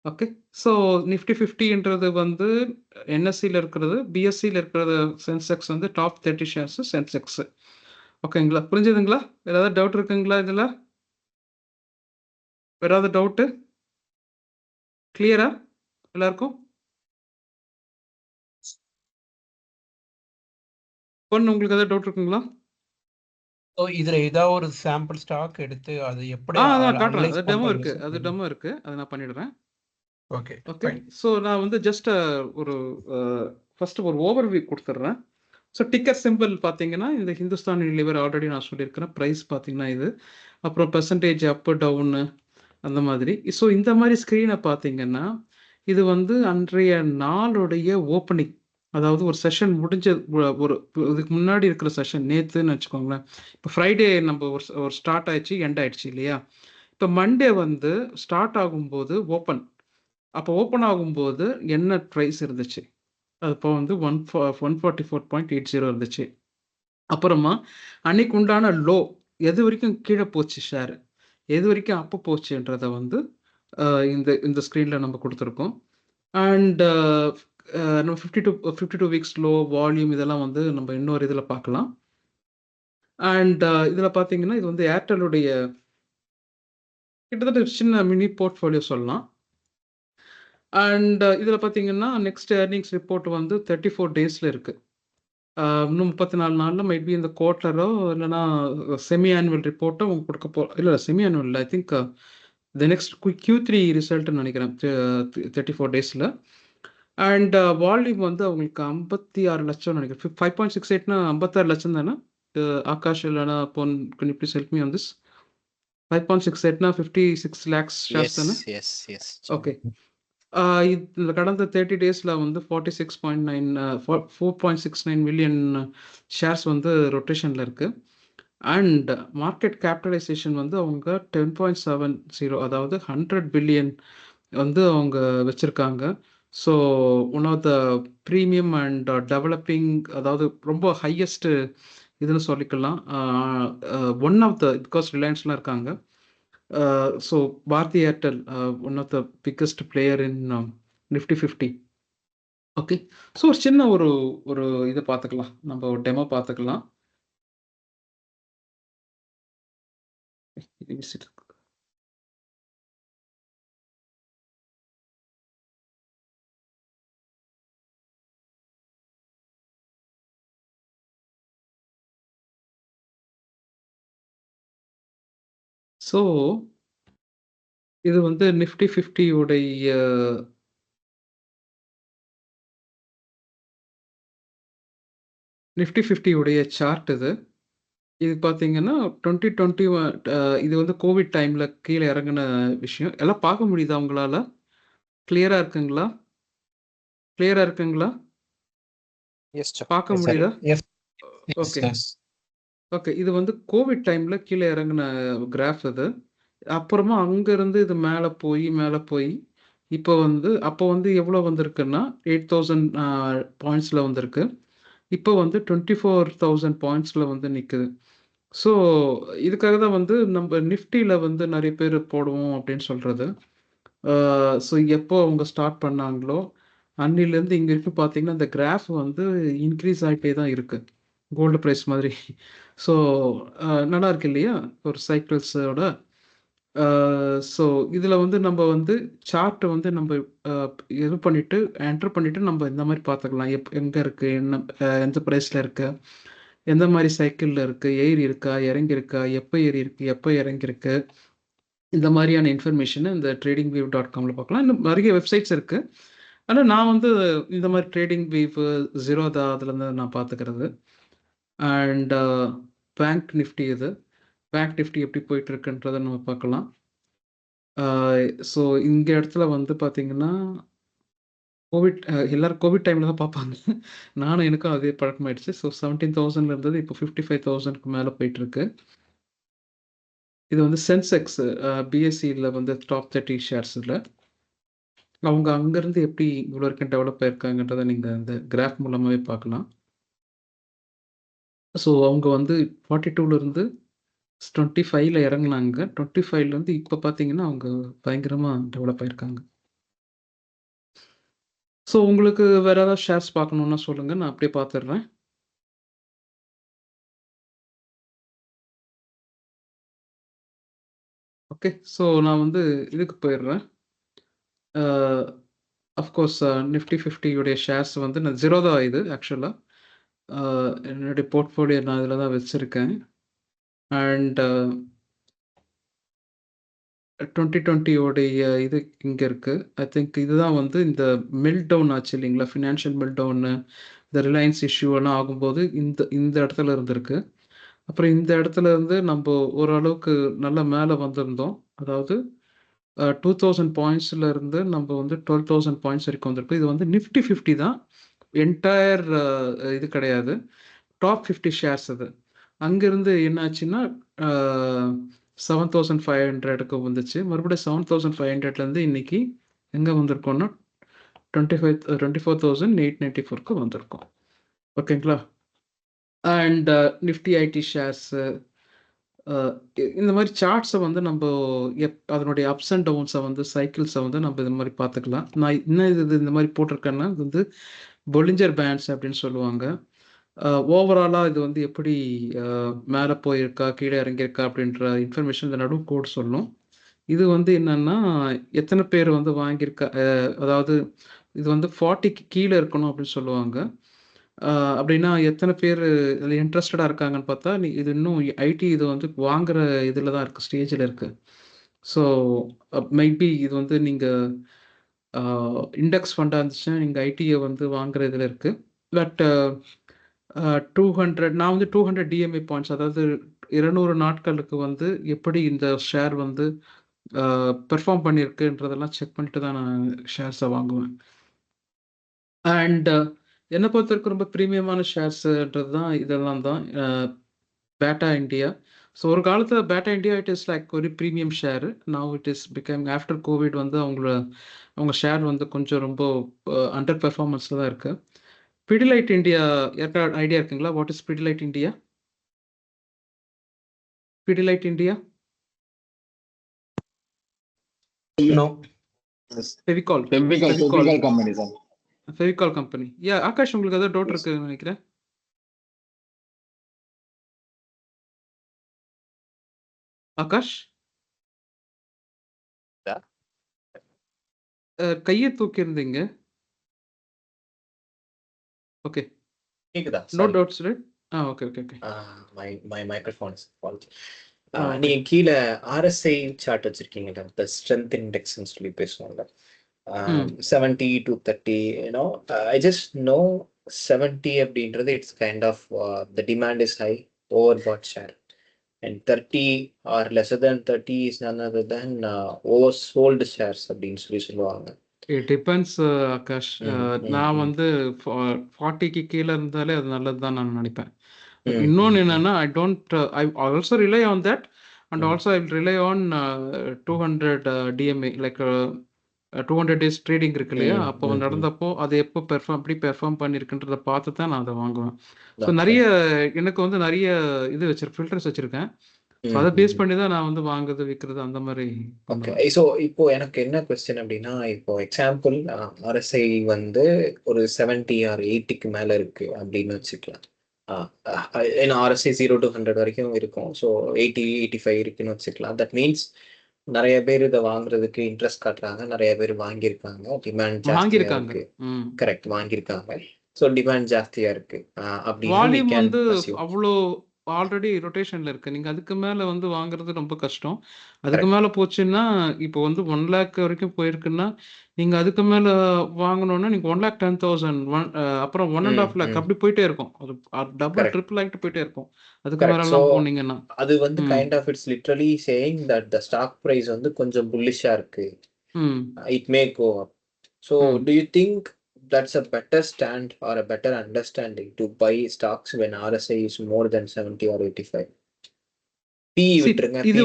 ஓகே. ஸோ நிஃப்டி 50ன்றது வந்து என்எஸ்சியில் இருக்கிறது, பிஎஸ்சியில் இருக்கிறது சென்செக்ஸ் வந்து டாப் 30 ஷேர்ஸு சென்செக்ஸு. ஓகேங்களா, புரிஞ்சுதுங்களா? ஏதாவது டவுட் இருக்குங்களா இதில்? ஏதாவது டவுட்டு கிளியரா எல்லாருக்கும்? உங்களுக்கு ஏதாவது டவுட் இருக்குங்களா? இதுல ஏதாவது ஒரு சாம்பிள் ஸ்டாக் எடுத்து அது எப்படி காட்டுறேன். அது டெமோ இருக்கு, அதை நான் பண்ணிடுறேன். ஓகே. ஸோ நான் வந்து ஜஸ்ட் ஒரு ஃபர்ஸ்ட் ஒரு ஓவர்வியூ கொடுத்துட்றேன். ஸோ டிக்கர் சிம்பிள் பார்த்தீங்கன்னா இந்த ஹிந்துஸ்தான் யூனிலிவர் ஆல்ரெடி நான் சொல்லியிருக்கிறேன். ப்ரைஸ் பார்த்தீங்கன்னா இது, அப்புறம் பெர்சன்டேஜ் அப்பு டவுனு அந்த மாதிரி. ஸோ இந்த மாதிரி ஸ்க்ரீனை பார்த்தீங்கன்னா இது வந்து அன்றைய நாளுடைய ஓப்பனிங் அதாவது ஒரு செஷன் முடிஞ்ச ஒரு இதுக்கு முன்னாடி இருக்கிற செஷன் நேற்றுன்னு வச்சுக்கோங்களேன். இப்போ ஃப்ரைடே நம்ம ஒரு ஸ்டார்ட் ஆயிடுச்சு, எண்ட் ஆயிடுச்சு இல்லையா? இப்போ மண்டே வந்து ஸ்டார்ட் ஆகும்போது ஓப்பன். அப்போ ஓப்பன் ஆகும்போது என்ன ப்ரைஸ் இருந்துச்சு? அது இப்போ வந்து 144.80 இருந்துச்சு. அப்புறமா அன்னைக்கு உண்டான லோ எது வரைக்கும் கீழே போச்சு ஷேர், எது வரைக்கும் அப்போ போச்சுன்றதை வந்து இந்த இந்த ஸ்க்ரீனில் நம்ம கொடுத்துருக்கோம். அண்ட் நம்ம 52 வீக்ஸ் லோ வால்யூம் இதெல்லாம் வந்து நம்ம இன்னொரு இதில் பார்க்கலாம். அண்ட் இதில் பார்த்தீங்கன்னா இது வந்து ஏர்டெல்லுடைய கிட்டத்தட்ட சின்ன மினி போர்ட்ஃபோலியோ சொல்லலாம். அண்ட் இதில் பார்த்தீங்கன்னா நெக்ஸ்ட் ஏர்னிங்ஸ் ரிப்போர்ட் வந்து 34 டேஸில் இருக்குது. இன்னும் 34 நாளில் மைட் பி இந்த குவார்ட்டரோ இல்லைனா செமி ஆனுவல் ரிப்போர்ட்டோ அவங்க கொடுக்க இல்லை செமி ஆனுவல் இல்லை, I think the next Q3 ரிசல்ட்னு நினைக்கிறேன் 34 டேஸில். அண்ட் வால்யூம் வந்து அவங்களுக்கு 56 லட்சம் நினைக்கிறேன். 5.68னா 56 லட்சம் தானே ஆகாஷ்? இல்லைனா பொன் can you please help me on this? 5.68னா 56 lakhs shares தானே? ஓகே. இதில் கடந்த 30 டேஸில் வந்து 4.69 மில்லியன் ஷேர்ஸ் வந்து ரொட்டேஷனில் இருக்குது. அண்ட் மார்க்கெட் கேபிட்டலைசேஷன் வந்து அவங்க 10.70, அதாவது 100 பில்லியன் வந்து அவங்க வச்சுருக்காங்க. So one of the premium and developing, அதாவது ரொம்ப ஹையஸ்ட் இதுன்னு சொல்லிக்கலாம். ஒன் ஆஃப் த, பிகாஸ் ரிலையன்ஸ்லாம் இருக்காங்க. So Bharti Airtel one of the biggest player in Nifty 50. Okay. So ஒரு சின்ன ஒரு இதை பார்த்துக்கலாம், நம்ம ஒரு டெமோ பார்த்துக்கலாம். ஸோ இது வந்து நிஃப்டி 50 உடைய நிஃப்டி 50 உடைய சார்ட் இது. இது பார்த்தீங்கன்னா 2021 இது வந்து கோவிட் டைமில் கீழே இறங்கின விஷயம். எல்லாம் பார்க்க முடியுதா உங்களால்? கிளியராக இருக்குங்களா? கிளியராக இருக்குங்களா? பார்க்க முடியுதா? Okay okay. இது வந்து கோவிட் டைமில் கீழே இறங்கின கிராஃப் இது. அப்புறமா அங்கேருந்து இது மேலே போய் இப்போ வந்து அப்போ வந்து எவ்வளோ வந்திருக்குன்னா 8,000 பாயிண்ட்ஸில் வந்திருக்கு. இப்போ வந்து 24,000 பாயிண்ட்ஸில் வந்து நிற்குது. ஸோ இதுக்காக தான் வந்து நம்ம நிஃப்டியில் வந்து நிறைய பேர் போடுவோம் அப்படின்னு சொல்கிறது. ஸோ எப்போ அவங்க ஸ்டார்ட் பண்ணாங்களோ அன்னிலேருந்து இங்கே வரைக்கும் பார்த்தீங்கன்னா இந்த கிராஃப் வந்து இன்க்ரீஸ் ஆகிட்டே தான் இருக்குது, கோல்டு ப்ரைஸ் மாதிரி. ஸோ நல்லா இருக்கு இல்லையா ஒரு சைக்கிள்ஸோட. ஸோ இதில் வந்து நம்ம வந்து சார்ட்டை வந்து நம்ம இது பண்ணிவிட்டு என்டர் பண்ணிவிட்டு நம்ம இந்த மாதிரி பார்த்துக்கலாம். எங்கே இருக்குது, என்ன எந்த ப்ரைஸில் இருக்குது, எந்த மாதிரி சைக்கிளில் இருக்குது, ஏறி இருக்கா, இறங்கி இருக்கா, எப்போ ஏறி இருக்குது, எப்போ இறங்கியிருக்கு, இந்த மாதிரியான இன்ஃபர்மேஷனை இந்த tradingview.comல பார்க்கலாம். இன்னும் நிறைய வெப்சைட்ஸ் இருக்குது. ஆனால் நான் வந்து இந்த மாதிரி ட்ரேடிங் வீவ், ஜீரோதா அதுலேருந்து நான் பார்த்துக்கிறது. அண்ட் பேங்க் நிஃப்டி, இது பேங்க் நிஃப்டி எப்படி போயிட்டுருக்குன்றதை நம்ம பார்க்கலாம். ஸோ இந்த இடத்துல வந்து பார்த்தீங்கன்னா கோவிட் எல்லோரும் கோவிட் டைமில் தான் பார்ப்பாங்க. நானும் எனக்கும் அதே பழக்கமாயிடுச்சு. ஸோ 17,000 இருந்தது, இப்போ 55,000க்கு மேலே போயிட்டுருக்கு. இது வந்து சென்செக்ஸ் பிஎஸ்சியில் வந்து டாப் 30 ஷேர்ஸில் அவங்க அங்கேருந்து எப்படி இவ்வளோ வரைக்கும் டெவலப் ஆயிருக்காங்கன்றதை நீங்கள் இந்த கிராஃப் மூலமாகவே பார்க்கலாம். ஸோ அவங்க வந்து 42லேருந்து 25ல் இறங்குனாங்க. 25லேருந்து இப்போ பார்த்தீங்கன்னா அவங்க பயங்கரமாக டெவலப் ஆயிருக்காங்க. ஸோ உங்களுக்கு வேறு ஏதாவது ஷேர்ஸ் பார்க்கணுன்னா சொல்லுங்கள், நான் அப்படியே பார்த்துடுறேன். ஓகே. ஸோ நான் வந்து இதுக்கு போயிடுறேன். அஃப்கோர்ஸ் நிஃப்டி 50 ஷேர்ஸ் வந்து நான் ஜீரோதா இது ஆக்சுவலாக என்னுடைய போர்ட்ஃபோலியோ நான் இதில் தான் வச்சுருக்கேன். அண்ட் 2020 இது இங்கே இருக்குது. ஐ திங்க் இதுதான் வந்து இந்த மெல்ட் டவுன் ஆச்சு இல்லைங்களா, ஃபினான்ஷியல் மெல்ட் டவுன்னு, இந்த ரிலையன்ஸ் இஷ்யூலாம் ஆகும்போது இந்த இடத்துல இருந்திருக்கு. அப்புறம் இந்த இடத்துல இருந்து நம்ம ஓரளவுக்கு நல்லா மேலே வந்திருந்தோம். அதாவது 2000 பாயிண்ட்ஸில் இருந்து நம்ம வந்து 12,000 பாயிண்ட்ஸ் வரைக்கும் வந்திருக்கு. இது வந்து நிஃப்டி 50 தான். என்டையர் இது கிடையாது. டாப் 50 ஷேர்ஸ் அது. அங்கிருந்து என்னாச்சுன்னா 7,500க்கு வந்துச்சு. மறுபடியும் 7,500லேருந்து இன்னைக்கு எங்கே வந்திருக்கோம்னா 24,894க்கு வந்திருக்கோம். ஓகேங்களா? அண்ட் நிஃப்டி ஐடி ஷேர்ஸு இந்த மாதிரி சார்ட்ஸை வந்து நம்ம அதனுடைய அப்ஸ் அண்ட் டவுன்ஸை வந்து சைக்கிள்ஸை வந்து நம்ம இது மாதிரி பார்த்துக்கலாம். நான் இன்னும் இது இந்த மாதிரி போட்டிருக்கேன்னா இது வந்து பொலிஞ்சர் பேண்ட்ஸ் அப்படின்னு சொல்லுவாங்க. ஓவராலாக இது வந்து எப்படி மேலே போயிருக்கா கீழே இறங்கியிருக்கா அப்படின்ற இன்ஃபர்மேஷன் இந்த நடுவு கோட் சொல்லும். இது வந்து என்னன்னா எத்தனை பேர் வந்து வாங்கியிருக்கா, அதாவது இது வந்து 40க்கு கீழே இருக்கணும் அப்படின்னு சொல்லுவாங்க. அப்படின்னா எத்தனை பேர் இதில் இன்ட்ரெஸ்டடாக இருக்காங்கன்னு பார்த்தா இது இன்னும் ஐடி இது வந்து வாங்குற இதில் தான் இருக்குது, ஸ்டேஜில் இருக்குது. ஸோ மேபி இது வந்து நீங்கள் இண்டெக்ஸ் ஃபண்டாக இருந்துச்சுன்னா நீங்கள் ஐடியை வந்து வாங்குற இதில் இருக்குது. பட் 200 நான் வந்து 200 டிஎம்ஏ பாயிண்ட்ஸ், அதாவது 200 நாட்களுக்கு வந்து எப்படி இந்த ஷேர் வந்து பெர்ஃபார்ம் பண்ணியிருக்குன்றதெல்லாம் செக் பண்ணிட்டு தான் நான் ஷேர்ஸை வாங்குவேன். அண்ட் என்னை பொறுத்த வரைக்கும் ரொம்ப ப்ரீமியமான ஷேர்ஸுன்றது தான் இதெல்லாம் தான் பேட்டா இண்டியா. ஸோ ஒரு காலத்தில் பேட்டா இண்டியா இட் இஸ் லைக் ஒரு premium share. Now it is become after Covid வந்து அவங்க ஷேர் வந்து கொஞ்சம் ரொம்ப அண்டர் பெர்ஃபார்மன்ஸில் தான் இருக்குது. பிடிலைட் இண்டியா யாருக்கா ஐடியா இருக்குங்களா? What is Pidilite India? Pidilite India Fevicol company sir. Fevicol company. Ya Akash, உங்களுக்கு ஏதாவது டவுட் இருக்குன்னு நினைக்கிறேன். ஆகாஷ் கையை தூக்கி இருந்தீங்க. ஓகே, கேக்குதா? No doubts right? Okay okay okay. My microphone is fault. நீங்க கீழே RSI சார்ட் வச்சிருக்கீங்கல்ல, தி ஸ்ட்ரென்த் இண்டெக்ஸ்னு சொல்லி பேசுவாங்க. 70 to 30, I just know 70 அப்படின்றது it's kind of the demand is high, overbought share, and 30 or lesser than 30 is none other than oversold shares அப்படின்னு சொல்லுவாங்க. It depends Akash. நான் வந்து 40க்கு கீழே இருந்தாலே அது நல்லது தான் நான் நினைப்பேன். இன்னொன்று என்னன்னா I also rely on that, and also I will rely on 200 DMA, like 200 days trading இருக்கு இல்லையா, அப்போ நடந்தப்போ அது எப்போ எப்படி பெர்ஃபார்ம் பண்ணியிருக்குன்றத பார்த்து தான் நான் அதை வாங்குவேன். ஸோ எனக்கு வந்து நிறைய ஃபில்டர்ஸ் வச்சிருக்கேன். அதை பேஸ் பண்ணி தான் நான் வந்து வாங்குறது விற்கிறது அந்த மாதிரி. ஓகே, ஸோ இப்போ எனக்கு என்ன கொஸ்டின் அப்படின்னா, இப்போ எக்ஸாம்பிள் RSI வந்து ஒரு 70 or 80க்கு மேலே இருக்கு அப்படின்னு வச்சுக்கலாம். ஏன்னா RSI 0 to 100 வரைக்கும் இருக்கும். ஸோ 80-85 இருக்குன்னு வச்சுக்கலாம். தட் மீன்ஸ் நிறைய பேர் இதை வாங்குறதுக்கு இன்ட்ரெஸ்ட் காட்டுறாங்க, நிறைய பேர் வாங்கியிருக்காங்க, டிமாண்ட் ஜாஸ்தியா இருக்கு. கரெக்ட், வாங்கியிருக்காங்க. ஸோ டிமாண்ட் ஜாஸ்தியா இருக்கு வால்யூம் வந்து அவ்வளோ ஆல்ரெடி ரொட்டேஷன்ல இருக்கு. நீங்க அதுக்கு மேல வந்து வாங்குறது ரொம்ப கஷ்டம். அதுக்கு மேல போச்சுன்னா இப்போ வந்து 1 lakh வரைக்கும் போயிருக்குன்னா நீங்க அதுக்கு மேல வாங்கணும்னா நீங்க 1,10,000 அப்புறம் 1.5 lakh அப்படி போயிட்டே இருக்கும். அது டபுள் ட்ரிபிள் ஆகிட்டு போயிட்டே இருக்கும் அதுக்கு மேல எல்லாம் போனீங்கன்னா. அது வந்து kind of it's literally saying that the stock price வந்து கொஞ்சம் புல்லிஷா இருக்கு. It may go up. So do you think that's a better stand or a better understanding to buy stocks when RSI is more than 70 or 85? இது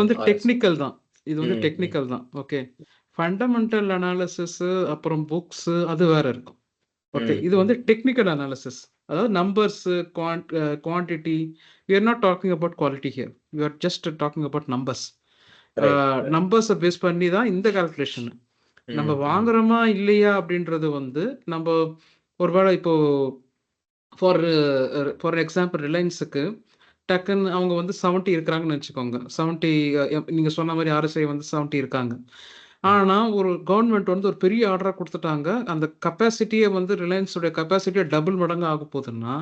வந்து technical தான். இது வந்து technical தான். ஓகே, ஃபண்டமெண்டல் அனாலிசிஸ் அப்புறம் புக்ஸ் அது வேற இருக்கும். ஓகே, இது வந்து டெக்னிக்கல் அனாலிசிஸ், அதாவது numbers, quantity. we are not talking about quality here, we are just talking about numbers. நம்பர்ஸை பேஸ் பண்ணி தான் இந்த கால்குலேஷன். நம்ம வாங்குறோமா இல்லையா அப்படின்றது வந்து நம்ம ஒருவேளை இப்போ ஃபார் எக்ஸாம்பிள் ரிலையன்ஸுக்கு டக்குன்னு அவங்க வந்து 70 இருக்கிறாங்கன்னு வச்சுக்கோங்க. 70 நீங்க சொன்ன மாதிரி RSI வந்து 70 இருக்காங்க. ஆனா ஒரு கவர்மெண்ட் வந்து ஒரு பெரிய ஆர்டரா கொடுத்துட்டாங்க. அந்த கெப்பாசிட்டியை வந்து ரிலையன்ஸோட கெப்பாசிட்டியை டபுள் மடங்கு ஆக போகுதுன்னா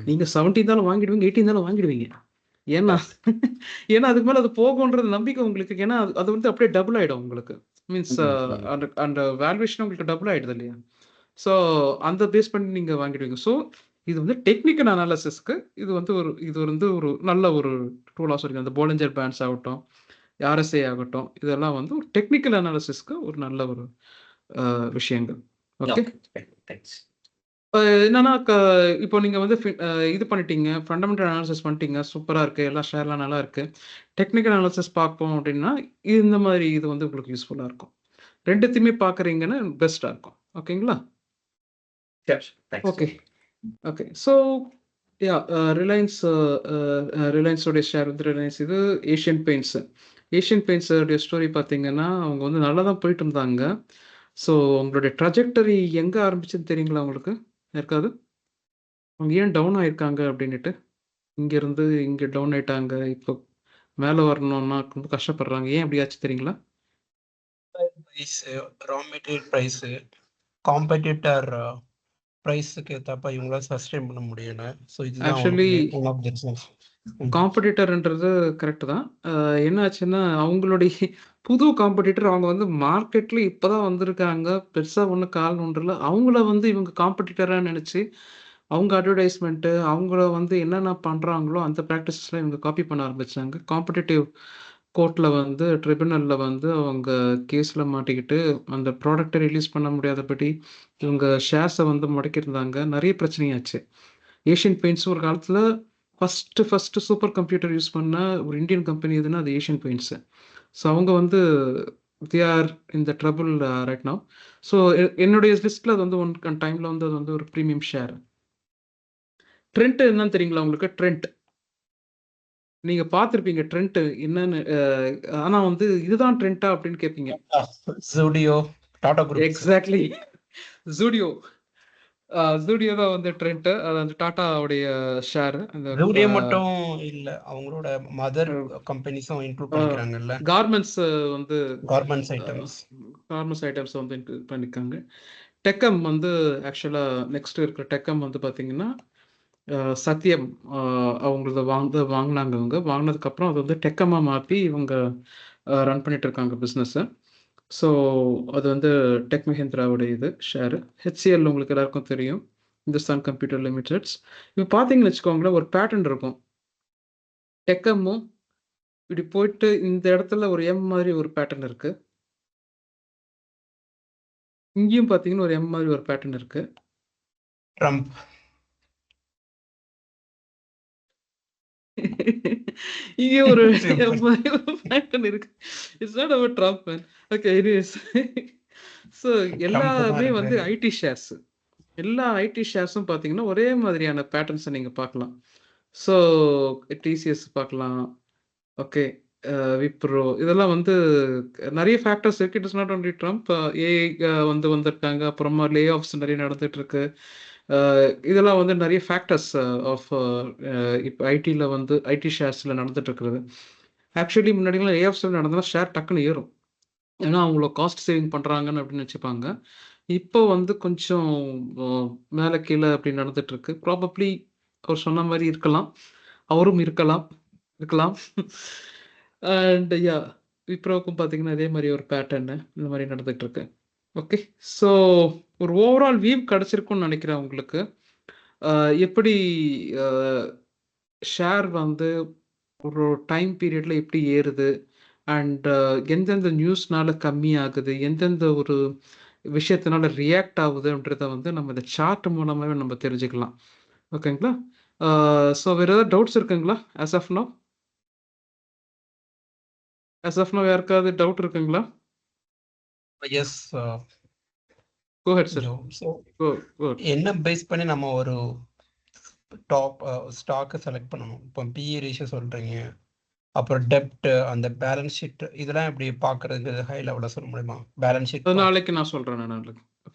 நீங்க 70 இருந்தாலும் வாங்கிடுவீங்க, 80 இருந்தாலும் வாங்கிடுவீங்க. ஏன்னா அதுக்கு மேல அது போகும்ன்றது நம்பிக்கை உங்களுக்கு. ஏன்னா அது வந்து அப்படியே டபுள் ஆயிடும் உங்களுக்கு. மீன்ஸ் அந்த வேல்யூவேஷன் உங்களுக்கு டபுள் ஆயிடுது இல்லையா? ஸோ அந்த பேஸ் பண்ணி நீங்க வாங்கிடுவீங்க. ஸோ இது வந்து டெக்னிக்கல் அனாலிசிஸ்க்கு இது வந்து ஒரு நல்ல ஒரு டூலாக சொல்லிங்க. அந்த போலிஞ்சர் பேண்ட்ஸ் ஆகட்டும், RSI ஆகட்டும், இதெல்லாம் வந்து ஒரு டெக்னிக்கல் அனாலிசிஸ்க்கு ஒரு நல்ல ஒரு விஷயங்கள். ஓகே. தேங்க்ஸ். என்னன்னா இப்போ நீங்க வந்து இது பண்ணிட்டீங்க, ஃபண்டமெண்டல் அனாலிசிஸ் பண்ணிட்டீங்க, சூப்பரா இருக்கு, எல்லா ஷேர்லாம் நல்லா இருக்கு. டெக்னிக்கல் அனாலிசிஸ் பார்ப்போம் அப்படின்னா, இந்த மாதிரி இது வந்து உங்களுக்கு யூஸ்ஃபுல்லா இருக்கும். 2த்தையுமே பார்க்குறீங்கன்னா பெஸ்ட்டா இருக்கும். ஓகேங்களா? ஓகே. ஓகே. ஸோ ரிலையன்ஸ் ரிலையன்ஸோடைய ஷேர் வந்து ரிலையன்ஸ் இது ஏஷியன் பெயிண்ட்ஸ். ஏஷியன் பெயிண்ட்ஸோடைய ஸ்டோரி பார்த்தீங்கன்னா, அவங்க வந்து நல்லா தான் போயிட்டு இருந்தாங்க. ஸோ உங்களுடைய ட்ரஜெக்டரி எங்கே ஆரம்பிச்சுன்னு தெரியுங்களா உங்களுக்கு யாருக்காவது? அவங்க ஏன் டவுன் ஆயிருக்காங்க அப்படின்னுட்டு, இங்கேருந்து இங்கே டவுன் ஆயிட்டாங்க, இப்போ மேலே வரணும்னா ரொம்ப கஷ்டப்படுறாங்க, ஏன் அப்படி ஆச்சு தெரியுங்களா? Price, raw material price, competitor ப்ரைஸுக்கு ஏற்றப்ப இவங்களால சஸ்டெயின் பண்ண முடியல. ஸோ இதுதான் actually one of the reasons. காம்படிட்டர்ன்றது கரெக்ட் தான். என்ன ஆச்சுன்னா, அவங்களுடைய புது காம்படிட்டர் அவங்க வந்து மார்க்கெட்ல இப்போதான் வந்திருக்காங்க, பெருசாக ஒன்றும் கால் ஒன்றில் அவங்கள வந்து இவங்க காம்படிட்டராக நினச்சி அவங்க அட்வர்டைஸ்மெண்ட்டு அவங்கள வந்து என்னென்ன பண்ணுறாங்களோ அந்த ப்ராக்டிஸஸ்லாம் இவங்க காப்பி பண்ண ஆரம்பித்தாங்க. காம்படிட்டிவ் கோர்ட்டில் வந்து ட்ரிபுனலில் வந்து அவங்க கேஸில் மாட்டிக்கிட்டு அந்த ப்ராடக்டை ரிலீஸ் பண்ண முடியாதபடி இவங்க ஷேர்ஸை வந்து முடக்கியிருந்தாங்க. நிறைய பிரச்சனையாச்சு. ஏஷியன் பெயிண்ட்ஸ் ஒரு காலத்தில் ஃபஸ்ட்டு சூப்பர் கம்ப்யூட்டர் யூஸ் பண்ண ஒரு இந்தியன் கம்பெனி எதுன்னா அது ஏஷியன் பெயிண்ட்ஸு. ஸோ அவங்க வந்து they are in the trouble right now. So என்னுடைய லிஸ்ட்டில் அது வந்து ஒன் டைமில் வந்து அது வந்து ஒரு ப்ரீமியம் ஷேர். ட்ரெண்ட் என்னன்னு தெரியுங்களா உங்களுக்கு? ட்ரெண்ட் நீங்கள் பார்த்துருப்பீங்க ட்ரெண்ட் என்னன்னு. ஆனால் வந்து இதுதான் ட்ரெண்டா அப்படின்னு கேட்பீங்க. ஜூடியோ, டாடா குரூப். எக்ஸாக்ட்லி, ஜூடியோ. ஜூடியோ தான் வந்து ட்ரெண்ட். அது அந்த டாட்டாவுடைய ஷேர். அந்த ஜூடியோ மட்டும் இல்ல, அவங்களோட மதர் கம்பெனிஸும் இன்க்ளூட் பண்ணிக்கிறாங்கல்ல. கார்மெண்ட்ஸ் வந்து கார்மெண்ட்ஸ் ஐட்டம்ஸ் வந்து இன்க்ளூட் பண்ணிக்காங்க. டெக்கம் வந்து ஆக்சுவலாக நெக்ஸ்ட் இருக்கிற டெக்கம் வந்து பார்த்தீங்கன்னா சத்தியம் அவங்களது வாங்கினாங்க. இவங்க வாங்கினதுக்கப்புறம் அது வந்து டெக்கமாக மாற்றி இவங்க ரன் பண்ணிட்டு இருக்காங்க பிஸ்னஸை. ஸோ அது வந்து டெக் மஹிந்திராவுடைய இது ஷேரு. ஹெச்சிஎல் உங்களுக்கு எல்லாருக்கும் தெரியும், இந்துஸ்தான் கம்ப்யூட்டர் லிமிடெட்ஸ். இப்போ பார்த்தீங்கன்னு வச்சுக்கோங்களேன், ஒரு பேட்டர்ன் இருக்கும். டெக்கமும் இப்படி போயிட்டு இந்த இடத்துல ஒரு எம் மாதிரி ஒரு பேட்டர்ன் இருக்கு. இங்கேயும் பார்த்தீங்கன்னா ஒரு எம் மாதிரி ஒரு பேட்டர்ன் இருக்கு. ட்ரம்ப் இங்கே ஒரு பேட்டர்ன் இருக்கு. It's not about Trump man. Okay, anyways. So எல்லாமே வந்து ஐடி ஷேர்ஸ், எல்லா ஐடி ஷேர்ஸும் பார்த்தீங்கன்னா ஒரே மாதிரியான பேட்டர்ன்ஸை நீங்கள் பார்க்கலாம். ஸோ டிசிஎஸ் பார்க்கலாம். ஓகே, விப்ரோ, இதெல்லாம் வந்து நிறைய ஃபேக்டர்ஸ் இருக்குது. It is not only Trump. AI வந்து வந்திருக்காங்க, அப்புறமா லே ஆஃப்ஸ் நிறைய நடந்துட்டு இருக்கு. இதெல்லாம் வந்து நிறைய ஃபேக்டர்ஸ் ஆஃப் இப்போ ஐடியில் வந்து ஐடி ஷேர்ஸில் நடந்துட்டு இருக்கிறது. ஆக்சுவலி முன்னாடிலாம் லே ஆஃப்ஸில் நடந்ததுன்னா ஷேர் டக்குன்னு ஏறும், ஏன்னா அவங்கள காஸ்ட் சேவிங் பண்ணுறாங்கன்னு அப்படின்னு வச்சுப்பாங்க. இப்போ வந்து கொஞ்சம் மேலே கீழே அப்படி நடந்துட்டு இருக்கு. ப்ராபப்ளி அவர் சொன்ன மாதிரி இருக்கலாம், அவரும் இருக்கலாம். அண்ட் விப்ரோவுக்கும் பார்த்தீங்கன்னா இதே மாதிரி ஒரு பேட்டர்னு இந்த மாதிரி நடந்துட்டு இருக்கு. ஓகே, ஸோ ஒரு ஓவரால் வியூ கிடச்சிருக்குன்னு நினைக்கிறேன் உங்களுக்கு. எப்படி ஷேர் வந்து ஒரு டைம் பீரியடில் எப்படி ஏறுது, அண்ட் எந்தெந்த நியூஸ்னால கம்மி ஆகுது, எந்தெந்த ஒரு விஷயத்தினால ரியாக்ட் ஆகுதுன்றத வந்து நம்ம இந்த சார்ட் மூலமாகவே நம்ம தெரிஞ்சுக்கலாம். ஓகேங்களா? ஸோ வேறு ஏதாவது டவுட்ஸ் இருக்குங்களா? ஆஸ் ஆஃப் நோ யாருக்காவது டவுட் இருக்குங்களா? எஸ், கோ ஹெட் சார். என்ன பேஸ் பண்ணி நம்ம ஒரு டாப் ஸ்டாக்கை செலக்ட் பண்ணணும்? இப்போ பிஇ ரேஷியோ சொல்கிறீங்க, அப்புறம் டெப்ட், அந்த பேலன்ஸ் ஷீட், இதெல்லாம் எப்படி பார்க்கறதுக்கு ஹை லெவலில் சொல்ல முடியுமா? பேலன்ஸ் ஷீட் நாளைக்கு நான் சொல்கிறேன். நான்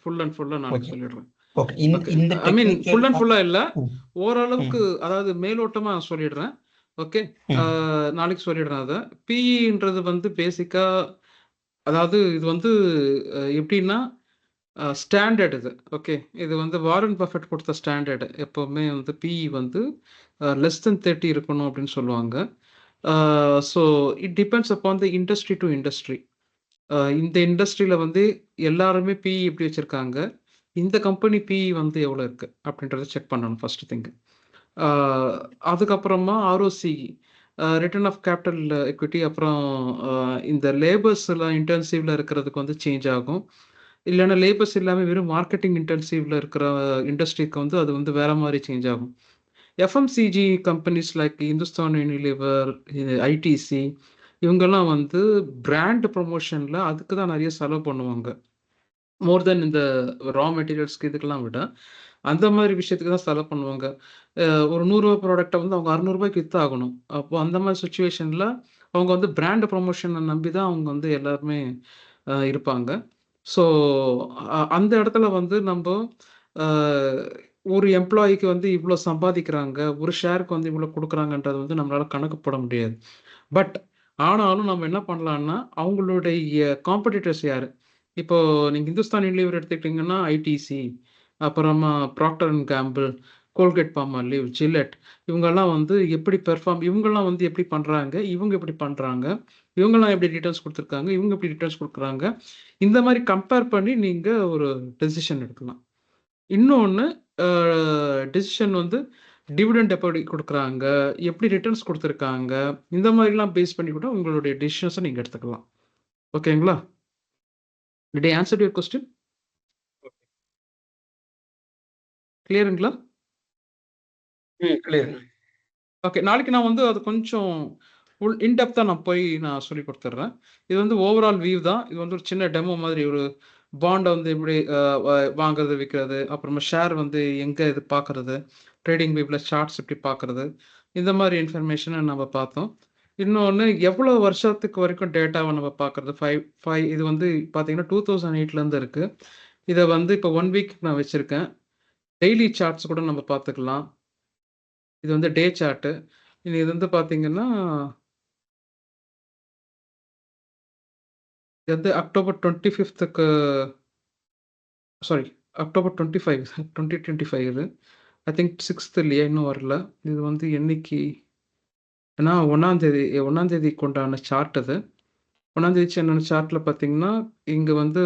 ஃபுல் அண்ட் ஃபுல்லாக நாளைக்கு சொல்லிடுறேன். ஓகே, இந்த ஐ மீன் ஃபுல் அண்ட் ஃபுல்லாக இல்லை, ஓரளவுக்கு, அதாவது மேலோட்டமாக நான் சொல்லிடுறேன். ஓகே, நாளைக்கு சொல்லிடுறேன். அதை பிஇன்றது வந்து பேசிக்காக, அதாவது இது வந்து எப்படின்னா ஸ்டாண்டர்ட் இது. ஓகே, இது வந்து வாரன் பஃபெட் கொடுத்த ஸ்டாண்டர்டு. எப்போவுமே வந்து பிஇ வந்து லெஸ் தென் 30 இருக்கணும் அப்படின்னு சொல்லுவாங்க. So it depends upon the industry to industry. இந்த இண்டஸ்ட்ரியில் வந்து எல்லாருமே பிஇ எப்படி வச்சுருக்காங்க, இந்த கம்பெனி பிஇ வந்து எவ்வளோ இருக்குது அப்படின்றத செக் பண்ணணும் ஃபஸ்ட்டு திங்கு. அதுக்கப்புறமா ROC, return of capital equity, அப்புறம் இந்த லேபர்ஸ்லாம் இன்டர்ன்சிவில் இருக்கிறதுக்கு வந்து சேஞ்ச் ஆகும். இல்லைன்னா லேபர்ஸ் இல்லாமல் வெறும் மார்க்கெட்டிங் இன்டென்சிவ்ல இருக்கிற இண்டஸ்ட்ரிக்கு வந்து அது வந்து வேற மாதிரி சேஞ்ச் ஆகும். FMCG companies like Hindustan Unilever, ITC இவங்கெல்லாம் வந்து பிராண்ட் ப்ரொமோஷனில் அதுக்கு தான் நிறைய செலவு பண்ணுவாங்க. மோர் தென் இந்த ரா மெட்டீரியல்ஸ்க்கு இதுக்கெல்லாம் விட அந்த மாதிரி விஷயத்துக்கு தான் செலவு பண்ணுவாங்க. ஒரு ரூ. 100 ப்ராடக்ட்டை வந்து அவங்க ரூ. 600 வித்தாகணும். அப்போ அந்த மாதிரி சுச்சுவேஷனில் அவங்க வந்து பிராண்ட் ப்ரொமோஷனை நம்பி தான் அவங்க வந்து எல்லாருமே இருப்பாங்க. ஸோ அந்த இடத்துல வந்து நம்ம ஒரு எம்ப்ளாயிக்கு வந்து இவ்வளோ சம்பாதிக்கிறாங்க, ஒரு ஷேருக்கு வந்து இவ்வளோ கொடுக்குறாங்கன்றது வந்து நம்மளால கணக்கு போட முடியாது. பட் ஆனாலும் நம்ம என்ன பண்ணலான்னா, அவங்களுடைய காம்படிட்டர்ஸ் யாரு? இப்போ நீங்க இந்துஸ்தான் யூனிலிவர் எடுத்துக்கிட்டீங்கன்னா, ஐடிசி, அப்புறமா Procter and Gamble, Colgate Palmolive, Gillette இவங்கெல்லாம் வந்து எப்படி இவங்கெல்லாம் வந்து எப்படி பண்றாங்க? இவங்க எப்படி பண்றாங்க? இவங்கெல்லாம் எப்படி ரிட்டர்ன்ஸ் குடுத்துருக்காங்க? இவங்க எப்படி ரிட்டர்ன்ஸ் குடுக்குறாங்க? இந்த மாரி கம்பேர் பண்ணி நீங்க ஒரு டெசிஷன் எடுக்கலாம். இன்னொன்னு டெசிஷன் வந்து டிவிடெண்ட் எப்படி குடுக்குறாங்க? எப்படி ரிட்டர்ன்ஸ் குடுத்துருக்காங்க? இந்த மாதிரிலாம் பேஸ் பண்ணி கூட உங்களுடைய டெசிஷன்ஸ நீங்க எடுத்துக்கலாம். ஓகேங்களா? Did I answer your question? கிளியருங்களா? கிளியர். ஓகே. நாளைக்கு நான் வந்து அது கொஞ்சம் இன் டெப்த்தா நான் சொல்லிக் குடுத்துடுறேன். இது வந்து ஓவரால் வியூ தான். இது வந்து ஒரு சின்ன டெமோ மாதிரி ஒரு பாண்ட வந்து எப்படி வாங்குறது, விற்கிறது, அப்புறமா ஷேர் வந்து எங்க இது பார்க்கறது, ட்ரேடிங் வியூல சார்ட்ஸ் எப்படி பார்க்கறது, இந்த மாதிரி இன்ஃபர்மேஷனை நம்ம பார்த்தோம். இன்னொன்னு எவ்வளோ வருஷத்துக்கு வரைக்கும் டேட்டாவை நம்ம பார்க்கறது, 5 இது வந்து பார்த்தீங்கன்னா 2008லேருந்து இருக்கு. இதை வந்து இப்போ 1 வீக் நான் வச்சிருக்கேன். டெய்லி சார்ட்ஸ் கூட நம்ம பார்த்துக்கலாம். இது வந்து டே சார்ட்டு. இது வந்து பார்த்தீங்கன்னா இது வந்து அக்டோபர் 25க்கு சாரி அக்டோபர் 25 2025 இது. ஐ திங்க் 6th இல்லையா? இன்னும் வரல. இது வந்து என்னைக்கு? ஏன்னா 1ஆம் தேதிக்கு உண்டான சார்ட் அது. 1ஆம் தேதி என்னென்ன சார்ட்டில் பார்த்தீங்கன்னா, இங்கே வந்து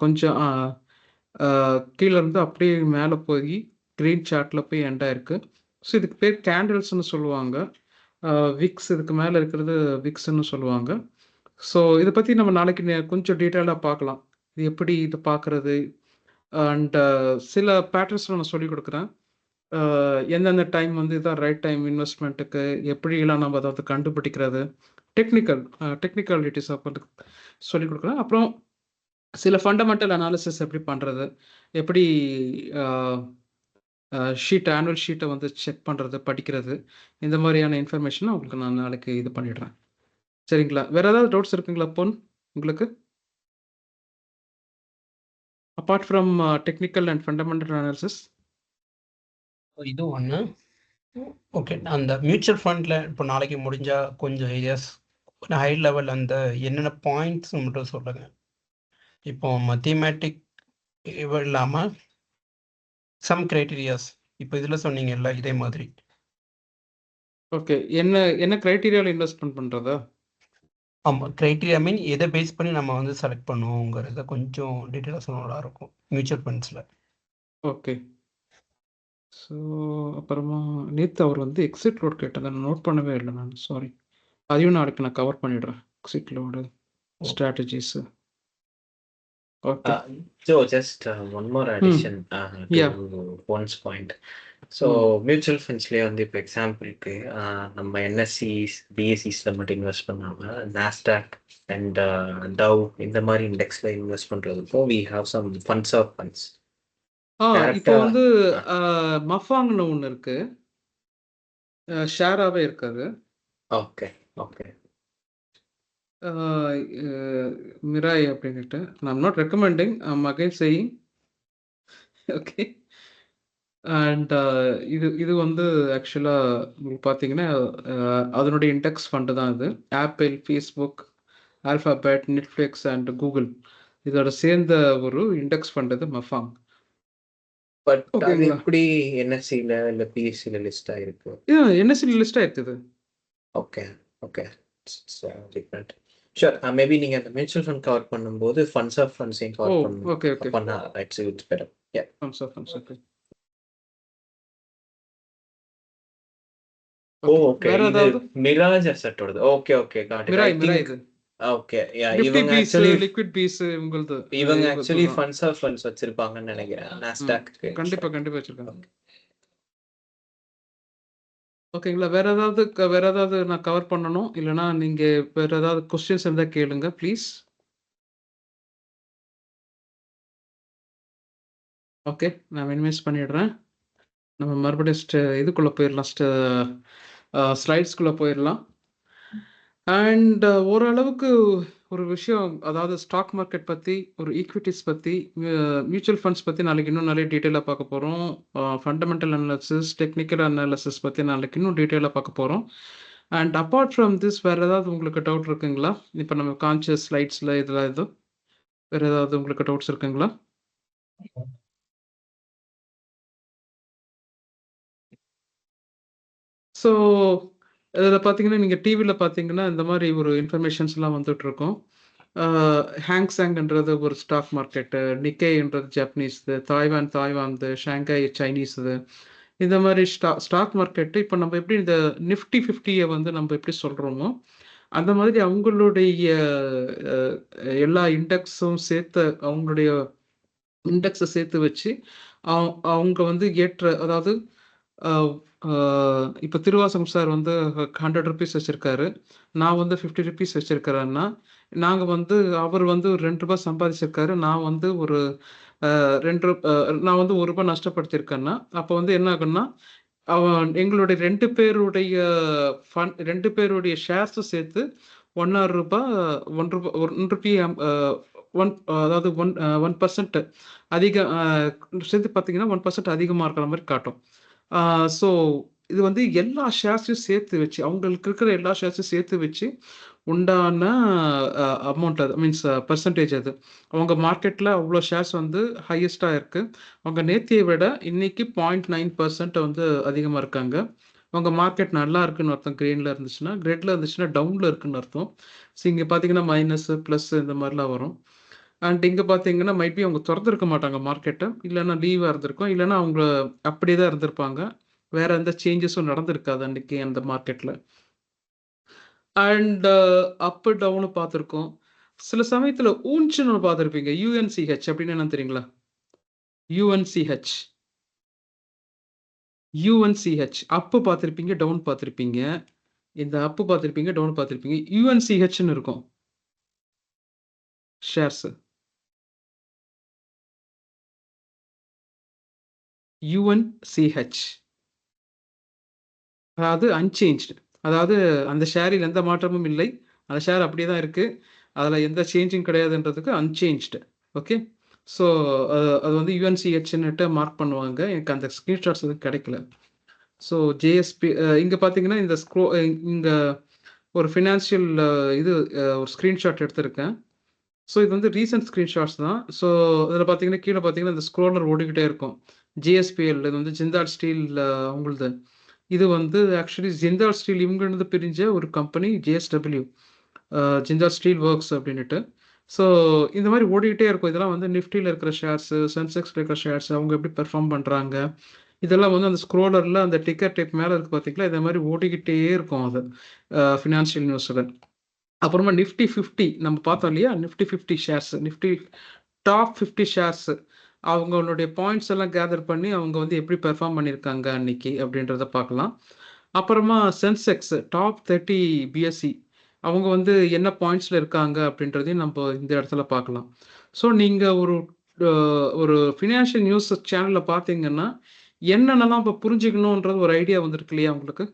கொஞ்சம் கீழே இருந்து அப்படியே மேலே போய் க்ரீன் சார்ட்டில் போய் எண்ட் ஆயிருக்கு. ஸோ இதுக்கு பேர் கேண்டில்ஸ்னு சொல்லுவாங்க. விக்ஸ் இதுக்கு மேலே இருக்கிறது விக்ஸ்ன்னு சொல்லுவாங்க. ஸோ இதை பற்றி நம்ம நாளைக்கு கொஞ்சம் டீட்டெயிலாக பார்க்கலாம். இது எப்படி இது பார்க்குறது அண்ட் சில பேட்டர்ன்ஸில் நான் சொல்லிக் கொடுக்குறேன். எந்தெந்த டைம் வந்து இதான் ரைட் டைம் இன்வெஸ்ட்மெண்ட்டுக்கு, எப்படிலாம் நம்ம அதை வந்து கண்டுபிடிக்கிறது, டெக்னிக்காலிட்டிஸ் அப்போ சொல்லிக் கொடுக்குறேன். அப்புறம் சில ஃபண்டமெண்டல் அனாலிசிஸ் எப்படி பண்ணுறது, எப்படி ஆனுவல் ஷீட்டை வந்து செக் பண்ணுறது, படிக்கிறது, இந்த மாதிரியான இன்ஃபர்மேஷனை உங்களுக்கு நான் நாளைக்கு இது பண்ணிடுறேன். சரிங்களா? வேற ஏதாவது டவுட்ஸ் இருக்குங்களா பொன் உங்களுக்கு? Apart from technical and fundamental analysis. இது ஒன்று. ஓகே. அந்த மியூச்சுவல் ஃபண்டில் இப்போ நாளைக்கு முடிஞ்சா கொஞ்சம் ஏரியாஸ் ஹை லெவல் அந்த என்னென்ன பாயிண்ட்ஸ் மட்டும் சொல்லுங்கள். இப்போ தீமேட்டிக் இல்லாமல் சம் கிரைட்டீரியாஸ் இப்போ இதில் சொன்னீங்கல்ல இதே மாதிரி. ஓகே. என்ன கிரைட்டீரியாவில் இன்வெஸ்ட்மெண்ட் பண்ணுறதா? ஆமாம், கிரைட்டீரியா மீன் எதை பேஸ் பண்ணி நம்ம வந்து செலக்ட் பண்ணுவோங்கிறத கொஞ்சம் டீட்டெயிலாக சொன்னா இருக்கும் மியூச்சுவல் ஃபண்ட்ஸில். ஓகே. ஸோ அப்புறமா நேற்று அவர் வந்து எக்ஸிட் லோட் கேட்டாங்க, நான் நோட் பண்ணவே இல்லை நான், சாரி. அதையும் நாளைக்கு நான் கவர் பண்ணிடுறேன், exit load strategies. Okay. So just one more addition to one's point. So mutual ஃபண்ட்ஸ்லேயே வந்து இப்போ எக்ஸாம்பிளுக்கு நம்ம என்எஸ்சிஸ் பிஎஸ்சிஸில் மட்டும் இன்வெஸ்ட் பண்ணாமல் நாஸ்டாக் அண்ட் டவ் இந்த மாதிரி இண்டெக்ஸில் இன்வெஸ்ட் பண்ணுறதுக்கும் we have some funds of funds. இப்போ வந்து மஃபாங்னு ஒன்று இருக்கு, ஷேராகவே இருக்காது. Okay okay. மிராய் அப்படின்ட்டு I'm not recommending, I'm again saying. Okay. And இது வந்து ஆக்சுவலாக உங்களுக்கு பார்த்தீங்கன்னா அதனுடைய இண்டெக்ஸ் ஃபண்டு தான் இது. Apple, Facebook, alphabet, Netflix and Google இதோட சேர்ந்த ஒரு இண்டெக்ஸ் ஃபண்ட் இது மஃபாங். பட் அது எப்படி என்எஸ்சியில் இல்லை பிஎஸ்சியில் லிஸ்ட் ஆகிருக்கு? என்எஸ்சியில் லிஸ்ட் ஆயிருக்குது. Okay okay. Different. Sure. Maybe நீங்கள் அந்த மியூச்சுவல் ஃபண்ட் கவர் பண்ணும்போது ஃபண்ட்ஸ் ஆஃப் ஃபண்ட்ஸையும் கவர் ஓகே ஓகே பண்ணா it's better. Ya, funds of funds. Okay. Okay. வேற இது ஏதாவது? மிராஜ் அசெட்டோடது. Okay okay, got it. I Mirae think இது ஓகே யா நிஃப்டி இவங்க பீஸ் ஆக்சுவலி லிக்விட் பீஸ் உங்களுது இவங்க இவங்க ஆக்சுவலி இதுதான். ஃபண்ட்ஸ் ஆஃப் ஃபண்ட்ஸ் வச்சிருப்பாங்கன்னு நினைக்கிறேன் நாஸ்டாக்கு. கண்டிப்பா கண்டிப்பா வச்சிருக்காங்க. ஓகேங்களா, வேற ஏதாவது நான் கவர் பண்ணணும், இல்லைன்னா நீங்க வேற ஏதாவது கொஸ்டின்ஸ் இருந்தா கேளுங்க ப்ளீஸ். ஓகே, நான் மினிமைஸ் பண்ணிடுறேன். நம்ம மறுபடியும் இதுக்குள்ள போயிடலாம், ஸ்லைட்ஸ்குள்ள போயிடலாம். அண்ட் ஓரளவுக்கு ஒரு விஷயம், அதாவது ஸ்டாக் மார்க்கெட் பற்றி, ஒரு ஈக்விட்டிஸ் பற்றி, மியூச்சுவல் ஃபண்ட்ஸ் பற்றி நாளைக்கு இன்னும் நிறைய டீட்டெயிலாக பார்க்க போகிறோம். ஃபண்டமெண்டல் அனாலிசிஸ், டெக்னிக்கல் அனாலிசிஸ் பற்றி நாளைக்கு இன்னும் டீட்டெயிலாக பார்க்க போகிறோம். அண்ட் அப்பார்ட் ஃப்ரம் திஸ் வேறு ஏதாவது உங்களுக்கு டவுட் இருக்குங்களா? இப்போ நம்ம காமிச்ச ஸ்லைட்ஸில் இதில் எதுவும் வேறு ஏதாவது உங்களுக்கு டவுட்ஸ் இருக்குங்களா? ஸோ இதில் பார்த்தீங்கன்னா, நீங்கள் டிவியில் பார்த்தீங்கன்னா இந்த மாதிரி ஒரு இன்ஃபர்மேஷன்ஸ்லாம் வந்துட்டுருக்கோம். ஹாங்ஸாங்ன்றது ஒரு ஸ்டாக் மார்க்கெட்டு, நிக்கேன்றது ஜப்பனீஸ்து, தாய்வான்து, ஷாங்காய் சைனீஸுது. இந்த மாதிரி ஸ்டாக் மார்க்கெட்டு இப்போ நம்ம எப்படி இந்த நிஃப்டி 50 வந்து நம்ம எப்படி சொல்கிறோமோ, அந்த மாதிரி அவங்களுடைய எல்லா இண்டெக்ஸும் சேர்த்து, அவங்களுடைய இண்டெக்ஸை சேர்த்து வச்சு அவங்க வந்து அதாவது இப்போ திருவாசகம் சார் வந்து 100 ருபீஸ் வச்சிருக்காரு, நான் வந்து 50 ருபீஸ் வச்சிருக்கிறேன்னா, நாங்கள் வந்து அவர் வந்து ஒரு 2 ரூபாய் சம்பாதிச்சிருக்காரு, நான் வந்து ஒரு 2 நான் வந்து 1 ரூபாய் நஷ்டப்படுத்தியிருக்கேன்னா, அப்போ வந்து என்ன ஆகுன்னா, எங்களுடைய 2 பேருடைய ஃபண்ட் 2 பேருடைய ஷேர்ஸும் சேர்த்து ரூபாய் 1 ருபி அதாவது 1% அதிகம் சேர்த்து பார்த்தீங்கன்னா 1% அதிகமாக இருக்கிற மாதிரி காட்டும். ஸோ இது வந்து எல்லா ஷேர்ஸையும் சேர்த்து வச்சு, அவங்களுக்கு இருக்கிற எல்லா ஷேர்ஸையும் சேர்த்து வச்சு உண்டான அமௌண்ட், அது மீன்ஸ் பெர்சன்டேஜ். அது அவங்க மார்க்கெட்டில் அவ்வளோ ஷேர்ஸ் வந்து ஹையஸ்ட்டாக இருக்குது. அவங்க நேத்தியை விட இன்னைக்கு 0.9% வந்து அதிகமாக இருக்காங்க. அவங்க மார்க்கெட் நல்லா இருக்குன்னு அர்த்தம். கிரீனில் இருந்துச்சுன்னா, ரெட்டில் இருந்துச்சுன்னா டவுனில் இருக்குன்னு அர்த்தம். ஸோ இங்கே பார்த்தீங்கன்னா மைனஸு ப்ளஸ் இந்த மாதிரிலாம் வரும். அண்ட் இங்கே பார்த்தீங்கன்னா மைபி அவங்க திறந்துருக்க மாட்டாங்க மார்க்கெட்டை, இல்லைன்னா லீவாக இருந்திருக்கும், இல்லைன்னா அவங்க அப்படியே தான் இருந்திருப்பாங்க, வேற எந்த சேஞ்சஸும் நடந்திருக்காது அன்னைக்கு அந்த மார்க்கெட்டில். அண்ட் அப்பு டவுனு பார்த்துருக்கோம். சில சமயத்தில் ஊன்ச்சுன்னு பார்த்துருப்பீங்க. யூஎன்சிஹெச் அப்படின்னு என்ன தெரியுங்களா? யூஎன்சிஹெச் அப்பு பார்த்துருப்பீங்க, டவுன் பார்த்துருப்பீங்க. இந்த அப்பு பார்த்துருப்பீங்க, டவுன் பார்த்துருப்பீங்க. யூஎன்சிஹெச்னு இருக்கும் ஷேர்ஸு. UNCH அதாவது அன்சேஞ்ச்டு, அதாவது அந்த ஷேரில் எந்த மாற்றமும் இல்லை, அந்த ஷேர் அப்படியே தான் இருக்குது, அதில் எந்த சேஞ்சும் கிடையாதுன்றதுக்கு அன்சேஞ்ச்டு. ஓகே, ஸோ அது வந்து UNCHன்னுட்டு மார்க் பண்ணுவாங்க. எனக்கு அந்த ஸ்க்ரீன்ஷாட்ஸ் எதுவும் கிடைக்கல. ஸோ ஜேஎஸ்பி இங்கே பார்த்தீங்கன்னா இந்த இங்கே ஒரு ஃபினான்ஷியல் ஒரு ஸ்க்ரீன்ஷாட் எடுத்திருக்கேன். ஸோ இது வந்து ரீசன்ட் ஸ்க்ரீன்ஷாட்ஸ் தான். ஸோ இதில் பார்த்தீங்கன்னா கீழே பார்த்தீங்கன்னா இந்த ஸ்க்ரோலர் ஓடிக்கிட்டே இருக்கும். JSPL இது வந்து ஜிந்தால் ஸ்டீல் அவங்களுது. இது வந்து ஆக்சுவலி ஜிந்தால் ஸ்டீல் இவங்க பிரிஞ்ச ஒரு company JSW, Jindal steel works அப்படின்ட்டு. ஸோ இந்த மாதிரி ஓடிக்கிட்டே இருக்கும். இதெல்லாம் வந்து நிஃப்டியில் இருக்கிற ஷேர்ஸு, சென்செக்ஸில் இருக்கிற ஷேர்ஸ், அவங்க எப்படி பெர்ஃபார்ம் பண்ணுறாங்க, இதெல்லாம் வந்து அந்த ஸ்க்ரோலரில் அந்த டிக்கர் டைப் மேலே இருக்குது பார்த்தீங்களா, இந்த மாதிரி ஓடிக்கிட்டே இருக்கும் அது ஃபினான்ஷியல் நியூஸில். அப்புறமா நிஃப்டி 50 நம்ம பார்த்தோம் இல்லையா, Nifty 50 shares, Nifty top 50 shares, அவங்களுடைய பாயிண்ட்ஸ் எல்லாம் கேதர் பண்ணி அவங்க வந்து எப்படி பெர்ஃபார்ம் பண்ணியிருக்காங்க அன்னைக்கு அப்படின்றத பார்க்கலாம். அப்புறமா சென்செக்ஸ் டாப் 30 BSE, அவங்க வந்து என்ன பாயிண்ட்ஸில் இருக்காங்க அப்படின்றதையும் நம்ம இந்த இடத்துல பார்க்கலாம். ஸோ நீங்கள் ஒரு ஃபினான்ஷியல் நியூஸ் சேனலில் பார்த்தீங்கன்னா என்னென்னலாம் இப்போ புரிஞ்சுக்கணுன்றது ஒரு ஐடியா வந்துருக்கு இல்லையா உங்களுக்கு?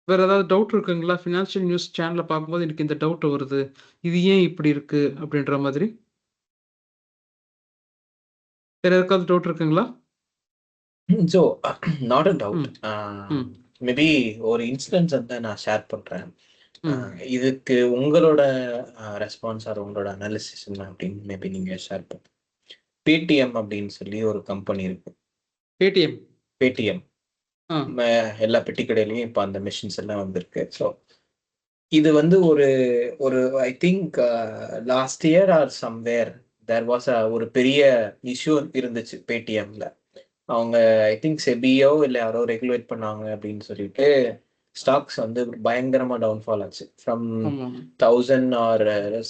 வேற ஏதாவது டவுட் இருக்குங்களா? ஃபினான்ஷியல் நியூஸ் சேனலில் பார்க்கும்போது எனக்கு இந்த டவுட் வருது, இது ஏன் இப்படி இருக்கு அப்படின்ற மாதிரி வேற ஏதாவது டவுட் இருக்குங்களா? So not a doubt, maybe ஒரு இன்சிடென்ட்ஸ் வந்து நான் ஷேர் பண்ணுறேன். இதுக்கு உங்களோட ரெஸ்பான்ஸ் ஆர் உங்களோட அனாலிசிஸ் என்ன அப்படின்னு மேபி நீங்கள் ஷேர் பண்ணுங்க. பேடிஎம் அப்படின்னு சொல்லி ஒரு கம்பெனி இருக்கு. பேடிஎம் எல்லா பெட்டி கடையிலையும் இப்போ அந்த மிஷின்ஸ் எல்லாம் வந்திருக்கு. ஸோ இது வந்து ஒரு I think last year or somewhere there was ஒரு பெரிய இஷ்யூ இருந்துச்சு பேடிஎம்ல. அவங்க ஐ திங்க் செபியோ இல்லை யாரோ ரெகுலேட் பண்ணாங்க அப்படின்னு சொல்லிட்டு ஸ்டாக்ஸ் வந்து பயங்கரமா டவுன்ஃபால் ஆச்சு. ஃப்ரம் ஆமா 1000 or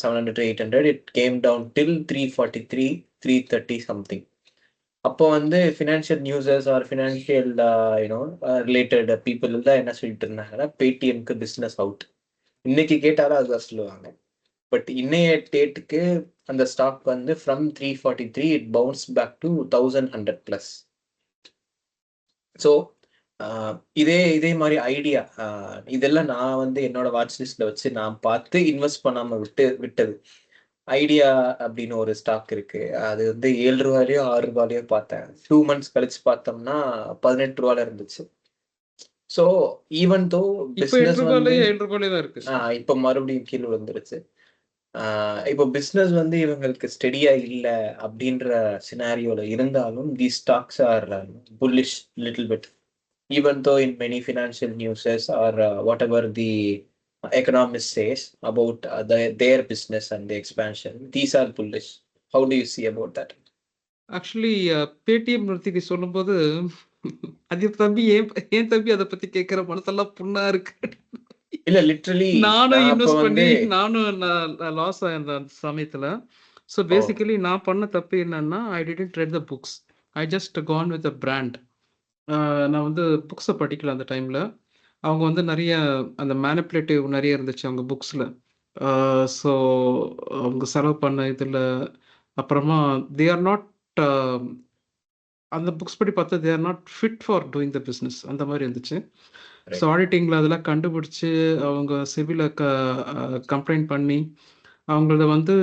700 to 800 it came down till 343 330 something. அப்போ வந்து financial newses or financial you know related people தான் என்ன சொல்லிட்டு இருந்தாங்கன்னா பேடிஎம்க்கு பிஸ்னஸ் அவுட். இன்னைக்கு கேட்டாலும் அதுதான் சொல்லுவாங்க. பட் இன்னைய டேட்டுக்கு அந்த ஸ்டாக் வந்து from 343 it bounce back to 1100+. So இதே மாதிரி ஐடியா இதெல்லாம் நான் வந்து என்னோட வாட்ச் லிஸ்ட்ல வச்சு நான் பார்த்து இன்வெஸ்ட் பண்ணாம விட்டது. ஐடியா அப்படின்னு ஒரு ஸ்டாக் இருக்கு. அது வந்து 7 ரூபாயோ 6 ரூபாயோ பார்த்தேன். 2 months கழிச்சு பார்த்தோம்னா 18 ரூபால இருந்துச்சு. ஸோ ஈவன் தோ பிஸ்னஸ் வந்து 7 ரூபாயிலே தான் இருக்கு. இப்போ மறுபடியும் கீழே வந்துருச்சு. இப்போ பிஸ்னஸ் வந்து இவங்களுக்கு ஸ்டெடியா இல்லை அப்படின்ற சினாரியோல இருந்தாலும் the stocks are bullish little bit. Even though in many financial newses or whatever the economist says about their business and the expansion, these are bullish. How do you see about that? Actually Paytm பத்தி சொல்லும்போது அது தம்பி ஏன் தம்பி அதை பத்தி கேட்கிற மனசெல்லாம் புண்ணா இருக்கு. இல்ல லிட்டரலி நானும் இன்வெஸ்ட் பண்ணி நானும் லாஸ் ஆயிருந்தேன் அந்த சமயத்துல. ஸோ பேசிக்கலி நான் பண்ண தப்பு என்னன்னா, I didn't read the books, I just Khan with a brand. நான் வந்து புக்ஸை படிக்கல அந்த டைமில். அவங்க வந்து நிறைய அந்த மேனிப்புலேட்டிவ் நிறைய இருந்துச்சு அவங்க புக்ஸில். ஸோ அவங்க செலவு பண்ண இதில் அப்புறமா தே ஆர் நாட் அந்த புக்ஸ் படி பார்த்தா they are not fit for doing the business அந்த மாதிரி இருந்துச்சு. ஸோ ஆடிட்டிங்கில் அதெல்லாம் கண்டுபிடிச்சி அவங்க சிவில கம்ப்ளைண்ட் பண்ணி அவங்கள வந்து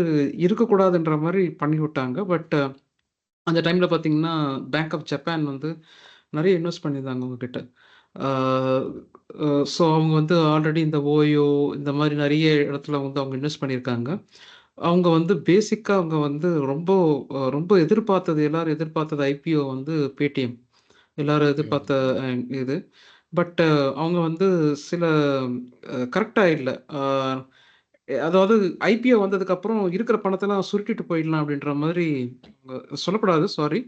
இருக்கக்கூடாதுன்ற மாதிரி பண்ணி விட்டாங்க. பட் அந்த டைமில் பார்த்தீங்கன்னா பேங்க் ஆஃப் ஜப்பான் வந்து நிறைய இன்வெஸ்ட் பண்ணியிருந்தாங்க அவங்கக்கிட்ட. ஸோ அவங்க வந்து ஆல்ரெடி இந்த ஓயோ இந்த மாதிரி நிறைய இடத்துல வந்து அவங்க இன்வெஸ்ட் பண்ணியிருக்காங்க. அவங்க வந்து பேசிக்காக அவங்க வந்து ரொம்ப எதிர்பார்த்தது, எல்லாரும் எதிர்பார்த்தது ஐபிஓ வந்து பேடிஎம் எல்லாரும் எதிர்பார்த்த இது. பட் அவங்க வந்து சில கரெக்டாக இல்லை. அதாவது ஐபிஓ வந்ததுக்கப்புறம் இருக்கிற பணத்தெல்லாம் சுருட்டிட்டு போயிடலாம் அப்படின்ற மாதிரி சொல்லக்கூடாது, சாரி.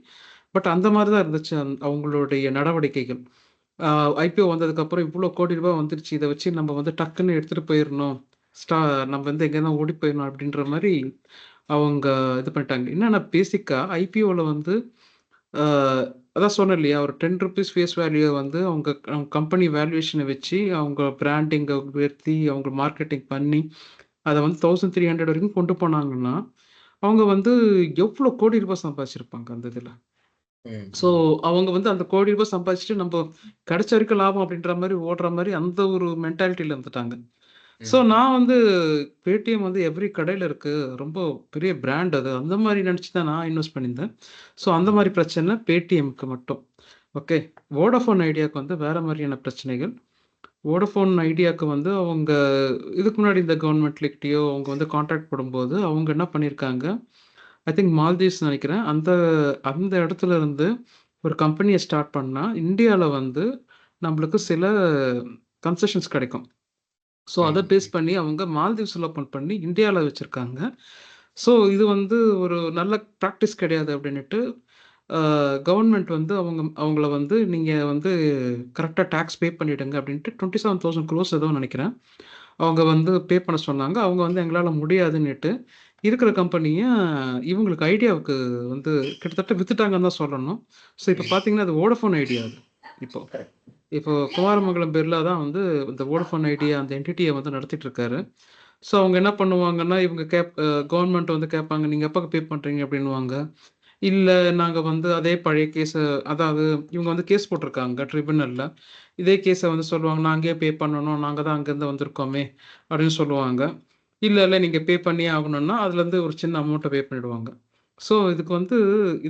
பட் அந்த மாதிரி தான் இருந்துச்சு அவங்களுடைய நடவடிக்கைகள். ஐபிஓ வந்ததுக்கப்புறம் இவ்வளோ கோடி ரூபாய் வந்துருச்சு, இதை வச்சு நம்ம வந்து டக்குன்னு எடுத்துகிட்டு போயிடணும், நம்ம வந்து எங்கேனா ஓடி போயிடணும் அப்படின்ற மாதிரி அவங்க இது பண்ணிட்டாங்க. என்னென்னா பேசிக்காக ஐபிஓவில் வந்து அதான் சொன்னேன் இல்லையா, ஒரு 10 rupees ஃபேஸ் வேல்யூ வந்து அவங்க கம்பெனி வேல்யூவேஷனை வச்சு அவங்க பிராண்டிங்கை உயர்த்தி அவங்க மார்க்கெட்டிங் பண்ணி அதை வந்து 1300 வரைக்கும் கொண்டு போனாங்கன்னா அவங்க வந்து எவ்வளோ கோடி ரூபாய் சம்பாதிச்சிருப்பாங்க அந்த இதில். ஸோ அவங்க வந்து அந்த கோடி ரூபாய் சம்பாதிச்சுட்டு நம்ம கிடைச்ச வரைக்கும் லாபம் அப்படின்ற மாதிரி ஓடுற மாதிரி அந்த ஒரு மென்டாலிட்டியில் இருந்துட்டாங்க. ஸோ நான் வந்து பேடிஎம் வந்து எவ்ரி கடையில் இருக்குது, ரொம்ப பெரிய பிராண்ட் அது, அந்த மாதிரி நினச்சி தான் நான் இன்வெஸ்ட் பண்ணியிருந்தேன். ஸோ அந்த மாதிரி பிரச்சனை பேடிஎம்க்கு மட்டும். ஓகே, வோடாஃபோன் ஐடியாவுக்கு வந்து வேறு மாதிரியான பிரச்சனைகள். வோடாஃபோன் ஐடியாவுக்கு வந்து அவங்க இதுக்கு முன்னாடி இந்த கவர்மெண்ட்லிக்கிட்டேயோ அவங்க வந்து கான்ட்ராக்ட் போடும்போது அவங்க என்ன பண்ணியிருக்காங்க, ஐ திங்க் மால்தீவ்ஸ் நினைக்கிறேன், அந்த இடத்துல இருந்து ஒரு கம்பெனியை ஸ்டார்ட் பண்ணால் இந்தியாவில் வந்து நம்மளுக்கு சில கன்செஷன்ஸ் கிடைக்கும். ஸோ அதை பேஸ் பண்ணி அவங்க மால்தீவ்ஸில் ஓப்பன் பண்ணி இந்தியாவில் வச்சுருக்காங்க. ஸோ இது வந்து ஒரு நல்ல ப்ராக்டிஸ் கிடையாது அப்படின்ட்டு கவர்மெண்ட் வந்து அவங்கள வந்து நீங்கள் வந்து கரெக்டாக டேக்ஸ் பே பண்ணிவிடுங்க அப்படின்ட்டு 27,000 crores ஏதோ நினைக்கிறேன் அவங்க வந்து பே பண்ண சொன்னாங்க. அவங்க வந்து எங்களால் முடியாதுன்னுட்டு இருக்கிற கம்பெனியை இவங்களுக்கு ஐடியாவுக்கு வந்து கிட்டத்தட்ட வித்துட்டாங்கன்னு தான் சொல்லணும். ஸோ இப்போ பார்த்தீங்கன்னா அது வோடாஃபோன் ஐடியா. அது இப்போ குமாரமங்கலம் பிர்லா தான் வந்து இந்த வோடாஃபோன் ஐடியா அந்த என்டிட்டியை வந்து நடத்திட்டு இருக்காரு. ஸோ அவங்க என்ன பண்ணுவாங்கன்னா இவங்க கவர்மெண்ட் வந்து கேட்பாங்க, நீங்கள் எப்போ பே பண்ணுறீங்க அப்படின்வாங்க. இல்லை நாங்கள் வந்து அதே பழைய கேஸை, அதாவது இவங்க வந்து கேஸ் போட்டிருக்காங்க ட்ரிபியூனலில், இதே கேஸை வந்து சொல்லுவாங்க நான் அங்கேயே பே பண்ணணும், நாங்கள் தான் அங்கேருந்து வந்திருக்கோமே அப்படின்னு சொல்லுவாங்க. இல்லை நீங்கள் பே பண்ணியே ஆகணும்னா அதுலேருந்து ஒரு சின்ன அமௌண்ட்டை பே பண்ணிவிடுவாங்க. ஸோ இதுக்கு வந்து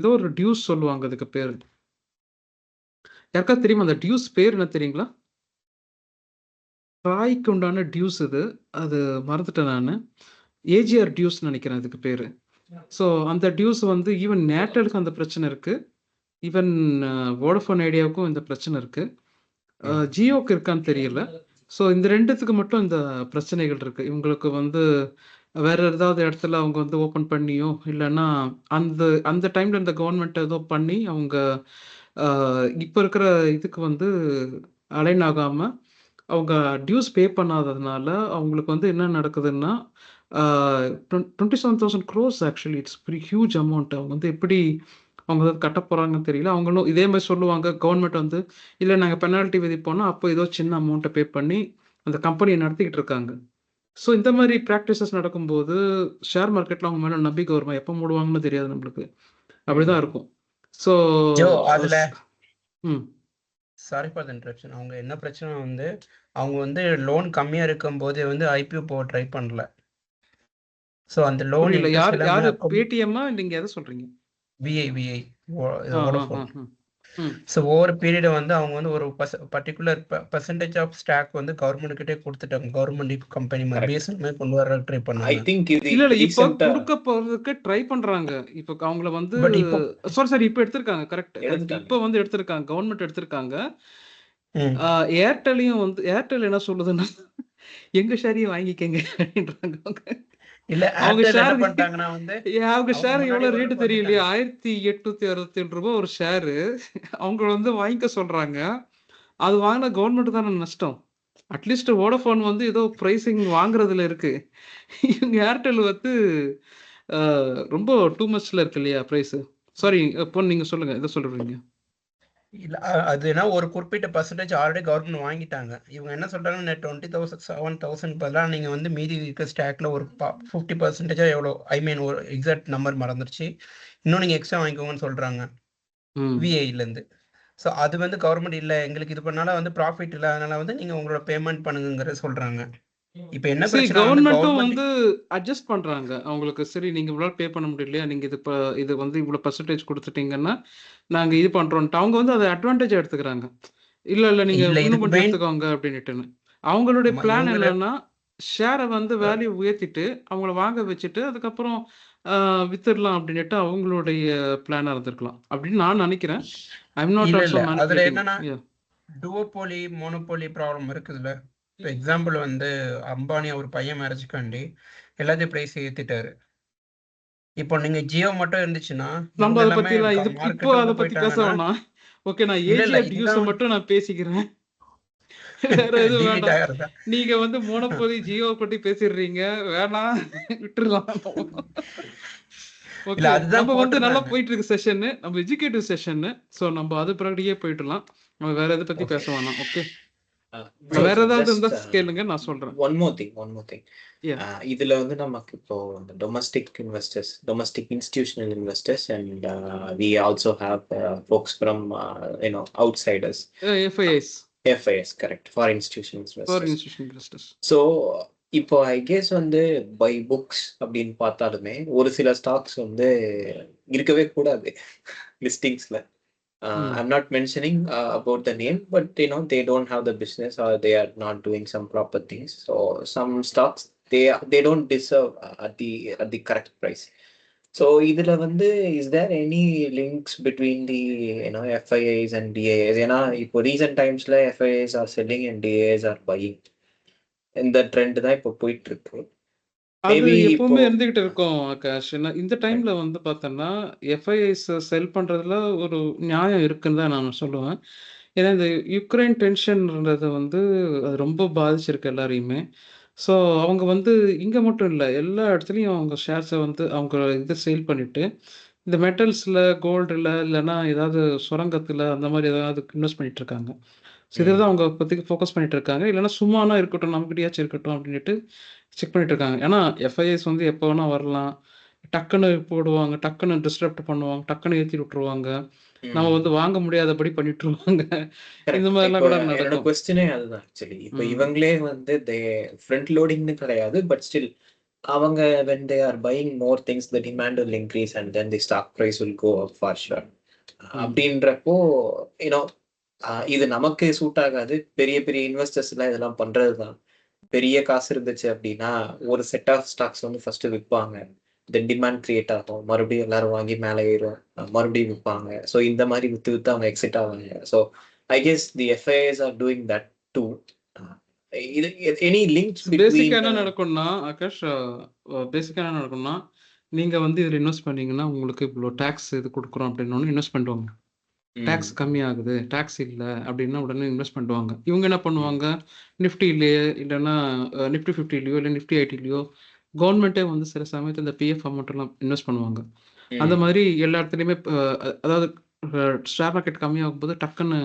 ஏதோ ஒரு டியூஸ் சொல்லுவாங்க, அதுக்கு பேர் யாருக்கா தெரியுமா? அந்த டியூஸ் பேர் என்ன தெரியுங்களா? ட்ராய்க்கு உண்டான டியூஸ் இது, அது மறந்துட்டேன் நான். ஏஜிஆர் டியூஸ் நினைக்கிறேன் அதுக்கு பேர். ஸோ அந்த டியூஸ் வந்து ஈவன் ஏர்டெலுக்கு அந்த பிரச்சனை இருக்குது, ஈவன் வோடாஃபோன் ஐடியாவுக்கும் இந்த பிரச்சனை இருக்குது, ஜியோக்கு இருக்கான்னு தெரியல. ஸோ இந்த ரெண்டுத்துக்கு மட்டும் இந்த பிரச்சனைகள் இருக்குது. இவங்களுக்கு வந்து வேற ஏதாவது இடத்துல அவங்க வந்து ஓப்பன் பண்ணியோ இல்லைன்னா அந்த டைமில் இந்த கவர்மெண்ட் ஏதோ பண்ணி அவங்க இப்போ இருக்கிற இதுக்கு வந்து அலைன் ஆகாமல் அவங்க டியூஸ் பே பண்ணாததுனால அவங்களுக்கு வந்து என்ன நடக்குதுன்னா 27,000 crores actually it's very huge amount. அவங்க வந்து எப்படி அவங்க வந்து கட்ட போறாங்கன்னு தெரியல. அவங்களும் இதே மாதிரி சொல்லுவாங்க. கவர்மெண்ட் வந்து இல்லை நாங்கள் பெனால்ட்டி விதிப்போம்னா அப்போ ஏதோ சின்ன அமௌண்ட்டை பே பண்ணி அந்த கம்பெனியை நடத்திக்கிட்டு இருக்காங்க. ஸோ இந்த மாதிரி ப்ராக்டிசஸ் நடக்கும்போது ஷேர் மார்க்கெட்டில் அவங்க மேலே நம்பிக்கை வருமா, எப்போ மூடுவாங்கன்னு தெரியாது நம்மளுக்கு. அப்படிதான் இருக்கும். ஸோ அதுல ம் சாரி ஃபார் த இன்டரப்ஷன். அவங்க என்ன பிரச்சனை வந்து அவங்க வந்து லோன் கம்மியா இருக்கும் போது வந்து ஐபிஓ போக ட்ரை பண்ணல. ஸோ அந்த லோன் புரியல. யார் இன்ட்ரெஸ்ட் யாரு எல்லாமே பேடிஎம்மா நீங்க எதை சொல்றீங்க? விஐ ஆ, ஆ, வோடஃபோன். ஆ, ம். ஸோ ஒவ்வொரு பீரியட் வந்து அவங்க வந்து ஒரு பர்டிகுலர் பர்சன்டேஜ் ஆஃப் ஸ்டாக் வந்து கவர்மெண்ட் கிட்டே கொடுத்துட்டாங்க. கவர்மெண்ட் கம்பெனி மாதிரி கரெக்ட். பேஸ் மாதிரி கொண்டு வர ட்ரை ஐ பண்ணாங்க. திங்க் இது இல்ல இல்ல இப்ப ரீசெண்டா கொடுக்க போறதுக்கு ட்ரை பண்றாங்க. இப்ப அவங்கள வந்து பட் இப்போ சாரி இப்ப எடுத்திருக்காங்க. Correct correct. எடுத்துட்டாங்க. இப்ப வந்து எடுத்திருக்காங்க, கவர்மெண்ட் எடுத்திருக்காங்க. ம். ஏர்டெல்லையும் வந்து ஏர்டெல் என்ன சொல்லுதுன்னா எங்க ஷேரையும் வாங்கிக்கங்க அப்படின்றாங்க அவங்க. இல்ல அவங்க ஏர்டெல் என்ன ஷேர் பண்ணிட்டாங்கன்னா வந்து அவங்க அவங்க ஷேர் முன்னாடி எவ்வளவு ஒரு ரேட்டு தடவை தெரியலையா? வந்துட்டாங்க. 1867 ரூபாய் ஒரு ஷேரு. அவங்க வந்து வாங்கிக்க சொல்றாங்க. அது வாங்கினா கவர்மெண்ட் தானே நஷ்டம். அட்லீஸ்ட் வோடஃபோன் வந்து ஏதோ பிரைசிங் வாங்குறதுல இருக்கு. இவங்க ஏர்டெல் வந்து ரொம்ப டூ மச்ல இருக்கு இல்லையா பிரைஸ்? சாரி இப்போ நீங்க சொல்லுங்க, எதை சொல்றீங்க? இல்ல அதுனா ஒரு குறிப்பிட்ட பர்சன்டேஜ் ஆல்ரெடி கவர்மெண்ட் வாங்கிட்டாங்க. இவங்க என்ன சொல்றாங்கன்னா 20,000 பதிலாக நீங்க வந்து மீதி இருக்க ஸ்டாக்ல ஒரு 50% எவ்வளோ, ஐ மீன் ஒரு எக்ஸாக்ட் நம்பர் மறந்துருச்சு, இன்னும் நீங்க எக்ஸ்ட்ரா வாங்கிக்கோங்கன்னு சொல்றாங்க ம். விஐல இருந்து. ஸோ அது வந்து கவர்மெண்ட் இல்லை எங்களுக்கு இது பண்ணால வந்து ப்ராஃபிட் இல்லை, அதனால வந்து நீங்க உங்களோட பேமெண்ட் பண்ணுங்கிறத சொல்றாங்க. இப்போ என்ன சரி, பிரச்சனை வந்து கவர்மெண்ட்டும் கவர்மெண்ட் வந்து அட்ஜஸ்ட் பண்றாங்க. அவங்களுக்கு சரி நீங்க இவ்வளவு பே பண்ண முடியலையா, நீங்க இது வந்து இவ்வளவு பர்சன்டேஜ் கொடுத்துட்டீங்கன்னா நாங்க இது பண்றோம்ட்டு அவங்க வந்து அதை அட்வான்டேஜ் எடுத்துக்கிறாங்க. இல்ல இல்ல நீங்க இல்லை இன்னும் இதுக்கு கொஞ்சம் மெயின் எடுத்துக்கோங்க அப்படின்னுட்டுன்னு. அவங்களுடைய பிளான் இவங்கள என்னன்னா ஷேரை வந்து வேல்யூ உயர்த்திட்டு அவங்கள வாங்க வச்சுட்டு அதுக்கப்புறம் வித்துடலாம் அப்படின்னுட்டு அவங்களுடைய பிளானா இருந்திருக்கலாம் அப்படின்னு நான் நினைக்கிறேன். ஐம் நாட் இல்ல ஆல்சோ இல்ல அதுல மேனிபுலேட்டிங். என்னன்னா டுவோபோலி மோனோபோலி ப்ராப்ளம் இருக்குதுல்ல. இப்போ எக்ஸாம்பிள் வந்து அம்பானி ஒரு பையன் மேரேஜ்க்காண்டி எல்லாத்தையும் ப்ரைஸ் ஏற்றிட்டாரு. இப்போ நீங்க ஜியோ மட்டும் இருந்துச்சுன்னா நம்ம இவங்க அதை எல்லாமே பத்தி எல்லாம் இப்போ மார்க்கெட் அதை வந்து பத்தி பேச போயிட்டாங்கன்னா வேணாம். ஓகே, நான் இல்ல இல்ல ஏஜிஆர் டியூஸை இதுதான் மட்டும் நான் பேசிக்கிறேன். வேற எதுவும் டிலீட் வேண்டாம். ஆகிறதா. நீங்க வந்து மோனோபோலி ஜியோ பத்தி பேசிடுறீங்க, வேணாம் விட்டுறலாம். இல்ல ஓகே, அதுதான் நம்ம வந்து நல்லா போட்டிருந்தாங்க. போயிட்டு இருக்கு செஷன், நம்ம எஜுகேட்டிவ் செஷன். ஸோ நம்ம அது பிறகுடியே போயிட்டுலாம். நம்ம வேற எதை பத்தி ஓகே பேச வேணாம். ஓகே, ப்ரோ வேற ஏதாவது இருந்தா ஜஸ்ட் கேளுங்க, நான் சொல்றேன். ஒன் மோர் திங் யா இதுல வந்து நமக்கு இப்போ domestic investors, domestic institutional investors and we also have folks from outsiders, FIS correct, foreign institutional foreign investors. Institution investors. So இப்போ ஐ கெஸ் வந்து பை புக்ஸ் அப்படின்னு பார்த்தாலுமே ஒரு சில ஸ்டாக்ஸ் வந்து இருக்கவே கூடாது லிஸ்டிங்ஸ்ல. I'm not mentioning about the name, but they don't have the business or they are not doing some proper things. So some stocks they don't deserve at the correct price. So இதுல வந்து is there any links between the FIIs and DIIs? ஏன்னா இப்போ recent timesல FIIs are selling and DIIs are buying. இந்த trend தான் இப்போ போயிட்டு இருக்கு. அது மேபி இப்போ எப்பவுமே இருந்துகிட்டு இருக்கும் ஆகாஷ். இந்த டைம்ல வந்து பார்த்தோன்னா எஃப்ஐஎஸ் செல் பண்றதுல ஒரு நியாயம் இருக்குன்னு தான் நான் சொல்லுவேன். ஏன்னா இந்த யுக்ரைன் டென்ஷன்ன்றது வந்து அது ரொம்ப பாதிச்சிருக்கு எல்லாரையுமே. ஸோ அவங்க வந்து இங்க மட்டும் இல்லை, எல்லா இடத்துலையும் அவங்க ஷேர்ஸை வந்து அவங்க இதை சேல் பண்ணிட்டு இந்த மெட்டல்ஸ்ல, கோல்டுல இல்லைன்னா ஏதாவது சுரங்கத்துல அந்த மாதிரி ஏதாவது இன்வெஸ்ட் பண்ணிட்டு இருக்காங்க. ஸோ இதில் தான் அவங்க இப்போதைக்கு ஃபோக்கஸ் பண்ணிட்டு இருக்காங்க. இல்லைன்னா சும்மானா இருக்கட்டும், நம்மகிட்டயாச்சும் இருக்கட்டும் அப்படின்ட்டு செக் பண்ணிட்டு இருக்காங்க. ஏன்னா எஃப்ஐஎஸ் வந்து எப்போ வேணா வரலாம், டக்குன்னு போடுவாங்க, டக்குன்னு டிஸ்டர்ப்ட் பண்ணுவாங்க, டக்குன்னு ஏற்றி விட்டுருவாங்க, நம்ம வந்து வாங்க முடியாதபடி பண்ணிட்டுருவாங்க. இந்த மாதிரிலாம் கூட என்னோட நடக்கும். கொஸ்டினே அதுதான் ஆக்சுவலி. இப்போ இவங்களே வந்து ஃப்ரண்ட் லோடிங்னு கிடையாது, பட் ஸ்டில் அவங்க when they are buying more things the demand will increase and then the stock price will go up for sure. அப்படின்றப்போ இது நமக்கு சூட் ஆகாது. பெரிய பெரிய இன்வெஸ்டர்ஸ் எல்லாம் இதெல்லாம் பண்றதுதான். பெரிய காசு இருந்துச்சு அப்படின்னா ஒரு செட் ஆஃப் ஸ்டாக்ஸ் வந்து ஃபர்ஸ்ட் விற்பாங்க, தென் டிமாண்ட் கிரியேட் ஆகும், மறுபடியும் எல்லாரும் வாங்கி மேலே ஏறும், மறுபடியும் விற்பாங்க. ஸோ இந்த மாதிரி வித்து அவங்க எக்ஸிட் ஆவாங்க. So I guess the FIIs are doing that too. இது எனி லிங்க்ஸ் பேசிக்கா என்ன நடக்கும்னா ஆகாஷ், பேசிக்கா என்ன நடக்கும்னா நீங்க வந்து இதில் இன்வெஸ்ட் பண்ணீங்கன்னா உங்களுக்கு இவ்வளோ டேக்ஸ் இது கொடுக்குறோம் அப்படின்னு இன்வெஸ்ட் பண்ணுவாங்க. டேக்ஸ் கம்மியாகுது, டேக்ஸ் இல்ல அப்படின்னா உடனே இன்வெஸ்ட் பண்ணுவாங்க. இவங்க என்ன பண்ணுவாங்க, நிஃப்டிலயே இல்லன்னா நிஃப்டி 50லயோ இல்ல நிஃப்டி 80லயோ கவர்மெண்ட்டே வந்து சில சமயத்துல இந்த பிஎஃப் அமௌண்ட் எல்லாம் இன்வெஸ்ட் பண்ணுவாங்க. அந்த மாதிரி எல்லா இடத்துலயுமே அதாவது ஷேர் மார்க்கெட் கம்மியாகும்போது டக்குன்னு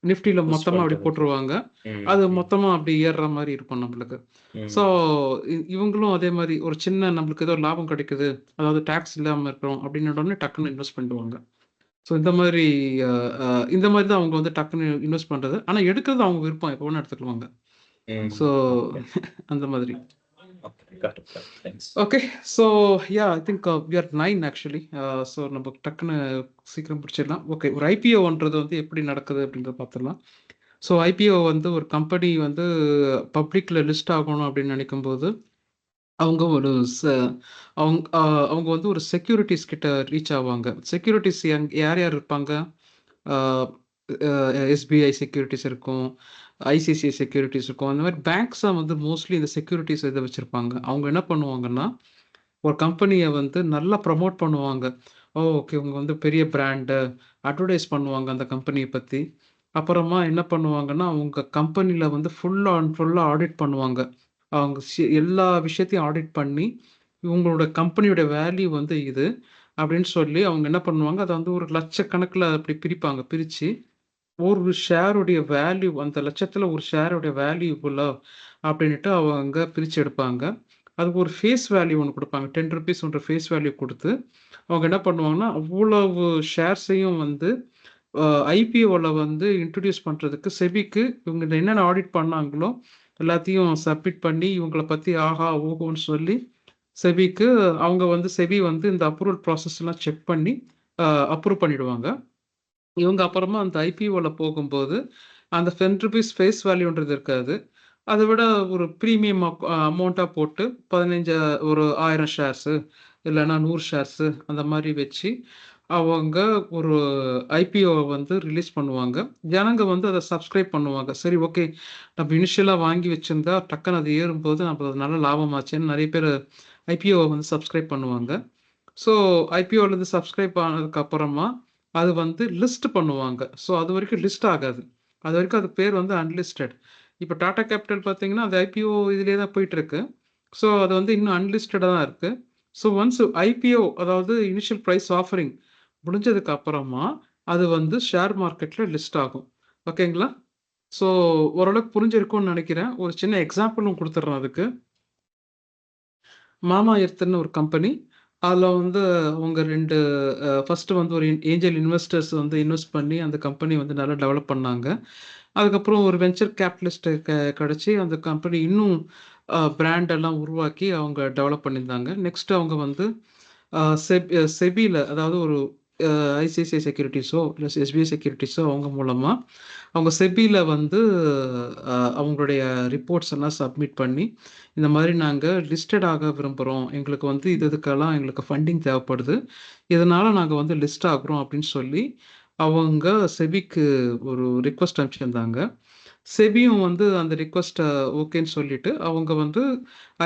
நிஃப்டில மொத்தமா அப்படி போட்டுருவாங்க. அது மொத்தமா அப்படி ஏறுற மாதிரி இருக்கும் நம்மளுக்கு. ஸோ இவங்களும் அதே மாதிரி ஒரு சின்ன நம்மளுக்கு ஏதோ லாபம் கிடைக்குது, அதாவது டேக்ஸ் இல்லாம இருக்கிறோம் அப்படின்னு உடனே டக்குன்னு இன்வெஸ்ட் பண்ணிடுவாங்க. ஸோ இந்த மாதிரி தான் அவங்க வந்து டக்குன்னு இன்வெஸ்ட் பண்றது. ஆனா எடுக்கிறது அவங்க விருப்பம், எப்போ வேணா எடுத்துக்குவாங்க. ஸோ அந்த மாதிரி. Okay, so I think we are 9 actually. So நம்ம டக்குன்னு சீக்கிரம் பிடிச்சிடலாம். ஓகே, ஒரு ஐபிஓன்றது வந்து எப்படி நடக்குது அப்படின்றத பார்த்துடலாம். ஸோ ஐபிஓ வந்து ஒரு கம்பெனி வந்து பப்ளிக்ல லிஸ்ட் ஆகணும் அப்படின்னு நினைக்கும்போது அவங்க ஒரு அவங்க வந்து ஒரு செக்யூரிட்டிஸ் கிட்ட ரீச் ஆவாங்க. செக்யூரிட்டிஸ் யார் யார் இருப்பாங்க? எஸ்பிஐ செக்யூரிட்டிஸ் இருக்கும், ஐசிஐசிஐ செக்யூரிட்டிஸ் இருக்கும். அந்த மாதிரி பேங்க்ஸாக வந்து மோஸ்ட்லி இந்த செக்யூரிட்டிஸ் இதை வச்சுருப்பாங்க. அவங்க என்ன பண்ணுவாங்கன்னா, ஒரு கம்பெனியை வந்து நல்லா ப்ரமோட் பண்ணுவாங்க. ஓகே, இவங்க வந்து பெரிய பிராண்டு அட்வர்டைஸ் பண்ணுவாங்க அந்த கம்பெனியை பற்றி. அப்புறமா என்ன பண்ணுவாங்கன்னா, அவங்க கம்பெனியில் வந்து ஃபுல்லாக ஆடிட் பண்ணுவாங்க. அவங்க எல்லா விஷயத்தையும் ஆடிட் பண்ணி, இவங்களோட கம்பெனியோட வேல்யூ வந்து இது அப்படின்னு சொல்லி அவங்க என்ன பண்ணுவாங்க, அதை வந்து ஒரு லட்சக்கணக்கில் அப்படி பிரிப்பாங்க. பிரித்து ஒரு ஷேருடைய வேல்யூ, அந்த லட்சத்தில் ஒரு ஷேருடைய வேல்யூ இவ்வளோ அப்படின்ட்டு அவங்க பிரித்து எடுப்பாங்க. அதுக்கு ஒரு ஃபேஸ் வேல்யூ ஒன்று கொடுப்பாங்க. 10 rupees ஒன்று ஃபேஸ் வேல்யூ கொடுத்து அவங்க என்ன பண்ணுவாங்கன்னா, அவ்வளவு ஷேர்ஸையும் வந்து ஐபிஓவில் வந்து இன்ட்ரடியூஸ் பண்ணுறதுக்கு செபிக்கு இவங்க என்னென்ன ஆடிட் பண்ணாங்களோ எல்லாத்தையும் சப்மிட் பண்ணி இவங்கள பற்றி ஆஹா ஓஹோன்னு சொல்லி செபிக்கு அவங்க வந்து செபி வந்து இந்த அப்ரூவல் ப்ராசஸ்லாம் செக் பண்ணி அப்ரூவ் பண்ணிடுவாங்க. இவங்க அப்புறமா அந்த ஐபிஓவில் போகும்போது அந்த 10 rupees ஃபேஸ் வேல்யூன்றது இருக்காது. அதை விட ஒரு ப்ரீமியம் அமௌண்ட்டாக போட்டு 15 ஒரு 1000 ஷேர்ஸு இல்லைன்னா 100 ஷேர்ஸு அந்த மாதிரி வச்சு அவங்க ஒரு ஐபிஓவை வந்து ரிலீஸ் பண்ணுவாங்க. ஜனங்க வந்து அதை சப்ஸ்கிரைப் பண்ணுவாங்க. சரி, ஓகே, நம்ம இனிஷியலாக வாங்கி வச்சுருந்தா டக்குன்னு அது ஏறும்போது நம்ம நல்ல லாபமாச்சேன்னு நிறைய பேர் ஐபிஓவை வந்து சப்ஸ்கிரைப் பண்ணுவாங்க. ஸோ ஐபிஓலேருந்து சப்ஸ்கிரைப் ஆனதுக்கப்புறமா அது வந்து லிஸ்ட் பண்ணுவாங்க. ஸோ அது வரைக்கும் லிஸ்ட் ஆகாது. அது வரைக்கும் அது பேர் வந்து அன்லிஸ்டட். இப்போ டாடா கேபிட்டல் பார்த்தீங்கன்னா அது ஐபிஓ இதிலே தான் போயிட்டுருக்கு. ஸோ அது வந்து இன்னும் அன்லிஸ்டடாக தான் இருக்குது. ஸோ ஒன்ஸ் ஐபிஓ அதாவது இனிஷியல் ப்ரைஸ் ஆஃபரிங் முடிஞ்சதுக்கு அப்புறமா அது வந்து ஷேர் மார்க்கெட்டில் லிஸ்ட் ஆகும். ஓகேங்களா? ஸோ ஓரளவுக்கு புரிஞ்சிருக்கும்னு நினைக்கிறேன். ஒரு சின்ன எக்ஸாம்பிளும் கொடுத்துட்றேன் அதுக்கு. மாமா எர்த்துன்னு ஒரு கம்பெனி. அதில் வந்து அவங்க 2 ஃபஸ்ட்டு வந்து ஒரு ஏஞ்சல் இன்வெஸ்டர்ஸ் வந்து இன்வெஸ்ட் பண்ணி அந்த கம்பெனி வந்து நல்லா டெவலப் பண்ணாங்க. அதுக்கப்புறம் ஒரு வெஞ்சர் கேபிட்டலிஸ்ட்டு கிடச்சி அந்த கம்பெனி இன்னும் பிராண்டெல்லாம் உருவாக்கி அவங்க டெவலப் பண்ணியிருந்தாங்க. நெக்ஸ்ட் அவங்க வந்து செபியில் அதாவது ஒரு ஐசிஐசிஐ செக்யூரிட்டிஸோ இல்லை எஸ்பிஐ செக்யூரிட்டிஸோ அவங்க மூலமாக அவங்க செபியில் வந்து அவங்களுடைய ரிப்போர்ட்ஸ் எல்லாம் சப்மிட் பண்ணி இந்த மாதிரி நாங்கள் லிஸ்டட் ஆக விரும்புகிறோம், எங்களுக்கு வந்து இதுக்கெல்லாம் எங்களுக்கு ஃபண்டிங் தேவைப்படுது, இதனால் நாங்கள் வந்து லிஸ்ட் ஆகுறோம் அப்படின்னு சொல்லி அவங்க செபிக்கு ஒரு ரிக்வஸ்ட் அனுப்பிச்சிருந்தாங்க. செபியும் வந்து அந்த ரிக்வஸ்ட்டை ஓகேன்னு சொல்லிட்டு அவங்க வந்து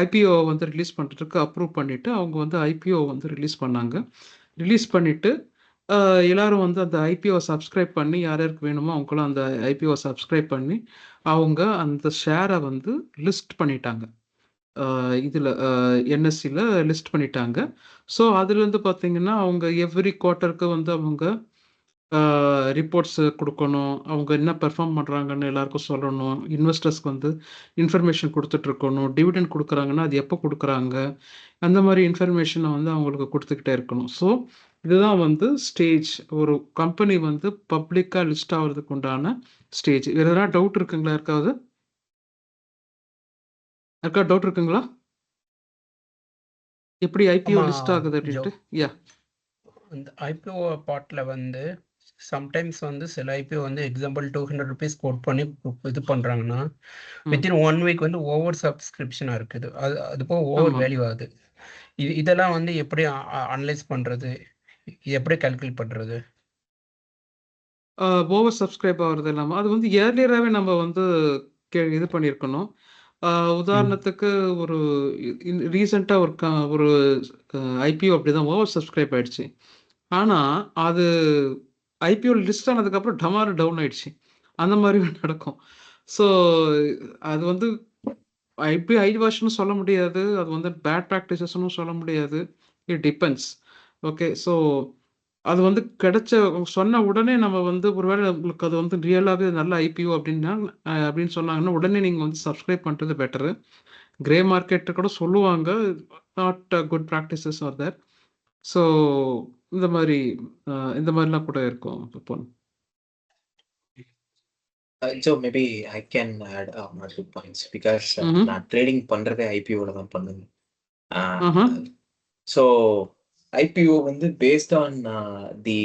ஐபிஓ வந்து ரிலீஸ் பண்ணுறதுக்கு அப்ரூவ் பண்ணிவிட்டு அவங்க வந்து ஐபிஓ வந்து ரிலீஸ் பண்ணாங்க. ரிலீஸ் பண்ணிவிட்டு எல்லாரும் வந்து அந்த ஐபிஓ சப்ஸ்கிரைப் பண்ணி யார் யாருக்கு வேணுமோ அவங்களும் அந்த ஐபிஓ சப்ஸ்கிரைப் பண்ணி அவங்க அந்த ஷேரை வந்து லிஸ்ட் பண்ணிட்டாங்க. இதில் என்எஸ்சியில் லிஸ்ட் பண்ணிட்டாங்க. ஸோ அதுலேருந்து பார்த்தீங்கன்னா அவங்க எவ்ரி குவார்ட்டருக்கு வந்து அவங்க ரிப்போர்ட்ஸ் கொடுக்கணும், அவங்க என்ன பெர்ஃபார்ம் பண்ணுறாங்கன்னு எல்லாருக்கும் சொல்லணும், இன்வெஸ்டர்ஸ்க்கு வந்து இன்ஃபர்மேஷன் கொடுத்துட்ருக்கணும், டிவிடெண்ட் கொடுக்குறாங்கன்னா அது எப்போ கொடுக்குறாங்க, அந்த மாதிரி இன்ஃபர்மேஷனை வந்து அவங்களுக்கு கொடுத்துக்கிட்டே இருக்கணும். ஸோ இதுதான் வந்து ஸ்டேஜ், ஒரு கம்பெனி வந்து பப்ளிக்காக லிஸ்ட் ஆகிறதுக்கு உண்டான ஸ்டேஜ். வேறு எதனா டவுட் இருக்குங்களா? யாருக்காவது டவுட் இருக்குங்களா? எப்படி ஐபிஓ லிஸ்ட் ஆகுது அப்படின்ட்டு? அந்த ஐபிஓ பார்ட்டில் வந்து சம்டைம்ஸ் வந்து சில ஐபிஓ வந்து எக்ஸாம்பிள் 200 rupees கோட் பண்ணி இது பண்ணுறாங்கன்னா வித்தின் 1 week வந்து ஓவர் சப்ஸ்கிரிப்ஷனாக இருக்குது. அது போக ஓவர் வேல்யூ ஆகுது. இதெல்லாம் வந்து எப்படி அனலைஸ் பண்ணுறது, எப்படி கால்குலேட் பண்ணுறது? ஓவர் சப்ஸ்கிரைப் ஆகிறது இல்லாமல் அது வந்து ஏர்லியராகவே நம்ம வந்து இது பண்ணியிருக்கணும். உதாரணத்துக்கு ஒரு ரீசெண்டாக ஒரு ஐபிஓ அப்படி தான் ஓவர் சப்ஸ்கிரைப் ஆயிடுச்சு. ஆனால் அது ஐபிஓ லிஸ்ட் ஆனதுக்கப்புறம் டமாரு டவுன் ஆயிடுச்சு. அந்த மாதிரி நடக்கும். ஸோ அது வந்து ஐபி ஐ வாஷ்னு சொல்ல முடியாது. அது வந்து பேட் ப்ராக்டிசஸ்னு சொல்ல முடியாது. It depends. ஓகே. ஸோ அது வந்து கிடைச்ச சொன்ன உடனே நம்ம வந்து ஒருவேளை உங்களுக்கு அது வந்து ரியலாகவே நல்ல ஐபிஓ அப்படின்னா அப்படின்னு சொன்னாங்கன்னா உடனே நீங்கள் வந்து சப்ஸ்கிரைப் பண்ணுறது பெட்டரு. கிரே மார்க்கெட்டு கூட சொல்லுவாங்க, not good practices are there. So இந்த மாதிரி இந்த மாதிரிலாம் கூட இருக்கும். இப்போ So maybe I can add more good points because நான் ட்ரேடிங் பண்றதே ஐபிஓல தான் பண்ணுவேன். ஸோ IPO வந்து based on the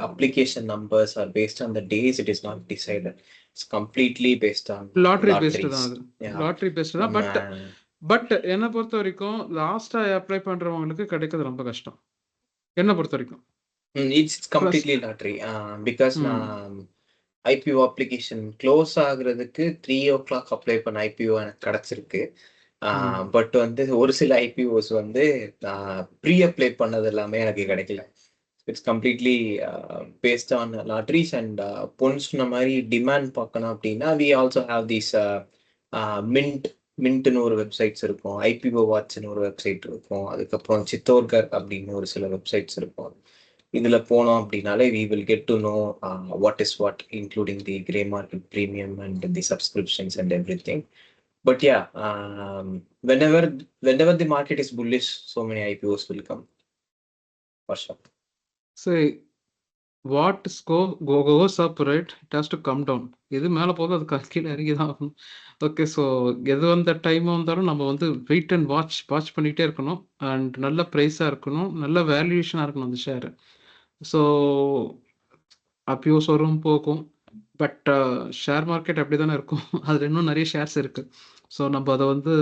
application numbers or based on the days it is not decided. It's completely based on lottery based lotteries. தான் அது. Yeah. Lottery based தான். நம்ம but என்னை பொறுத்த வரைக்கும் லாஸ்ட்டாக அப்ளை பண்ணுறவங்களுக்கு கிடைக்கிறது ரொம்ப கஷ்டம் என்னை பொறுத்த வரைக்கும். it's completely lottery because நான் IPO application க்ளோஸ் ஆகுறதுக்கு 3 o'clock அப்ளை பண்ண IPO எனக்கு கிடைச்சிருக்கு. பட் வந்து ஒரு சில ஐபிஓஸ் வந்து ப்ரீ அப்ளை பண்ணது எல்லாமே எனக்கு கிடைக்கல. It's completely based on lotteries and பொன் சொன்ன மாதிரி டிமாண்ட் பார்க்கணும் அப்படின்னா வி ஆல்சோ ஹாவ் தீஸ் மின்ட்னு ஒரு வெப்சைட்ஸ் இருக்கும், ஐபிஓ வாட்ச்னு ஒரு வெப்சைட் இருக்கும், அதுக்கப்புறம் சித்தோர்கர் அப்படின்னு ஒரு சில வெப்சைட்ஸ் இருக்கும். இதில் போனோம் அப்படின்னாலே we will get to know what is what including the grey market premium and the subscriptions and everything. But yeah, whenever the market is bullish, so many IPOs will come for sure. So what goes up, right? It has to come down. எது மேலே போதும் அது கீழே இறங்கி தான் ஆகணும். Okay. So எது வந்த டைம் வந்தாலும் நம்ம வந்து வெயிட் அண்ட் வாட்ச் பண்ணிகிட்டே இருக்கணும். அண்ட் நல்ல ப்ரைஸாக இருக்கணும், நல்ல வேல்யூஷனாக இருக்கணும் அந்த ஷேரு. ஸோ ஐபிஓஸ் வரும் போகும். பட் ஷேர் மார்க்கெட் அப்படி தானே இருக்கும். அதில் இன்னும் நிறைய ஷேர்ஸ் இருக்குது. ஸோ நம்ம அதை வந்து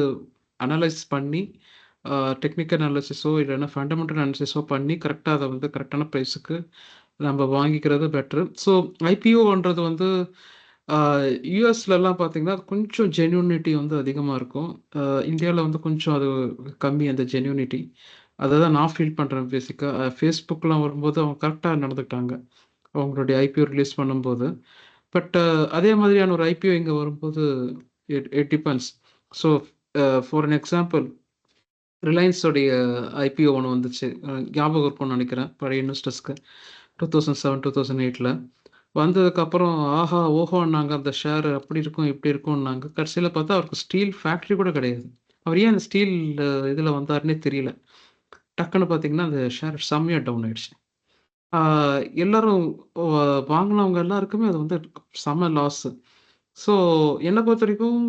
அனலைஸ் பண்ணி டெக்னிக்கல் அனாலிசிஸோ இல்லைன்னா ஃபண்டமெண்டல் அனாலிசிஸோ பண்ணி கரெக்டாக அதை வந்து கரெக்டான ப்ரைஸுக்கு நம்ம வாங்கிக்கிறது பெட்ரு. ஸோ ஐபிஓன்றது வந்து யூஎஸ்லலாம் பார்த்தீங்கன்னா கொஞ்சம் ஜென்யூனிட்டி வந்து அதிகமாக இருக்கும். இந்தியாவில் வந்து கொஞ்சம் அது கம்மி அந்த ஜென்யூனிட்டி. அதை தான் நான் ஃபீல் பண்ணுறேன் பேசிக்காக. ஃபேஸ்புக்கெலாம் வரும்போது அவங்க கரெக்டாக நடந்துக்கிட்டாங்க அவங்களுடைய ஐபிஓ ரிலீஸ் பண்ணும்போது. பட் அதே மாதிரியான ஒரு ஐபிஓ இங்கே வரும்போது it depends. So for an example ரிலையன்ஸோடைய ஐபிஓ ஒன்று வந்துச்சு, ஞாபகம் இருக்கும்னு நினைக்கிறேன் பழைய இன்வெஸ்டர்ஸ்க்கு. 2007 2008 வந்ததுக்கப்புறம் ஆஹா ஓஹோன்னாங்க, அந்த ஷேர் அப்படி இருக்கும் இப்படி இருக்கும்னாங்க. கடைசியில் பார்த்தா அவருக்கு ஸ்டீல் ஃபேக்ட்ரி கூட கிடையாது. அவர் ஏன் அந்த ஸ்டீல் இதில் வந்தாருன்னே தெரியல. டக்குன்னு பார்த்தீங்கன்னா அந்த ஷேர் செம்மையாக டவுன் ஆயிடுச்சு. எல்லாரும் வாங்கினவங்க எல்லாருக்குமே அது வந்து செம்ம லாஸு. ஸோ என்னை பொறுத்த வரைக்கும்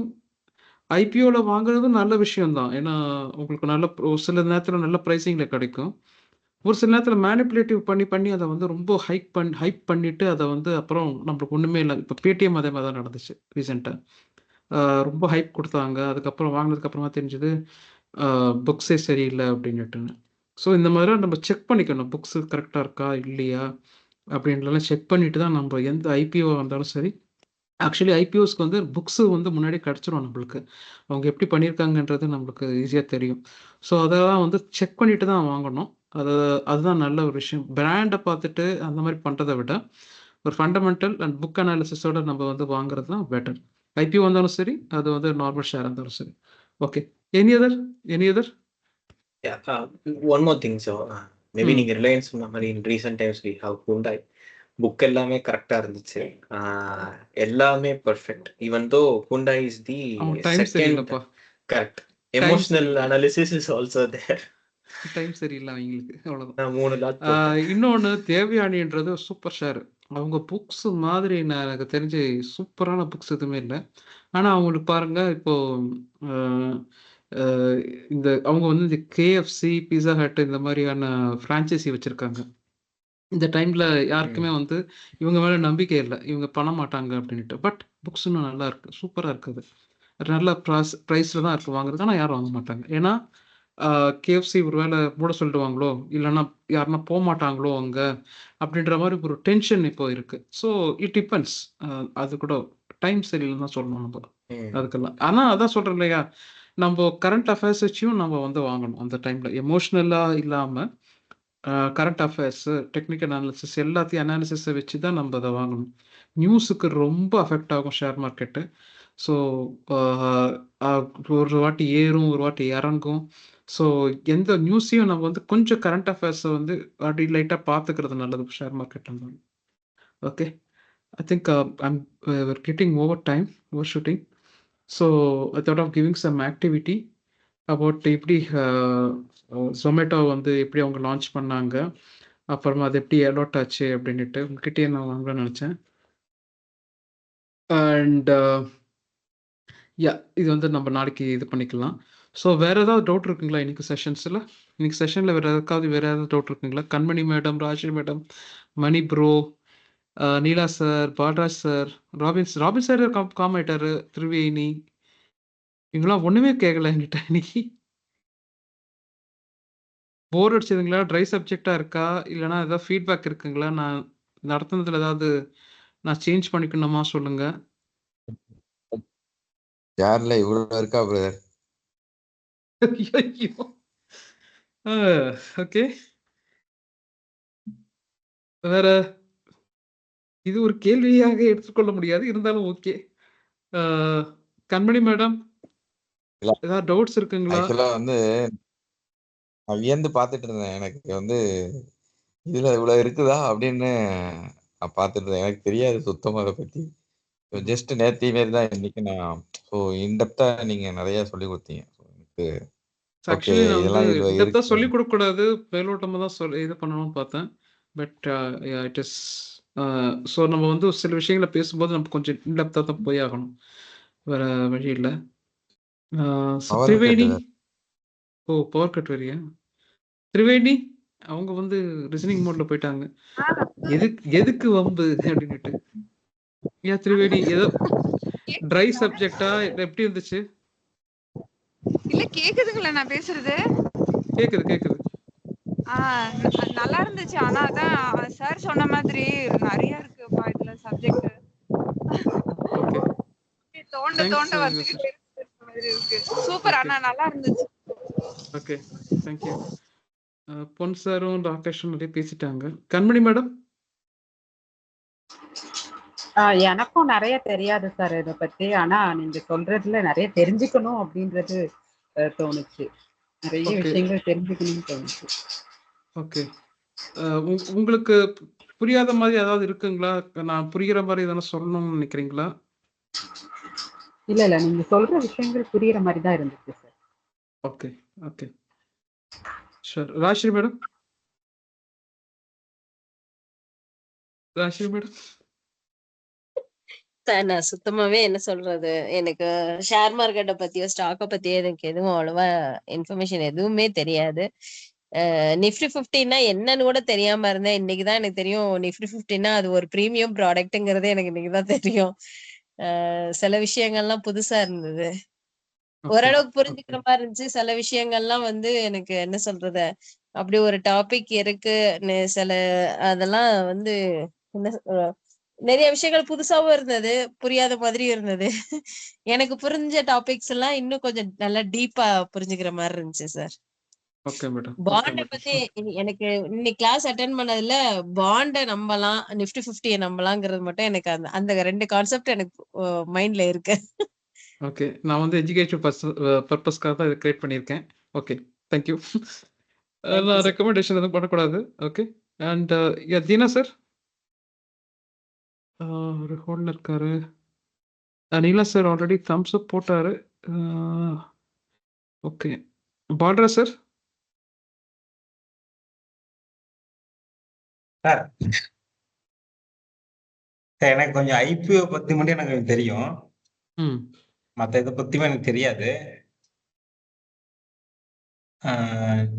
ஐபிஓவில் வாங்குறது நல்ல விஷயம்தான். ஏன்னா உங்களுக்கு நல்ல ஒரு சில நேரத்தில் நல்ல ப்ரைஸிங்கில் கிடைக்கும். ஒரு சில நேரத்தில் மேனிப்புலேட்டிவ் பண்ணி அதை வந்து ரொம்ப ஹைப் பண்ணிவிட்டு அதை வந்து அப்புறம் நம்மளுக்கு ஒன்றுமே இல்லை. இப்போ பேடிஎம் அதே மாதிரி தான் நடந்துச்சு ரீசெண்டாக. ரொம்ப ஹைப் கொடுத்தாங்க, அதுக்கப்புறம் வாங்கினதுக்கப்புறமா தெரிஞ்சது புக்ஸே சரியில்லை அப்படின்னுட்டுன்னு. ஸோ இந்த மாதிரிலாம் நம்ம செக் பண்ணிக்கணும், புக்ஸு கரெக்டாக இருக்கா இல்லையா அப்படின்றலாம் செக் பண்ணிட்டு தான் நம்ம எந்த ஐபிஓ வந்தாலும் சரி. ஆக்சுவலி ஐபிஓஸ்க்கு வந்து புக்ஸு வந்து முன்னாடி கிடச்சிரும் நம்மளுக்கு. அவங்க எப்படி பண்ணியிருக்காங்கன்றது நம்மளுக்கு ஈஸியாக தெரியும். ஸோ அதெல்லாம் வந்து செக் பண்ணிட்டு தான் வாங்கணும். அதுதான் நல்ல ஒரு விஷயம். பிராண்டை பார்த்துட்டு அந்த மாதிரி பண்ணுறதை விட ஒரு ஃபண்டமெண்டல் அண்ட் புக் அனாலிசிஸோட நம்ம வந்து வாங்குறது தான் பெட்டர். ஐபிஓ வந்தாலும் சரி, அது வந்து நார்மல் ஷேர் இருந்தாலும் சரி. Okay. Any other one more thing. So maybe நீங்கள் ரிலையன்ஸ் சொன்ன மாதிரி in recent times we have Hyundai. Book எல்லாமே கரெக்டாக இருந்துச்சு, எல்லாமே perfect. Even though Hyundai is the second correct. Emotional analysis is also there. Time சரியில்லை அவங்களுக்கு, அவ்வளோதான். 3 லாட். இன்னொன்று தேவயானின்றது சூப்பர் ஷேர். அவங்க புக்ஸ் மாதிரி நான் எனக்கு தெரிஞ்சு சூப்பரான புக்ஸ் எதுவுமே இல்லை. ஆனால் அவங்களுக்கு பாருங்க இப்போ இந்த அவங்க வந்து இந்த கேஎஃப்சி, பிஸா ஹட் இந்த மாதிரியான ஃப்ரான்ச்சைசி வச்சுருக்காங்க. இந்த டைமில் யாருக்குமே வந்து இவங்க மேலே நம்பிக்கை இல்லை, இவங்க பண்ண மாட்டாங்க அப்படின்ட்டு. பட் புக்ஸ் இன்னும் நல்லா இருக்குது, சூப்பராக இருக்குது, நல்ல ப்ரைஸில் தான் இருக்குது வாங்குறது. ஆனால் யாரும் வாங்க மாட்டாங்க. ஏன்னா கேஎஃப்சி ஒரு வேளை மூட சொல்லிடுவாங்களோ, இல்லைன்னா யாருன்னா போக மாட்டாங்களோ அங்கே அப்படின்ற மாதிரி ஒரு டென்ஷன் இப்போ இருக்குது. So it depends. அது கூட டைம் சரியில்லைன்னு தான் சொல்லணும் நம்ம அதுக்கெல்லாம். ஆனால் அதான் சொல்கிறேன் இல்லையா, நம்ம கரண்ட் அஃபேர்ஸ் வச்சும் நம்ம வந்து வாங்கணும் அந்த டைமில். எமோஷ்னலாக இல்லாமல் கரண்ட் அஃபேர்ஸு, டெக்னிக்கல் அனாலிசிஸ் எல்லாத்தையும் அனாலிசிஸை வச்சு தான் நம்ம அதை வாங்கணும். நியூஸுக்கு ரொம்ப அஃபெக்ட் ஆகும் ஷேர் மார்க்கெட்டு. ஸோ ஒரு வாட்டி ஏறும், ஒரு வாட்டி இறங்கும். ஸோ எந்த நியூஸையும் நம்ம வந்து கொஞ்சம் கரண்ட் அஃபேர்ஸை வந்து அப்படி லைட்டாக பார்த்துக்கிறது நல்லது ஷேர் மார்க்கெட்டில். Okay, I think we're getting overshooting. So I thought of giving some activity about எப்படி Zomato வந்து எப்படி அவங்க லான்ச் பண்ணாங்க, அப்புறமா அது எப்படி அலாட் ஆச்சு அப்படின்ட்டு உங்ககிட்டயே நான் வாங்கலாம்னு நினச்சேன். அண்ட் இது வந்து நம்ம நாளைக்கு இது பண்ணிக்கலாம். ஸோ வேறு ஏதாவது டவுட் இருக்குங்களா இன்னைக்கு செஷன்ஸில்? இன்னைக்கு செஷனில் வேறு ஏதாவது டவுட் இருக்குங்களா? Kanmani madam, Raji madam, Mani bro, Neela sir, Palraj sir, Robin sir காம் ஆயிட்டாரு, திரிவேணி, இவங்களாம் ஒன்றுமே கேட்கல என்கிட்ட இன்னைக்கு. போர் அடிச்சதுங்களா? ட்ரை சப்ஜெக்டாக இருக்கா? இல்லைனா ஏதாவது ஃபீட்பேக் இருக்குங்களா? நான் நடத்துனதில் ஏதாவது நான் சேஞ்ச் பண்ணிக்கணுமா சொல்லுங்க. யார்ல இவ்வளோ இருக்கா பிரதர்? ஐயோ, ஓகே. வேற இது ஒரு கேள்வியாக எடுத்துக்கொள்ள முடியாது, இருந்தாலும் ஓகே. கண்மணி மேடம், ஏதாவது டவுட்ஸ் இருக்குங்களா? ஆக்சுவலா வந்து நான் வியந்து பார்த்துட்டு இருந்தேன். எனக்கு வந்து இதுல இவ்வளவு இருக்குதா அப்படின்னு நான் பார்த்துட்டு இருந்தேன். எனக்கு தெரியாது சுத்தமா அதை பத்தி. ஜஸ்ட் நேத்தி மாரி தான் இன்னைக்கு நான் ஸோ இன்டெப்தா நீங்க நிறைய சொல்லி கொடுத்தீங்க. எனக்கு ஓகே ஆக்சுவலி நான் வந்து இதெல்லாம் இதுல இதை இருக்கு. சொல்லிக் கொடுக்கக்கூடாது, மேலோட்டமாக தான் இது பண்ணணும்னு பார்த்தேன். பட் இட் இஸ் ஸோ நம்ம வந்து சில விஷயங்களை பேசும்போது நம்ம கொஞ்சம் இன்டெப்த்தாக தான் போய் ஆகணும், வேற வழி இல்லை. பவர் திரிவேணி, கட்டு பவர் கட் வரியா? திரிவேணி அவங்க வந்து ரிசனிங் மோட்ல போயிட்டாங்க. எதுக்கு வம்பு அப்படின்னுட்டு. ஏன் திரிவேணி ஏதோ ட்ரை சப்ஜெக்டா எப்படி இருந்துச்சு? இல்ல கேக்குதுங்களா நான் பேசுறது? கேக்குது. நல்லா இருந்துச்சு. ஆனா அதான் சார் சொன்ன மாதிரி நிறைய இருக்குப்பா இதுல சப்ஜெக்ட். தோண்ட வந்துகிட்டே மாதிரி இருக்கு. சூப்பர், ஆனா நல்லா இருந்துச்சு. Okay, thank you. பொன் சாரும் ராகேஷும் நிறைய பேசிட்டாங்க. கண்மணி மேடம்? எனக்கும் நிறைய தெரியாது சார் இதை பத்தி. ஆனா நீங்க சொல்றதுல நிறைய தெரிஞ்சுக்கணும் அப்படின்றது தோணுச்சு. நிறைய விஷயங்கள் தெரிஞ்சுக்கணும்னு தோணுச்சு. ஓகே, உங்களுக்கு புரியாத மாதிரி ஏதாவது இருக்குங்களா? நான் புரியுற மாதிரி எதனா சொல்லணும்னு நினைக்கிறீங்களா? இல்ல நீங்க சொல்ற விஷயங்கள் புரியுற மாதிரி தான் இருந்துச்சு sir. Okay sure. Rajshri madam? நான் சுத்தமாவே என்ன சொல்றது, எனக்கு ஷேர் மார்க்கெட்டை பத்தியோ ஸ்டாக்கை பத்தியோ எனக்கு எதுவும் அவ்வளவா இன்ஃபர்மேஷன் எதுவுமே தெரியாது. நிஃப்டி 50னா என்னன்னு கூட தெரியாம இருந்தேன். இன்னைக்குதான் எனக்கு தெரியும் நிஃப்டி 50னா அது ஒரு பிரீமியம் ப்ராடக்ட்ங்கிறது எனக்கு இன்னைக்குதான் தெரியும். சில விஷயங்கள்லாம் புதுசா இருந்தது. ஓரளவுக்கு புரிஞ்சுக்கிற மாதிரி இருந்துச்சு. சில விஷயங்கள்லாம் வந்து எனக்கு என்ன சொல்றது, அப்படி ஒரு டாபிக் இருக்கு சில அதெல்லாம் வந்து என்ன நிறைய விஷயங்கள் புதுசாவும் இருந்தது, புரியாத மாதிரியும் இருந்தது. எனக்கு புரிஞ்ச டாபிக்ஸ் எல்லாம் இன்னும் கொஞ்சம் நல்லா டீப்பா புரிஞ்சுக்கிற மாதிரி இருந்துச்சு சார். பாண்ட பத்தி எனக்கு இன்னைக்கு கிளாஸ் அட்டென்ட் பண்ணதுல பாண்ட நம்பலாம், நிஃப்டி 50 நம்பலாங்கிறது மட்டும் எனக்கு அந்த ரெண்டு கான்செப்ட் எனக்கு மைண்ட்ல இருக்கு. ஓகே, நான் வந்து எஜுகேஷன் பர்பஸ்க்காக தான் இதை கிரியேட் பண்ணியிருக்கேன். Okay, thank you. நான் ரெக்கமெண்டேஷன் எதுவும் பண்ணக்கூடாது. ஓகே, அண்ட் தீனா சார் ஒரு ஹோல்ல இருக்காரு. Neela sir already thumbs up போட்டாரு. Okay, Palraj sir? எனக்கு கொஞ்சம் ஐபிஓ பத்தி மட்டும் எனக்கு தெரியும், மற்ற இதை பத்தியும் எனக்கு தெரியாது.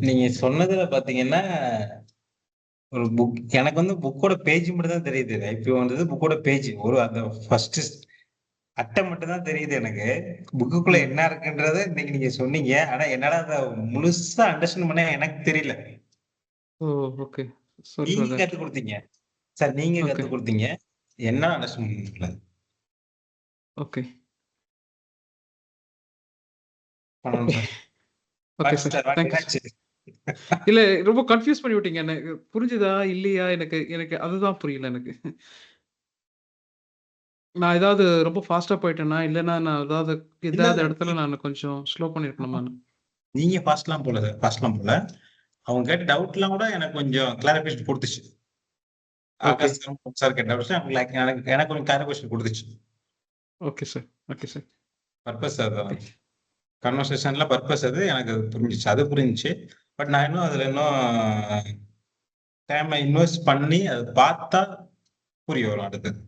நீங்க சொன்னதுல பாத்தீங்கன்னா ஒரு புக், எனக்கு வந்து புக்கோட பேஜ் மட்டும் தான் தெரியுது. ஐபிஓ வந்தது புக்கோட பேஜ், ஒரு அந்த ஃபர்ஸ்ட் அட்டை மட்டும் தான் தெரியுது எனக்கு. புக்குக்குள்ள என்ன இருக்குன்றத இன்னைக்கு நீங்க சொன்னீங்க. ஆனா என்னடா அதை முழுசா அண்டர்ஸ்டாண்ட் பண்ண எனக்கு தெரியல. ஓகே, நீங்க கத்து கொடுத்தீங்க சார், நீங்க கத்து கொடுத்தீங்க, என்ன அண்டர்ஸ்டாண்ட் பண்ணல. ஓகே பண்ணணும் சார். Okay sir, thanks. இல்ல ரொம்ப கன்ஃப்யூஸ் பண்ணி விட்டீங்க. எனக்கு புரிஞ்சுதா? இல்லையா? எனக்கு எனக்கு அதுதான் புரியல எனக்கு. நான் ஏதாவது ரொம்ப ஃபாஸ்ட்டா போயிட்டேனா? இல்லன்னா நான் ஏதாவது இல்ல, ஏதாவது இல்ல. இடத்துல நான் கொஞ்சம் ஸ்லோ பண்ணியிருக்கணுமான்னு? நீங்க ஃபாஸ்ட்லாம் போல. அவங்க கேட்ட டவுட்லாம் கூட எனக்கு கொஞ்சம் கிளாரிஃபிகேஷன் குடுத்துச்சு. ஓகே. ஆகாஷ் சார் கேட்ட டவுட்ஸ் எனக்கு கொஞ்சம் கிளாரிஃபிகேஷன் குடுத்துச்சு. Okay sir. Okay sir. Purpose அதான். ஓகே. கன்வர்சேஷன்ல பர்பஸ் அது எனக்கு புரிஞ்சுச்சு. அது புரிஞ்சுச்சு. பட் நான் இன்னும் அதுல டைமை இன்வெஸ்ட் பண்ணி அதை பார்த்தா புரிய வரும் அடுத்தது.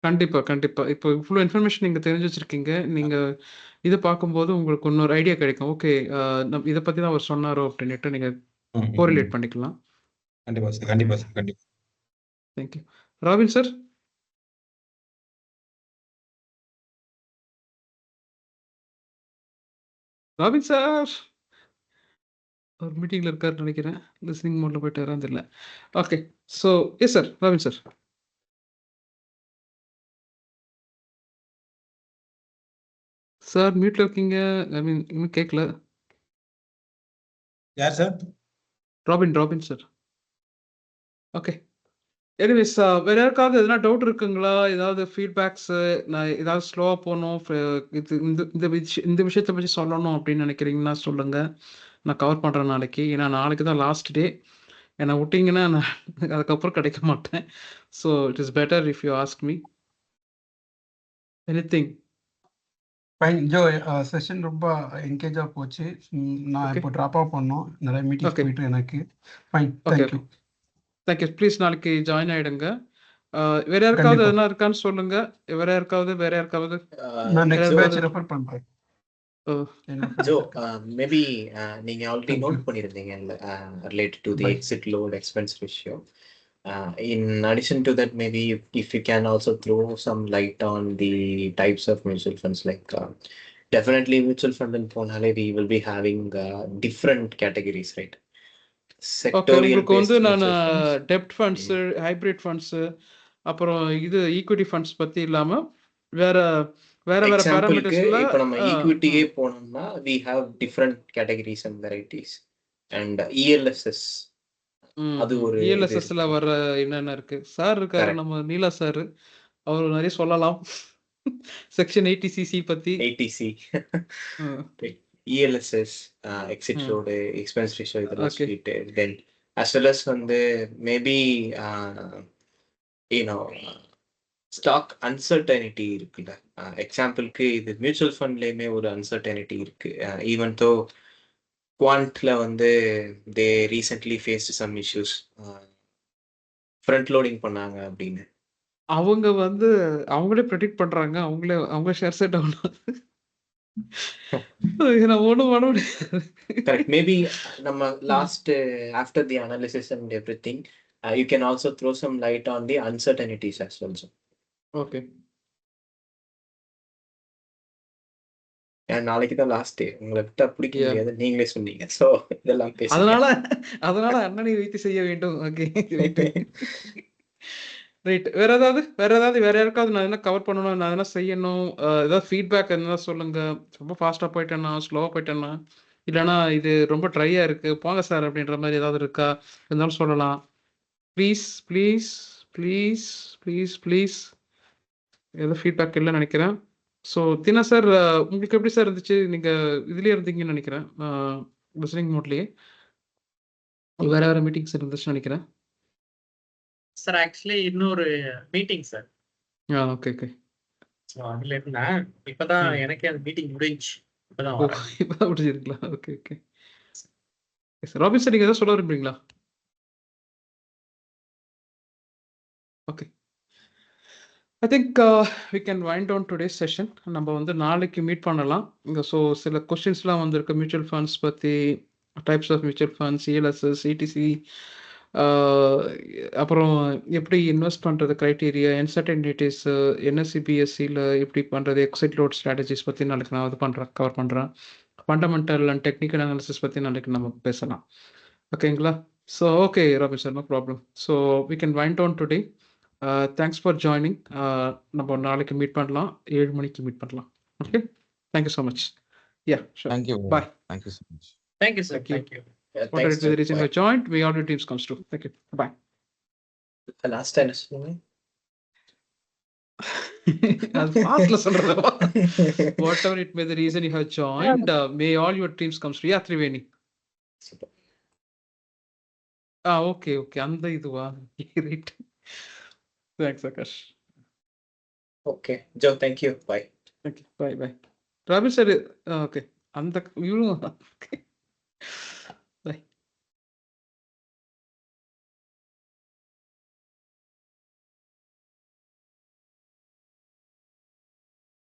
கண்டிப்பா, கண்டிப்பா. இப்போ இவ்ளோ இன்ஃபர்மேஷன் நீங்க தெரிஞ்சு வச்சிருக்கீங்க. நீங்க இத பார்க்கும்போது உங்களுக்கு இன்னொரு ஐடியா கிடைக்கும். ஓகே, இத பத்தி தான் அவர் சொன்னாரோ அப்படின்னுட்டு நீங்க கோரிலேட் பண்ணிக்கலாம். கண்டிப்பா சார். கண்டிப்பா சார். கண்டிப்பா. Thank you. Robin sir? Robin sir! ஒரு மீட்டிங்ல இருக்காருன்னு நினைக்கிறேன். லிஸ்னிங் மோட்ல போயிட்டாரான்னு தெரியல. Okay. So yes sir. Robin sir. Sir மியூட்ல இருக்கீங்க. ஐ மீன் இன்னும் கேட்கல. யார் sir? Robin sir. Okay. Anyways வேற யாருக்காவது எதனா டவுட் இருக்குங்களா? ஏதாவது ஃபீட்பேக்ஸு, நான் ஏதாவது ஸ்லோவா போணும், இது இந்த விஷயத்த பத்தி சொல்லணும் அப்படின்னு நினைக்கிறீங்கன்னா சொல்லுங்க. நான் கவர் பண்றேன் நாளைக்கு. ஏன்னா நாளைக்கு தான் லாஸ்ட் டே. என்ன விட்டீங்கன்னா நான் அதுக்கப்புறம் கிடைக்க மாட்டேன். So it is better if you ask me anything. Fine Joe, session ரொம்ப என்கேஜா போச்சு. நான் ஓகே. இப்போ ட்ராப் ஆஃப் பண்ணோம். நிறைய மீட்டிங்ஸ் ஓகே. போயிட்டு எனக்கு. Fine, okay. Thank you. Thank you. Please நாளைக்கு ஜாயின் ஆயிடுங்க. வேற யாருக்காவது கண்டிப்பா. எதனா இருக்கான்னு சொல்லுங்க. வேற யாருக்காவது நான் நெக்ஸ்ட் ஏதாவது பேட்ச் ரெஃபர் பண்றேன். ஓ, என்ன ஜோ, ஃப்ரெண்ட்ஸ் இருக்கு. மேபி நீங்க ஆல்ரெடி தேங்க்யூ. நோட் பண்ணியிருந்தீங்க related to the buy. Exit load expense ratio. In addition to that, maybe if you can also throw some light on the types of mutual funds, like definitely mutual fund and Ponale, we will be having different categories, right? Okay. Sectorial உங்களுக்கு வந்து based நான் mutual funds. டெப்ட் funds, hybrid funds, அப்புறம் இது equity funds பத்தி இல்லாம வேற வேற வேற எக்ஸாம்பிளுக்கு பேராமீட்டர்ஸ்ல இப்போ நம்ம ஈக்விட்டியே போனோம்னா we have different categories and varieties. And ELSS, அது ஒரு இது இஎல்எஸ்எஸ்ல இருக்கு. வர என்னென்ன இருக்கு? சார் இருக்காரு, கரெக்ட். நம்ம நீலா சார். அவர் நிறைய சொல்லலாம். செக்ஷன் 80cc பத்தி. ATC, ம், ELSS, exit ம். load, expense ratio இதெல்லாம் ஓகே. சொல்லிட்டு, then as well as வந்து மேபி ஸ்டாக் அன்சர்டனிட்டி இருக்குல்ல. எக்ஸாம்பிளுக்கு இது மியூச்சுவல் ஃபண்ட்லேயுமே ஒரு அன்சர்டனிட்டி இருக்கு. ஈவன் தோ குவாண்ட்ல வந்து they recently faced some issues, front loading பண்ணாங்க அப்படின்னு. அவங்க வந்து அவங்களே ப்ரெடிக்ட் பண்றாங்க. அவங்க ஷேர்ஸே டவுன் ஆகுது. நான் ஒண்ணும் பண்ண முடியாது. கரெக்ட். மேபி நம்ம last after the analysis and everything, you can also throw some light on the uncertainties as well. ஓகே. நாளைக்கு தான் லாஸ்ட் டே, உங்களை விட்டா பிடிக்க Yeah. முடியாது, நீங்களே சொன்னீங்க. ஸோ இதெல்லாம் பேசுங்க. அதனால அதனால அண்ணனை வைத்து செய்ய வேண்டும். ஓகே. ரைட். வேற யாருக்காவது நான் என்ன கவர் பண்ணணும், நான் என்ன செய்யணும், ஏதாவது ஃபீட்பேக் இருந்தா சொல்லுங்க. ரொம்ப ஃபாஸ்டா போயிட்டேன்னா, ஸ்லோவா போயிட்டேன்னா, இல்லைன்னா இது ரொம்ப ட்ரையா இருக்கு போங்க சார் அப்படின்ற மாதிரி ஏதாவது இருக்கா இருந்தாலும் சொல்லலாம். Please please please please please. ஏதோ ஃபீட்பேக் இல்லைன்னு நினைக்கிறேன். ஸோ தினா சார், உங்களுக்கு எப்படி சார் இருந்துச்சு? நீங்க இதுலயே இருந்தீங்கன்னு நினைக்கிறேன், லிசனிங் மோட்லயே. வேற மீட்டிங்ஸ் இருந்துச்சுன்னு நினைக்கிறேன். சார் ஆக்சுவலி இன்னொரு மீட்டிங் சார். ஓகே. ஸோ அதுல இருந்தேன். இப்பதான் ம். எனக்கே அந்த மீட்டிங் முடிஞ்சு இப்பதான் ஓ, வரேன். இப்பதான் முடிஞ்சிருங்களா? ஓகே. ராபின் சார், நீங்க ஏதாவது சொல்ல விரும்புறீங்களா? Okay. I think we can wind down today's session. நம்ம வந்து நாளைக்கு மீட் பண்ணலாம். ஸோ சில கொஸ்டின்ஸ்லாம் வந்திருக்கு மியூச்சுவல் ஃபண்ட்ஸ் பற்றி, types of mutual funds, ELSS, ETC, அப்புறம் எப்படி இன்வெஸ்ட் பண்ணுறது, க்ரைட்டீரியா, அன்சர்டனிட்டிஸ், என்எஸ்சிபிஎஸ்சியில் எப்படி பண்ணுறது, எக்ஸிட் லோட் ஸ்ட்ராட்டஜிஸ் பற்றி நாளைக்கு நான் கவர் பண்ணுறேன். ஃபண்டமெண்டல் அண்ட் டெக்னிக்கல் அனாலிசிஸ் பற்றி நாளைக்கு நம்ம பேசலாம். ஓகேங்களா? So okay Robin sir, no problem. So we can wind down today. Thanks for joining. நம்ம நாளைக்கு மீட் பண்ணலாம், 7 மணிக்கு மீட் பண்ணலாம். Okay, thank you so much. Yeah, sure. Thank you. Bye. Thank you so much. Thank you sir. Thank you. Thank you. Whatever Thanks, it be the reason you Joe. have joined, may all your dreams comes true. Thank you. Bye. Last என்ன சொன்னீங்க? அது ஃபாஸ்ட்ல சொல்றதா? Whatever it may the reason you have joined, may all your dreams comes true. Yeah, Triveni. Okay, okay. அந்த இதுவா? Right. Thanks, Akash. Okay, Joe, thank you. Bye. Thank you. Bye, bye. Robin sir, okay. அந்த இவனும்